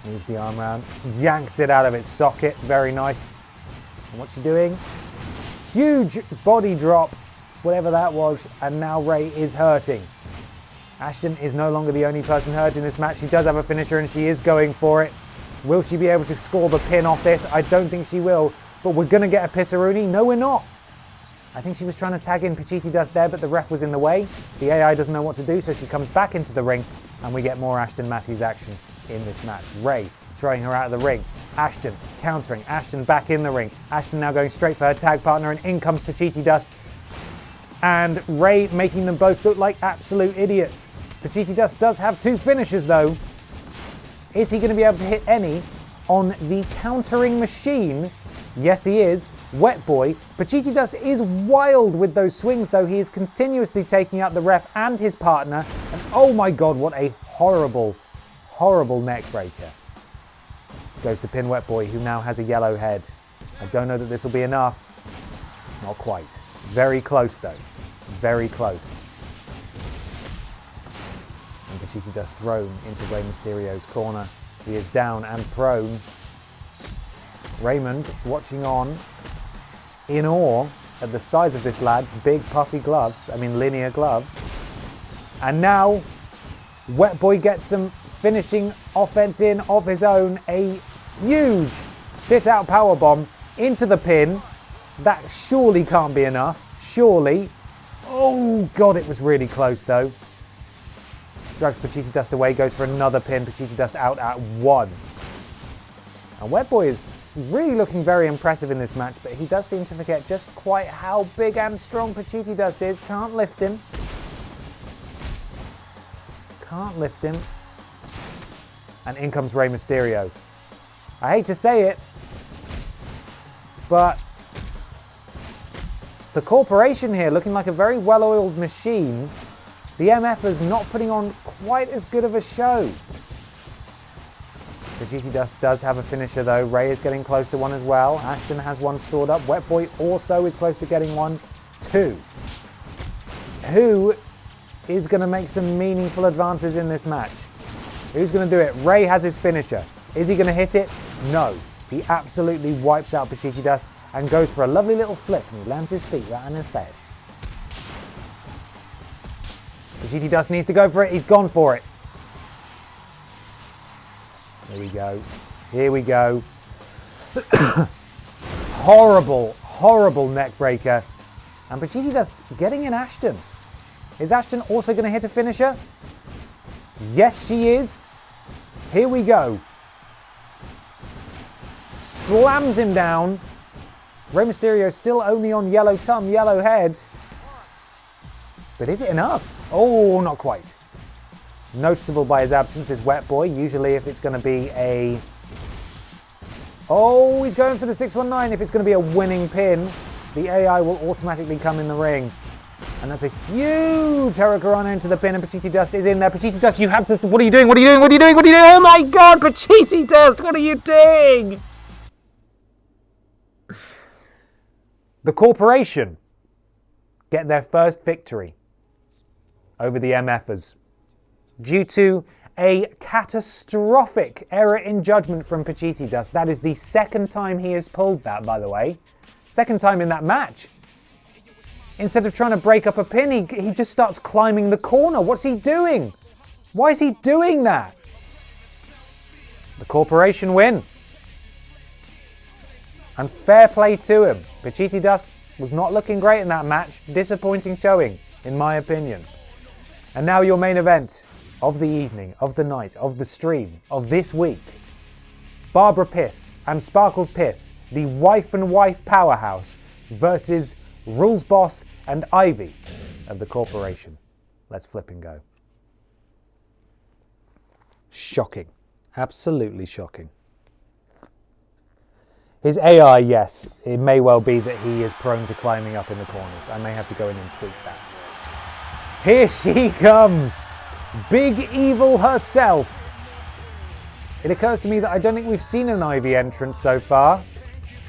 Moves the arm round. Yanks it out of its socket. Very nice. And what's she doing? Huge body drop, whatever that was. And now Rey is hurting. Ashton is no longer the only person hurt in this match. She does have a finisher and she is going for it. Will she be able to score the pin off this? I don't think she will. But we're going to get a pisseroonie. No, we're not. I think she was trying to tag in Pachiti Dust there, but the ref was in the way. The AI doesn't know what to do, so she comes back into the ring, and we get more Ashton Matthews action in this match. Rey throwing her out of the ring. Ashton countering. Ashton back in the ring. Ashton now going straight for her tag partner, and in comes Pachiti Dust. And Rey making them both look like absolute idiots. Pachiti Dust does have two finishers though. Is he going to be able to hit any on the countering machine. Yes, he is. Wet Boy. Pachiti Dust is wild with those swings, though. He is continuously taking out the ref and his partner. And oh my god, what a horrible, horrible neck breaker. Goes to pin Wet Boy, who now has a yellow head. I don't know that this will be enough. Not quite. Very close, though. Very close. And Pachiti Dust thrown into Rey Mysterio's corner. He is down and prone. Raymond watching on in awe at the size of this lad's big puffy gloves, linear gloves. And now Wet Boy gets some finishing offense in of his own. A huge sit-out powerbomb into the pin. That surely can't be enough. Surely. Oh god, it was really close though. Drags Pachiti Dust away, goes for another pin. Pachiti Dust out at 1. And Wet Boy is really looking very impressive in this match, but he does seem to forget just quite how big and strong Pachiti Dust is. Can't lift him. Can't lift him. And in comes Rey Mysterio. I hate to say it, but the corporation here looking like a very well-oiled machine. The M.F.s not putting on quite as good of a show. Pachiti Dust does have a finisher though. Ray is getting close to one as well. Ashton has one stored up. Wet Boy also is close to getting one too. Who is going to make some meaningful advances in this match? Who's going to do it? Ray has his finisher. Is he going to hit it? No. He absolutely wipes out Pachiti Dust and goes for a lovely little flip, and he lands his feet right on his face. Pachiti Dust needs to go for it. He's gone for it. Here we go. Here we go. Horrible, horrible neck breaker. And Pachiti Dust getting in Ashton. Is Ashton also going to hit a finisher? Yes, she is. Here we go. Slams him down. Rey Mysterio still only on yellow tum, yellow head. But is it enough? Oh, not quite. Noticeable by his absence is Wet Boy. Usually if it's going to be a... Oh, he's going for the 619. If it's going to be a winning pin, the AI will automatically come in the ring. And that's a huge Hurricanrana into the pin, and Pachiti Dust is in there. Pachiti Dust, you have to... What are you doing? What are you doing? What are you doing? What are you doing? Oh my god, Pachiti Dust, what are you doing? The corporation get their first victory over the M.F.s due to a catastrophic error in judgment from Pachiti Dust. That is the second time he has pulled that, by the way. Second time in that match. Instead of trying to break up a pin, he just starts climbing the corner. What's he doing? Why is he doing that? The corporation win. And fair play to him. Pachiti Dust was not looking great in that match. Disappointing showing, in my opinion. And now your main event of the evening, of the night, of the stream, of this week. Barbara Piss and Sparkles Piss, the wife and wife powerhouse, versus Rules Boss and Ivy of the corporation. Let's flip and go. Shocking. Absolutely shocking. His AI, yes, it may well be that he is prone to climbing up in the corners. I may have to go in and tweak that. Here she comes. Big Evil herself. It occurs to me that I don't think we've seen an Ivy entrance so far.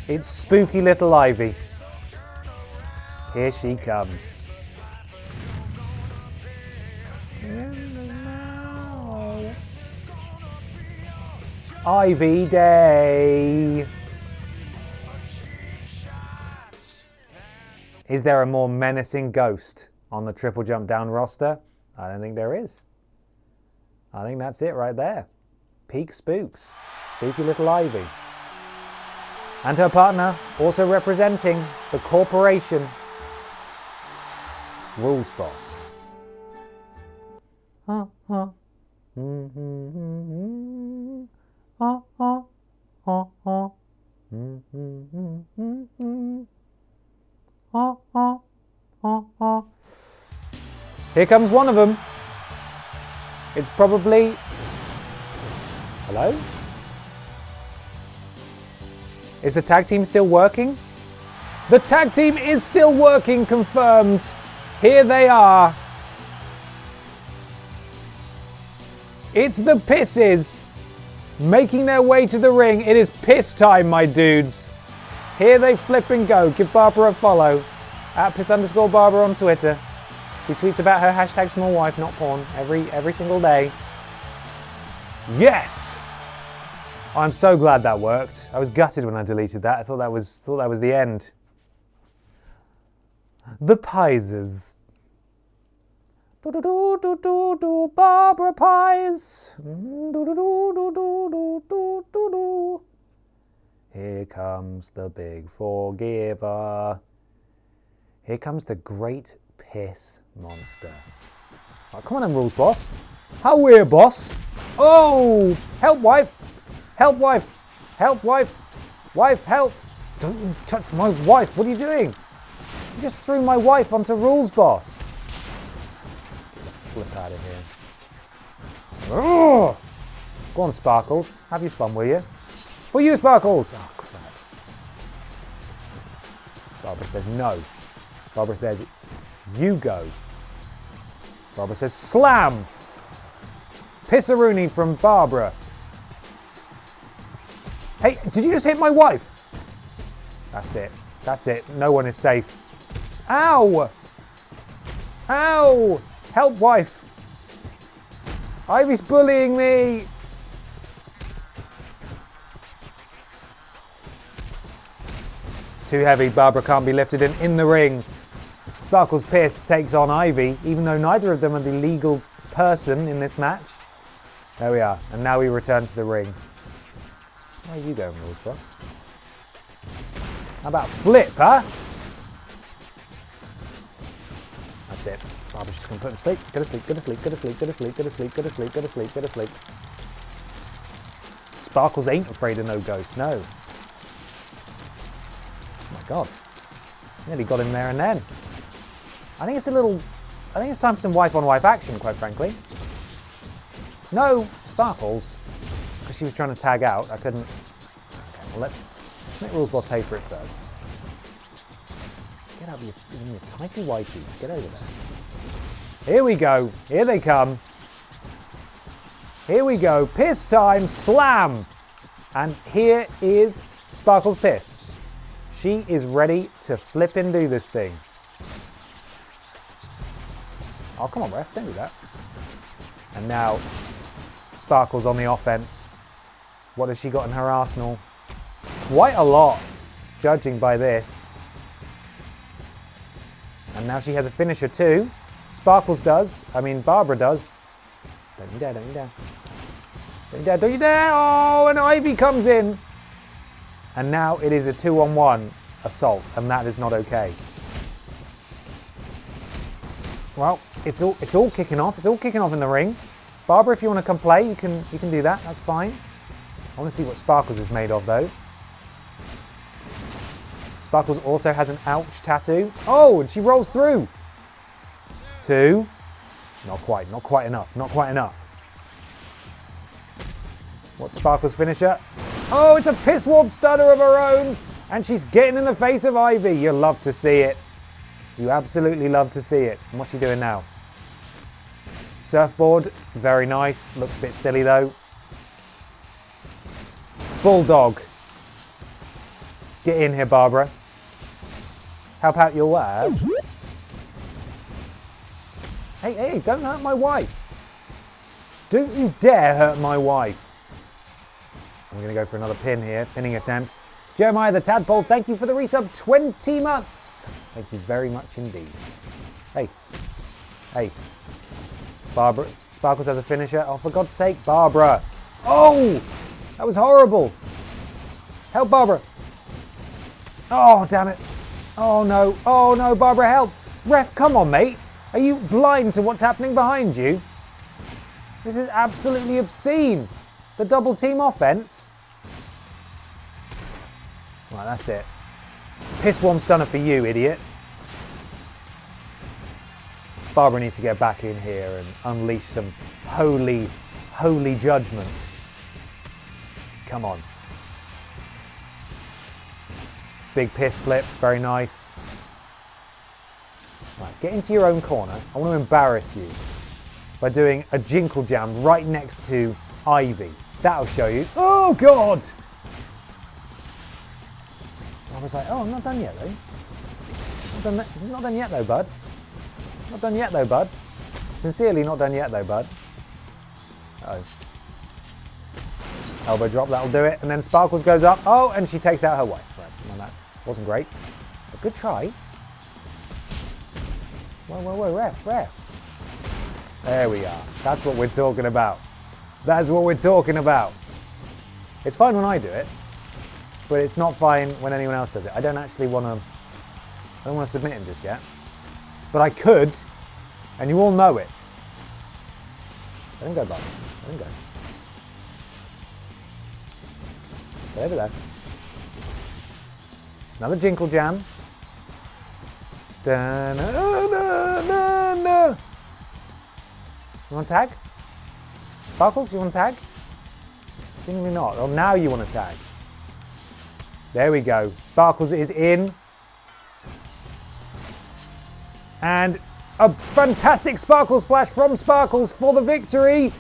It's spooky little Ivy. Here she comes. Ivy Day. Is there a more menacing ghost on the Triple Jump Down roster? I don't think there is. I think that's it right there. Peak Spooks. Spooky little Ivy. And her partner, also representing the corporation, Rules Boss. Here comes one of them. It's probably... Hello? Is the tag team still working? The tag team is still working, confirmed. Here they are. It's the Pisses making their way to the ring. It is piss time, my dudes. Here they flip and go. Give Barbara a follow. At @piss_Barbara on Twitter. She tweets about her hashtag small wife, not porn, every single day. Yes! I'm so glad that worked. I was gutted when I deleted that. I thought that was the end. The Pises. Barbara Pies. Here comes the big forgiver. Here comes the great piss monster. Oh, come on then, rules boss. How weird, boss. Oh, help, wife. Help, wife. Help, wife. Wife, help. Don't you touch my wife. What are you doing? You just threw my wife onto rules boss. Get the flip out of here. Ugh. Go on, Sparkles. Have your fun, will you? For you, Sparkles. Oh, crap. Barbara says no. Barbara says, you go. Barbara says, slam. Pissaroony from Barbara. Hey, did you just hit my wife? That's it. That's it. No one is safe. Ow! Ow! Help, wife. Ivy's bullying me. Too heavy. Barbara can't be lifted in the ring. Sparkles Piss takes on Ivy, even though neither of them are the legal person in this match. There we are. And now we return to the ring. Where are you going, rules boss? How about flip, huh? That's it. Barbara's just going to put him to sleep. Go to sleep, go to sleep, go to sleep, go to sleep, go to sleep, go to sleep, go to sleep, go to sleep. Sparkles ain't afraid of no ghosts, no. Oh my God. Nearly got him there and then. I think it's time for some wife-on-wife action, quite frankly. No, Sparkles. Because she was trying to tag out, I couldn't. Okay, well, let's make Rules Boss pay for it first. Get out of your tighty whities. Get over there. Here we go. Here they come. Here we go. Piss time. Slam. And here is Sparkles Piss. She is ready to flip and do this thing. Oh, come on, ref. Don't do that. And now, Sparkles on the offense. What has she got in her arsenal? Quite a lot, judging by this. And now she has a finisher too. Sparkles does. I mean, Barbara does. Don't you dare, don't you dare. Don't you dare, don't you dare. Oh, and Ivy comes in. And now it is a 2-on-1 assault, and that is not okay. Well, it's all kicking off. It's all kicking off in the ring. Barbara, if you want to come play, you can do that. That's fine. I want to see what Sparkles is made of, though. Sparkles also has an ouch tattoo. Oh, and she rolls through. 2. Not quite enough, not quite enough. What's Sparkles' finisher? Oh, it's a piss warp stunner of her own. And she's getting in the face of Ivy. You love to see it. You absolutely love to see it. And what's she doing now? Surfboard, very nice. Looks a bit silly though. Bulldog. Get in here, Barbara. Help out your wife. Hey, don't hurt my wife. Don't you dare hurt my wife. I'm going to go for another pin here, pinning attempt. Jeremiah the Tadpole, thank you for the resub, 20 months. Thank you very much indeed. Hey. Barbara, Sparkles has a finisher. Oh, for God's sake, Barbara. Oh, that was horrible. Help, Barbara. Oh, damn it. Oh, no, Barbara, help. Ref, come on, mate. Are you blind to what's happening behind you? This is absolutely obscene. The double team offense. Right, that's it. Piss warm stunner for you, idiot. Barbara needs to get back in here and unleash some holy judgment. Come on. Big piss flip, very nice. Right, get into your own corner. I want to embarrass you by doing a jinkle jam right next to Ivy. That'll show you. Oh, God! I was like, oh, I'm not done yet, though. Not done yet, though, bud. Not done yet, though, bud. Sincerely not done yet, though, bud. Uh-oh. Elbow drop, that'll do it. And then Sparkles goes up. Oh, and she takes out her wife. Right, well, that wasn't great. A good try. Whoa, ref. There we are. That's what we're talking about. That's what we're talking about. It's fine when I do it, but it's not fine when anyone else does it. I don't want to submit him just yet. But I could, and you all know it. Let him go, bud. Let him go. Stay over there. Another jinkle jam. Da-na-na-na-na. You want to tag? Sparkles, you want to tag? Seemingly not. Oh, now you want to tag. There we go. Sparkles is in. And a fantastic Sparkle splash from Sparkles for the victory.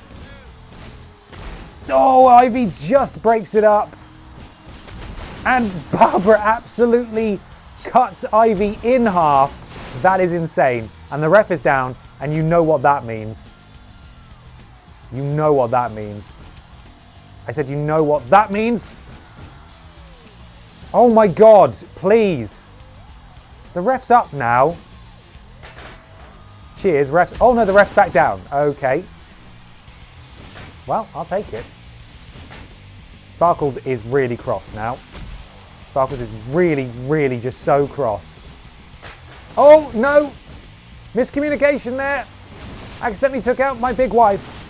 Oh, Ivy just breaks it up. And Barbara absolutely cuts Ivy in half. That is insane. And the ref is down, and you know what that means. You know what that means. I said you know what that means. Oh my God, please. The ref's up now. Cheers, refs. Oh no, the ref's back down. Okay. Well, I'll take it. Sparkles is really cross now. Sparkles is really just so cross. Oh, no! Miscommunication there. Accidentally took out my big wife.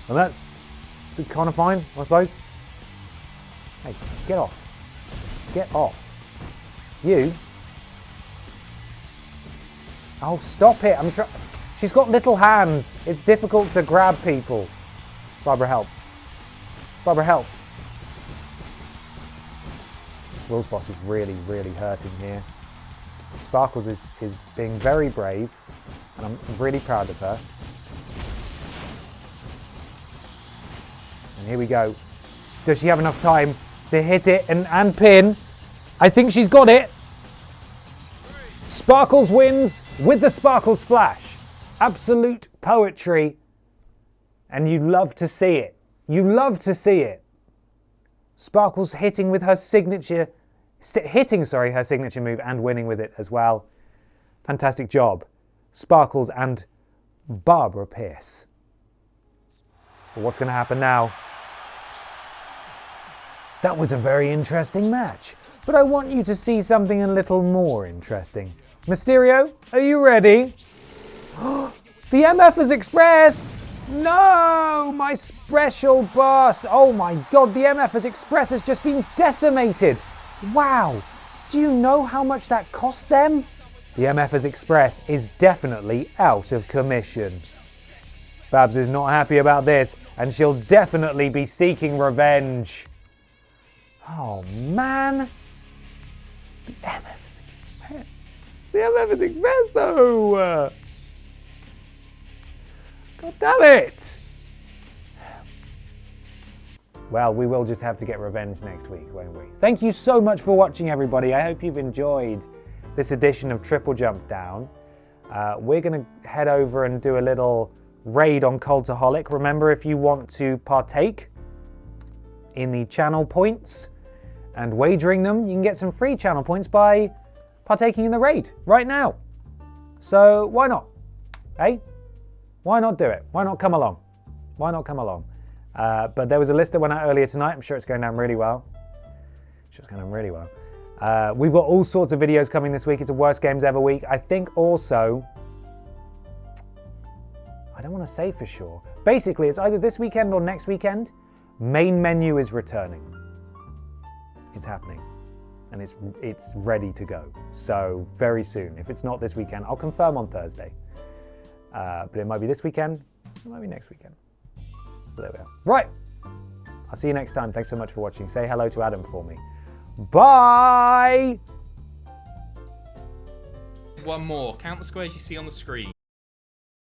And that's kind of fine, I suppose. Hey, get off. Get off. You. Oh, stop it. She's got little hands. It's difficult to grab people. Barbara, help. Barbara, help. Will's boss is really hurting here. Sparkles is being very brave, and I'm really proud of her. And here we go. Does she have enough time to hit it and pin? I think she's got it. Sparkles wins with the Sparkle Splash. Absolute poetry. And you love to see it. You love to see it. Sparkles hitting with her signature, her signature move and winning with it as well. Fantastic job. Sparkles and Barbara Pierce. But what's going to happen now? That was a very interesting match, but I want you to see something a little more interesting. Mysterio, are you ready? The M.F.s Express! No, my special boss. Oh my God, the M.F.s Express has just been decimated. Wow, do you know how much that cost them? The M.F.s Express is definitely out of commission. Babs is not happy about this, and she'll definitely be seeking revenge. Oh man. The M.F.s Express. The M.F.s Express though. God damn it! Well, we will just have to get revenge next week, won't we? Thank you so much for watching, everybody. I hope you've enjoyed this edition of TripleJump Down. We're going to head over and do a little raid on Cultaholic. Remember, if you want to partake in the channel points and wagering them, you can get some free channel points by partaking in the raid right now. So why not? Eh? Why not do it? Why not come along? Why not come along? But there was a list that went out earlier tonight. I'm sure it's going down really well. We've got all sorts of videos coming this week. It's a Worst Games Ever week. I think also, I don't want to say for sure. Basically, it's either this weekend or next weekend. Main Menu is returning. It's happening. And it's ready to go. So very soon. If it's not this weekend, I'll confirm on Thursday. But it might be this weekend, it might be next weekend. So there we are. Right, I'll see you next time. Thanks so much for watching. Say hello to Adam for me. Bye! One more. Count the squares you see on the screen.